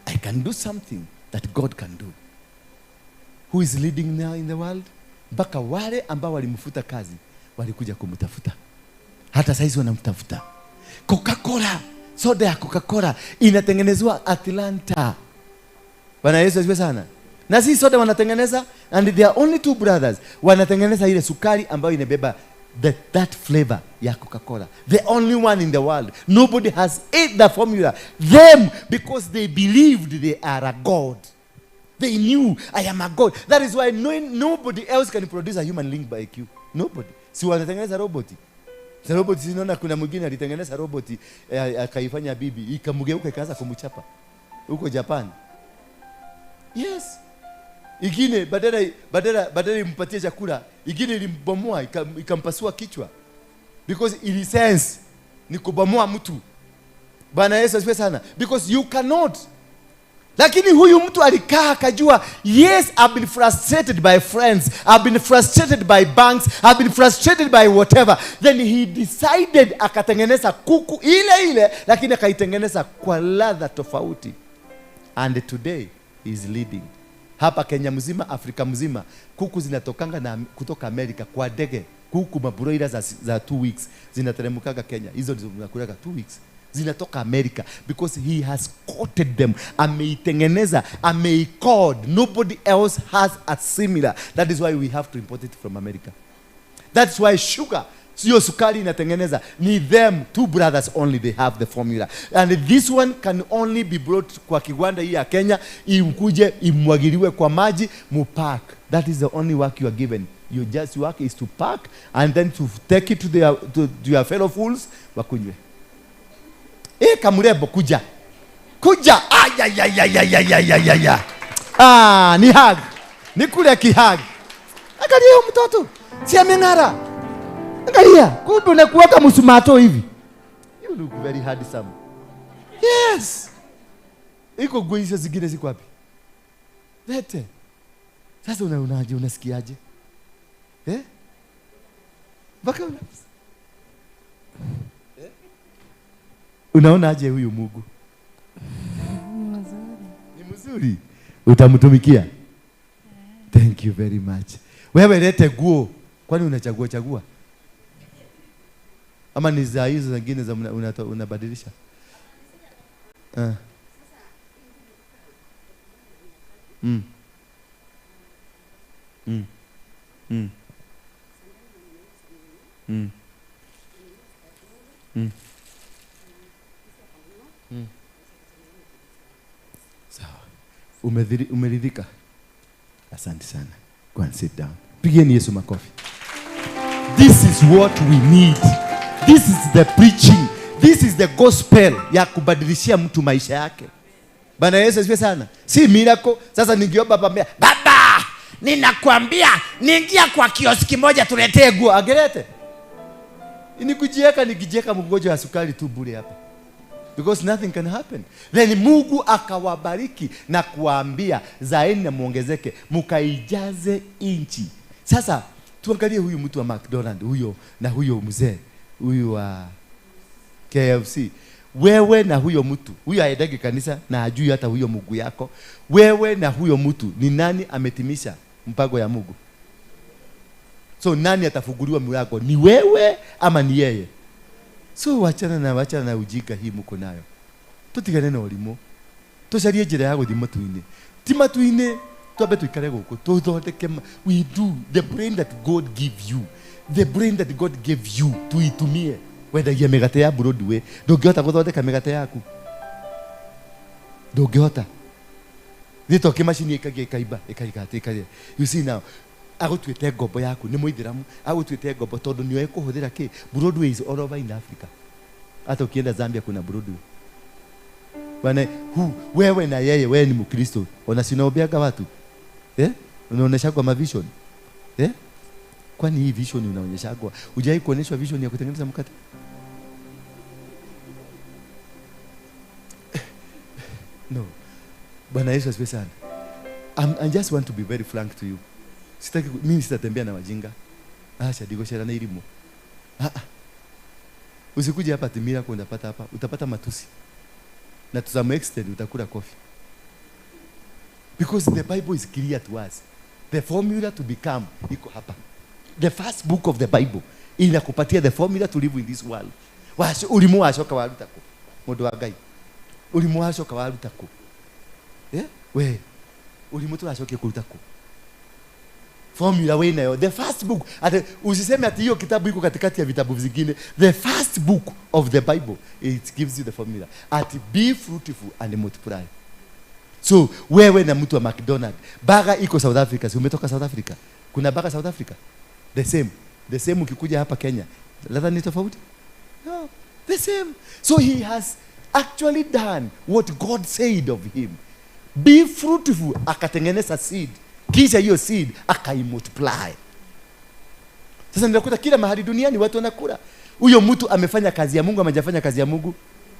Speaker 11: I can do something that God can do. Who is leading now in the world? Mpaka wale ambao walimfuta kazi walikuja kumtafuta. Hata saizi wanamtafuta. Coca-Cola, soda ya Coca-Cola inatengenezwa Atlanta. Bwana Yesu asifiwe sana. Na si soda wanatengeneza, and there are only two brothers. Wanatengeneza ile sukari ambayo inabeba that flavor ya Coca-Cola. The only one in the world. Nobody has ate the formula. Them, because they believed they are a God. They knew, I am a God. That is why nobody else can produce a human link by IQ. Nobody. Si wanatengeneza roboti. Sa roboti sinaona kuna mwingine alitengeneza roboti akaifanya bibi, ikamgeuka ikaanza kumchapa huko Japan. Yes. Ingine badala impatie chakula, ingine ilimbomoa ikampasua kichwa. Because ili sense ni kubomoa mtu. Bwana Yesu asifiwe sana. Because you cannot. Lakini huyu mtu alikaa akajua, yes, I've been frustrated by friends, I've been frustrated by banks, I've been frustrated by whatever. Then he decided akatengeneza kuku ile lakini akaitengeneza kwa ladha tofauti. And today he is leading. Hapa Kenya mzima, Afrika mzima, kuku zinatokanga na kutoka Amerika kwa ndege. Kuku mabroiler za 2 weeks zinateremkaga Kenya. Hizo ndizo tunakulaga 2 weeks. Zinatoka America because he has coated them. Ameitengeneza, ameicode. Nobody else has a similar. That is why we have to import it from America. That's why sugar, sio sukari inatengeneza, ni them, two brothers only, they have the formula. And this one can only be brought kwa kiwanda hii ya Kenya, ikuje imwagiliwe kwa maji, mupack. That is the only work you are given. Your just work is to pack and then to take it to your fellow fools, wakunywe. Kamurebo kuja. Ni hug. Ni kule kihag. Angalia huyo mtoto. Si ameng'ara. Angalia, kumbe unakuweka msumato hivi. You look very handsome. Yes. Iko guisha zingine ziko wapi? Lete. Sasa unasikiaje? Mpaka unaona aje huyu Mungu? Ni mzuri. Utamtumikia? Thank you very much. Wewe lete nguo. Kwani unachagua? Ama ni za hizo zingine za unabadilisha? Sawa. Umeridhika? Asante sana. Go and sit down. Pigeni Yesu makofi. This is what we need. This is the preaching. This is the gospel ya kubadilishia mtu maisha yake. Bwana Yesu asifiwe sana. Si miracle. Sasa ningeomba baba, ninakwambia niingia kwa kioski moja tuletee nguo. Agelete. Nikijieka mgonjwa wa sukari tu bure hapa. Because nothing can happen. Then Mungu akawabariki na kuwaambia zaeni na muongezeke, mukaijaze inchi. Sasa tuangalie huyu mtu wa McDonald, huyo na huyo mzee, huyu wa KFC. Wewe na huyo mtu, huyo haendagi kanisa na hajui hata huyo Mungu yako. Wewe na huyo mtu, ni nani ametimisha mpango ya Mungu? So nani atafunguliwa mlango? Ni wewe ama ni yeye? So wachana na ujinga hii mko nayo. Tutigane na ulimo. Tucarie njira ya guthima tuine. Ti matuine twabe tuikare guku. Tuthondeke we do the brain that God give you. The brain that God gave you tuitumie. Wendagia migate ya Broadway, ndungihota guthondeka migate yaku. Ndungihota. Thito kimashini ikaiba ikaikatia. You see now, agutwite ngombo yaku ni muithiramu, agutwite ngombo tondu niwe kuhuthira ki. Broadway is all over in Africa. Hata ukienda Zambia kuna Broadway. Bwana, wewe na yeye, wewe ni Mkristo, unasinaobeaga watu unaonesha kwa vision kwani hii vision unaonyesha kwa hujai kuonyeshwa vision ya kutengeneza mkate? No. Bwana Yesu asifiwe sana. I just want to be very frank to you. Mimi sitatembea na wajinga. Acha digoshera na elimu. Usikuje hapa timira kwa unapata hapa, utapata matusi. Na to some extent utakula kofi. Because the Bible is clear to us. The formula to become iko hapa. The first book of the Bible inakupatia the formula to live in this world. Ulimu washoka warutako. Mundu wa Ngai. Ulimu washoka warutako. We ulimu turashoke kurutako. Formula we nayo. The first book. Usiseme ati hiyo kitabu iko katikati ya vitabu vingine. The first book of the Bible, it gives you the formula. Be fruitful and multiply. So wewe na mtu wa McDonald, baga iko South Africa. Si umetoka South Africa? Kuna baga South Africa? The same ukikuja hapa Kenya. Ladha ni tofauti? No, the same. So he has actually done what God said of him. Be fruitful, akatengeneza seed. Kisha hiyo seed akaimultiply. Sasa ninakuta kila mahali duniani watu wanakula. Huyo mtu amefanya kazi ya Mungu, amejafanya kazi ya Mungu.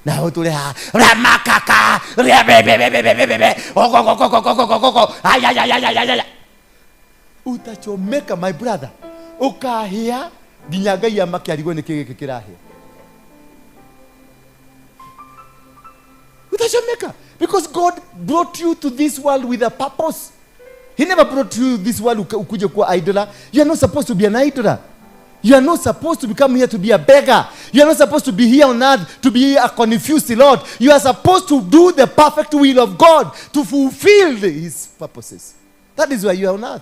Speaker 11: Na watu le ramakaka rebebebebebebe okokokokokokokoko ayayayayaya. Utachomeka my brother. Ukahia ginyaga ya makiarigo ni kile kirahe. Utachomeka because God brought you to this world with a purpose. He never brought you this world ukuje kuwa idler. You are not supposed to be an idler. You are not supposed to become here to be a beggar. You are not supposed to be here on earth to be a confused Lord. You are supposed to do the perfect will of God to fulfill his purposes. That is why you are on earth.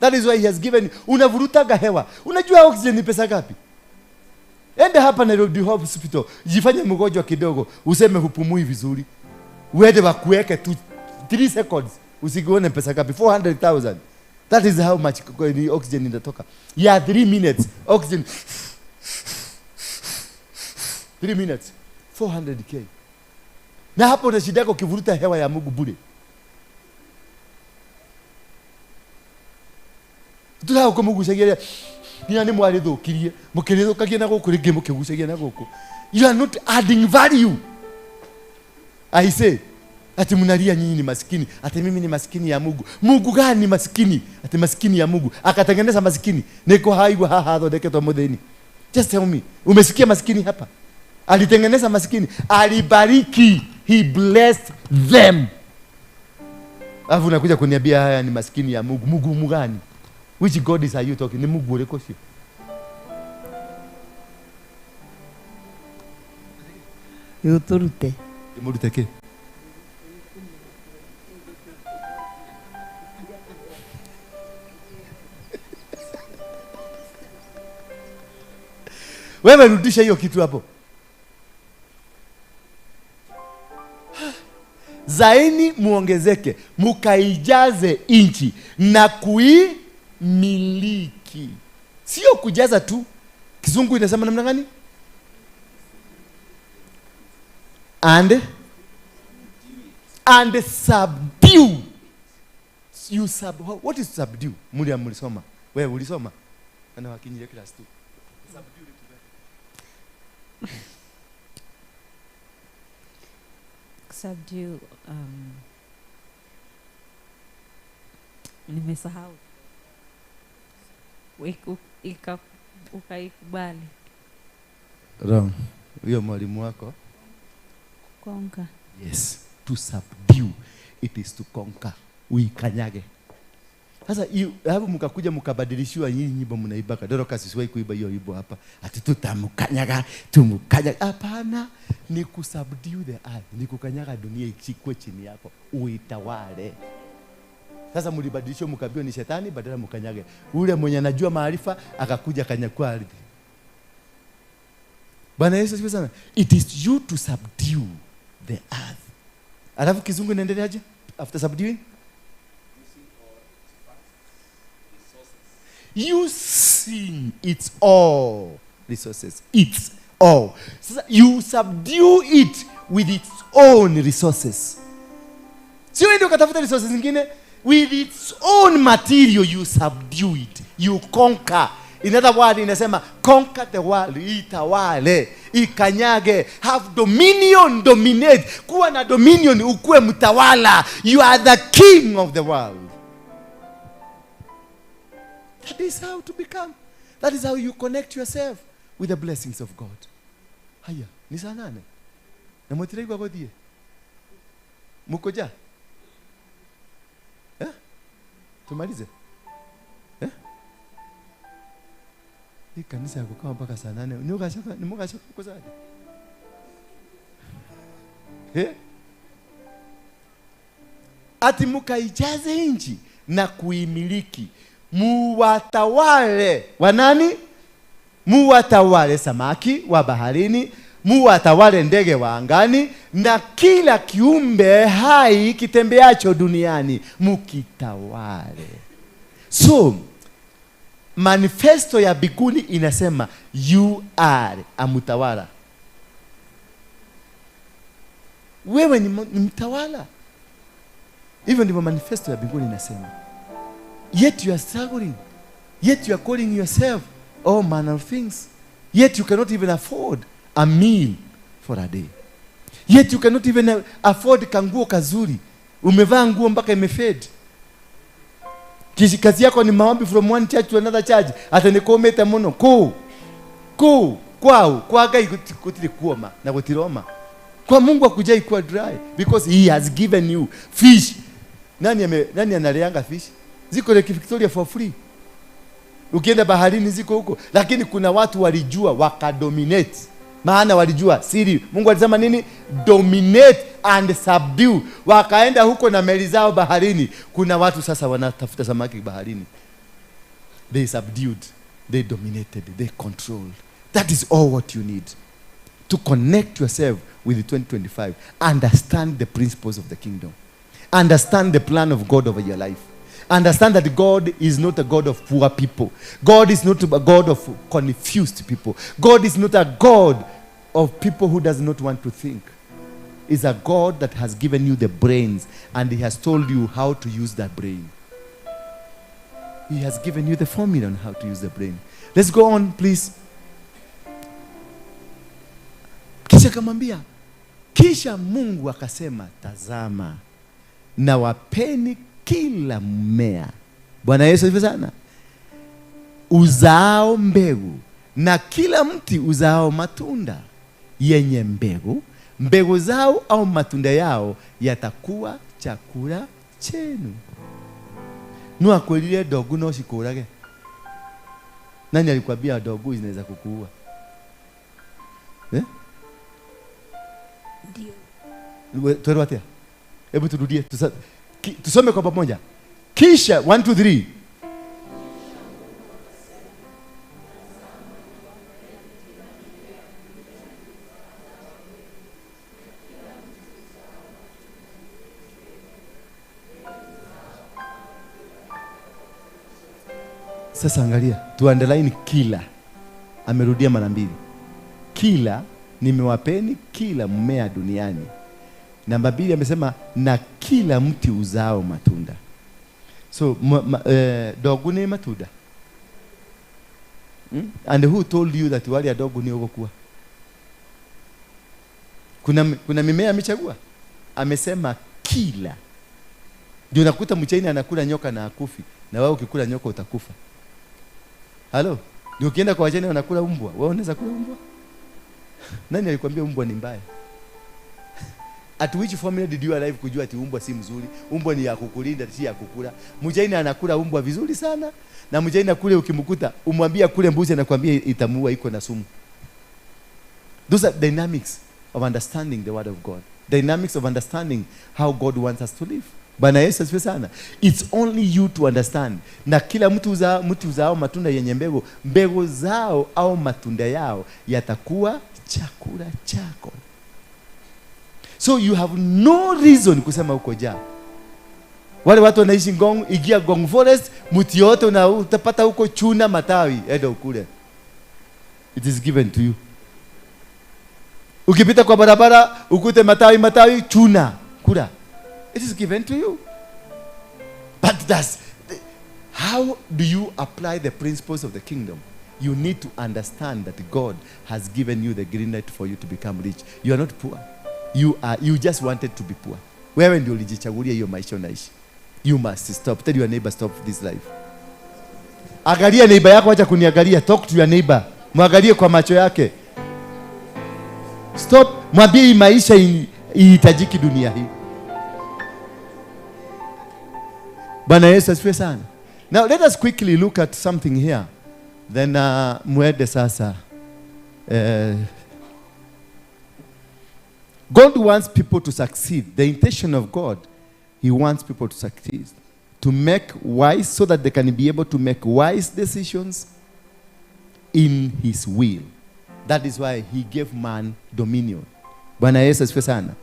Speaker 11: That is why he has given you. Unavurutaga hewa. Unajua oxygen ni pesa ngapi? Ende hapa Nairobi Hospital, jifanye mgonjwa kidogo, useme hupumui vizuri. Uende wakuweke tu 3 seconds. Usikione pesa ngapi? 400,000. That is how much oxygen inatoka. Yeah, 3 minutes. Oxygen. 3 minutes. 400k. Na hapo na shida yako kivuruta hewa ya Mungu bure. Tutao kwa Mungu shageria. Ni mwari thukirie. Mukire kagia na guku ringi mukigucagia na guku. You are not adding value. I say, Ati mnalia nyinyi ni maskini. Ati mimi ni maskini ya Mungu. Mungu gani ni maskini? Ati maskini ya Mungu. Akatengeneza maskini. Niko haigwa haha thondeketwo muthini. Just tell me. Umesikia maskini hapa? Alitengeneza maskini. Alibariki. He blessed them. Alafu unakuja kuniambia haya ni maskini ya Mungu. Mungu gani? Which God is are you talking? Ni Mungu uliko sio?
Speaker 7: Yuturute.
Speaker 11: Imurute ke? Wewe rudisha hiyo kitu hapo. Zaini muongezeke, mukaijaze inchi na kuimiliki. Sio kujaza tu. Kizungu inasema namna gani? And subdue. You what is subdue? Mulisoma. Wewe ulisoma? Ana wakinyia class 2. Subdue it.
Speaker 10: Subdue, nimesahau. Ukaikubali.
Speaker 11: Wrong. Huyo mwalimu wako?
Speaker 10: Conquer.
Speaker 11: Yes. To subdue. It is to conquer. Uikanyage. Sasa hapo mkakuja mkabadilishiwa hii nyimbo mnaibaka. Dorcas siwahi kuiba hiyo nyimbo hapa. Ati tutamkanyaga, tumkanyaga. Hapana, ni kusubdue the earth. Ni kukanyaga dunia ichikwe chini yako. Uitawale. Sasa mlibadilishwa mkaambiwa ni shetani badala mkanyage. Ule mwenye anajua maarifa akakuja kanyakua ardhi. Bwana Yesu asifiwe sana. It is you to subdue the earth. Alafu kizungu inaendeleaje? After subduing? Using its all resources. Its all. So you subdue it with its own resources. Sio ndio katafuta resources zingine. With its own material you subdue it. You conquer. In other words, inasema conquer the world. Itawale, ikanyage, have dominion, dominate. Kuwa na dominion, ukuwe mtawala. You are the king of the world. That is how to become. That is how you connect yourself with the blessings of God. Haya, ni saa 8. Na mwatirei kwa godie. Mukoja? Tumalize. Hii kanisa ya kukaa mpaka saa 8. Ni mukashaka kukozaje? Ati mukaijaze nchi na kuimiliki. Muwatawale. Wanani? Muwatawale samaki wa baharini, muwatawale ndege wa angani na kila kiumbe hai kitembeacho duniani, mukitawale. So manifesto ya biguni inasema you are a mutawala. Wewe ni mtawala. Hivyo ndivyo manifesto ya biguni inasema. Yet you are struggling. Yet you are calling yourself all manner of things. Yet you cannot even afford a meal for a day. Yet you cannot even afford kanguo kazuri. Umevaa nguo mpaka imefade. Kazi yako ni maombi from one church to another church. Atanikometa muno. Kwao kwaga kutili kuoma na kutiroma. Kwa Mungu akujai kuwa dry because he has given you fish. Nani analeanga fish? Ziko Lake Victoria for free. Ukienda baharini ziko huko, lakini kuna watu walijua wakadominate. Maana walijua siri. Mungu alisema nini? Dominate and subdue. Wakaenda huko na meli zao baharini. Kuna watu sasa wanatafuta samaki baharini. They subdued, they dominated, they controlled. That is all what you need to connect yourself with the 2025. Understand the principles of the kingdom. Understand the plan of God over your life. Understand that God is not a God of poor people. God is not a God of confused people. God is not a God of people who does not want to think. He's a God that has given you the brains and he has told you how to use that brain. He has given you the formula on how to use the brain. Let's go on, please. Kisha kamwambia, Kisha Mungu akasema, tazama, na wapeni kila mmea, Bwana Yesu asifiwe sana, uzao mbegu, na kila mti uzao matunda yenye mbegu, mbegu zao au matunda yao yatakuwa chakula chenu. Nua kwelile dogu no shikurage. Nani alikwambia dogu zinaweza kukuua? Ndio. Tuelewa. Hebu turudie. Tusome kwa pamoja. Kisha 1 2 3. Sasa angalia, tu underline kila. Amerudia mara mbili. Kila, nimewapeni kila mmea duniani. Namba 2 amesema na kila mti uzao matunda. So dogu ni matunda. And who told you that wali ya dogu ni ugokuwa? Kuna mimea amechagua? Amesema kila. Ndio nakuta mchaini anakula nyoka na akufi, na wewe ukikula nyoka utakufa. Halo? Ndio ukienda kwa wajane wanakula umbwa, wewe unaweza kula umbwa? Nani alikwambia umbwa ni mbaya? At which formula did you arrive kujua ati umbwa si mzuri? Umbwa ni ya kukulinda, si ya kukula. Mjaina anakula umbwa vizuri sana, na mjaina kule ukimkuta umwambia kule mbuzi, anakuambia itamuua, iko na sumu. Those are dynamics of understanding the word of God. Dynamics of understanding how God wants us to live. Bwana Yesu asifiwe sana. It's only you to understand. Na kila mtu uzao matunda yenye mbegu, mbegu zao au matunda yao yatakuwa chakula chako. So you have no reason kusema uko njaa. Wale watu wanaishi Ngong, igia Ngong Forest, mti yote utapata huko chuna matawi, enda ukule. It is given to you. Ukipita kwa barabara ukute matawi chuna, kula. It is given to you. But how do you apply the principles of the kingdom? You need to understand that God has given you the green light for you to become rich. You are not poor. You just wanted to be poor. Wewe ndio ulijichagulia hiyo maisha unaishi. You must stop. Tell your neighbor, stop this life. Angalia neighbor yako, acha kuniangalia. Talk to your neighbor. Mwangalie kwa macho yake. Stop. Mwambie hii maisha ihitajiki dunia hii. Bwana Yesu asifiwe sana. Now let us quickly look at something here. Then muende sasa. God wants people to succeed. The intention of God, He wants people to succeed, to make wise, so that they can be able to make wise decisions in His will. That is why He gave man dominion. Bwana Yesu asifiwe sana.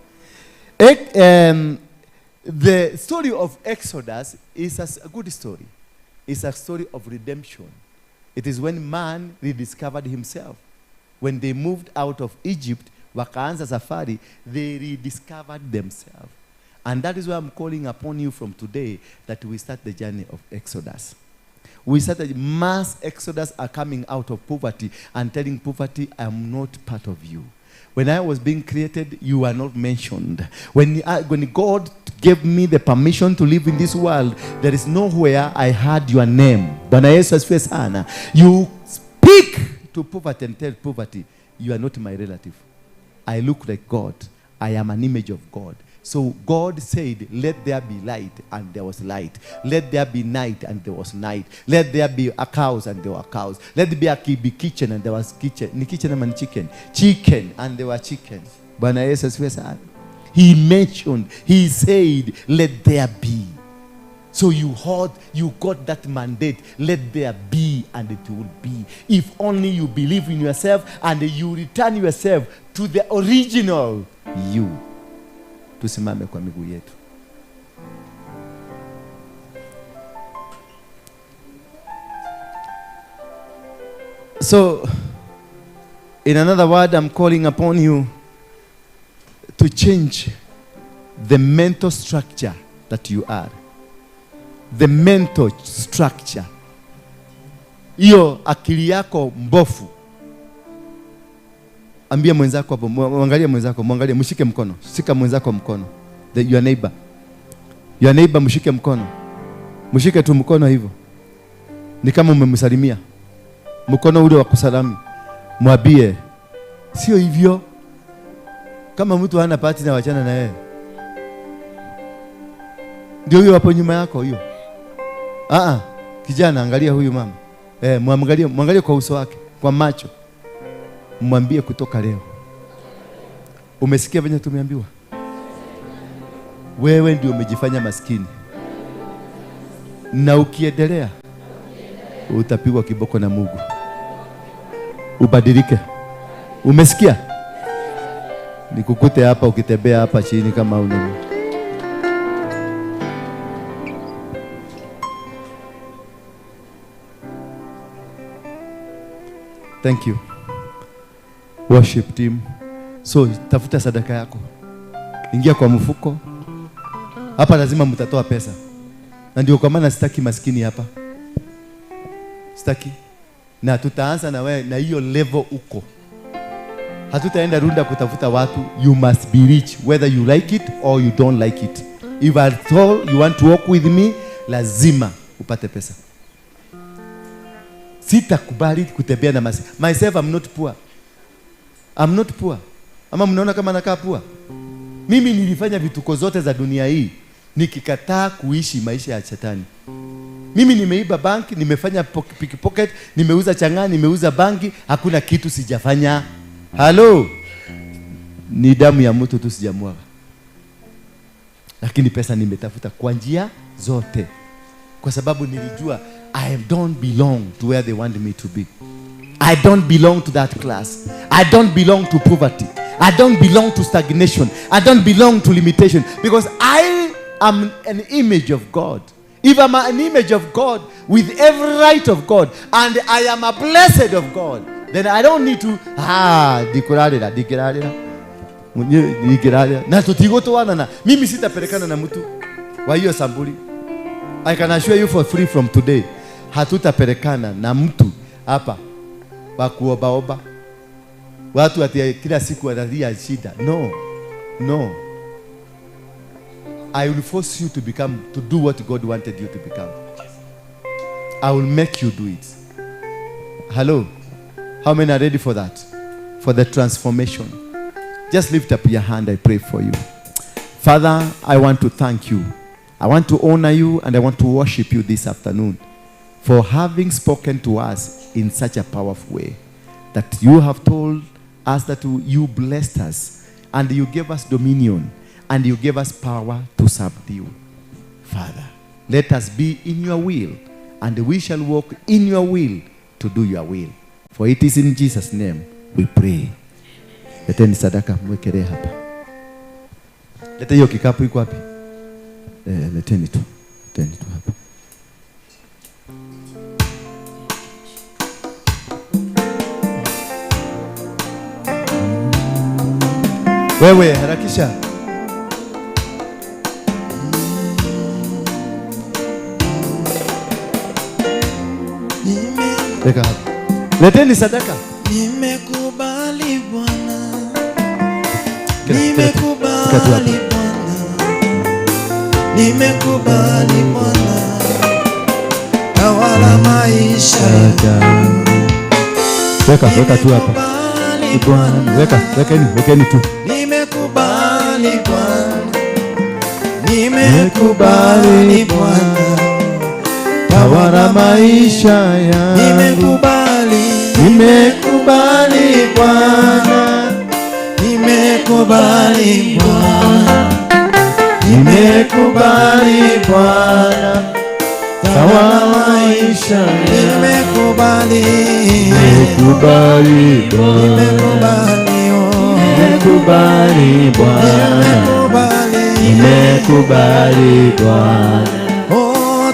Speaker 11: The story of Exodus is a good story. It's a story of redemption. It is when man rediscovered himself. When they moved out of Egypt, wakaanza safari, they rediscovered themselves. And that is why I'm calling upon you from today that we start the journey of Exodus. We started mass exodus are coming out of poverty and telling poverty, I am not part of you. When I was being created, you were not mentioned. When God gave me the permission to live in this world, there is nowhere I heard your name. Bwana Yesu asifiwe sana. You speak to poverty and tell poverty, you are not my relative. I look like God. I am an image of God. So God said, let there be light, and there was light. Let there be night, and there was night. Let there be a cows, and there were cows. Let there be kitchen, and there was kitchen. Ni kitchen ama chicken? Chicken, and there were chickens. Bwana Yesu asifiwe sana. He mentioned, he said, let there be. So you got that mandate. Let there be, and it will be. If only you believe in yourself and you return yourself to the original you. Tusimame kwa miguu yetu. So, in another word, I'm calling upon you to change the mental structure that you are. The mental structure. Hiyo akili yako mbofu.
Speaker 2: Ambia mwenzako hapo, mwangalie mwenzako, mwangalie, mshike mkono. Shika mwenzako mkono. Your neighbor. Your neighbor mshike mkono. Mshike tu mkono hivyo. Ni kama umemsalimia. Mkono ule wa kusalami. Mwambie sio hivyo. Kama mtu hana party na wachana na yeye. Ndio huyo hapo nyuma yako huyo. Kijana angalia huyu mama. Mwangalie kwa uso wake, kwa macho. Mwambie kutoka leo. Umesikia venye tumeambiwa? Wewe ndio umejifanya maskini. Na ukiendelea utapigwa kiboko na Mungu. Ubadilike. Umesikia? Nikukute hapa ukitembea hapa chini kama unani. Thank you. Worship team. So tafuta sadaka yako. Ingia kwa mfuko. Hapa lazima mtatoa pesa. Na ndio kwa maana sitaki maskini hapa. Sitaki. Na tutaanza na wewe na hiyo level uko. Hatutaenda runda kutafuta watu. You must be rich whether you like it or you don't like it. If at all you want to walk with me, lazima upate pesa. Sitakubali kutembea na myself. I'm not poor. I'm not poor. Ama mnaona kama nakaa poor? Mimi nilifanya vituko zote za dunia hii nikikataa kuishi maisha ya shetani. Mimi nimeiba banki, nimefanya pickpocket, nimeuza chang'aa, nimeuza bangi, hakuna kitu sijafanya. Hello. Ni damu ya mtu tu sijamwaga. Lakini pesa nimetafuta kwa njia zote. Kwa sababu nilijua I don't belong to where they want me to be. I don't belong to that class. I don't belong to poverty. I don't belong to stagnation. I don't belong to limitation. Because I am an image of God. If I'm an image of God with every right of God and I am a blessed of God, then I don't need to dikurarira. Na tutigotoana na mimi sitaperekana na mtu wa hiyo sambuli. I can assure you for free from today, hatutaperekana na mtu hapa wa kuobaoba. Watu ati kila siku wanalia shida. No. I will force you to do what God wanted you to become. I will make you do it. Hello. How many are ready for that? For the transformation. Just lift up your hand, I pray for you. Father, I want to thank you. I want to honor you and I want to worship you this afternoon for having spoken to us in such a powerful way. That you have told us that you blessed us and you gave us dominion and you gave us power to subdue. Father, let us be in your will and we shall walk in your will to do your will. For it is in Jesus' name we pray. Leteni sadaka mwekele hapa. Leta hiyo kikapu iko wapi? Leteni tu hapa. Wewe harakisha. Weka hapa. Leteni sadaka.
Speaker 12: Nimekubali Bwana. Nimekubali Bwana. Nimekubali Bwana. Tawala maisha yangu.
Speaker 2: Weka tu hapa. Bwana, wekeni tu.
Speaker 12: Nimekubali Bwana. Nimekubali Bwana.
Speaker 2: Tawala maisha yangu.
Speaker 12: Nimekubali
Speaker 2: Bwana.
Speaker 12: Nimekubali Bwana.
Speaker 2: Nimekubali Bwana. Tawala maisha yangu.
Speaker 12: Nimekubali
Speaker 2: Bwana. Nimekubali Bwana.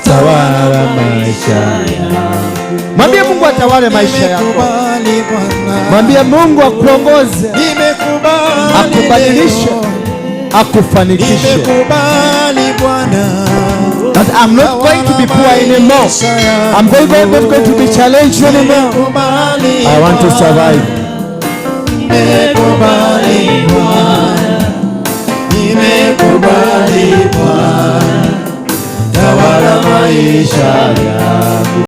Speaker 2: Tawala maisha yangu. Mwambie Mungu atawale maisha yako. Mwambie Mungu akuongoze, akubadilishe, akufanikishe. That I'm not going to be poor anymore. I'm not going to be challenged anymore. I want to survive.
Speaker 12: nimekubali Bwana, nimekubali Bwana, tawala maisha yangu.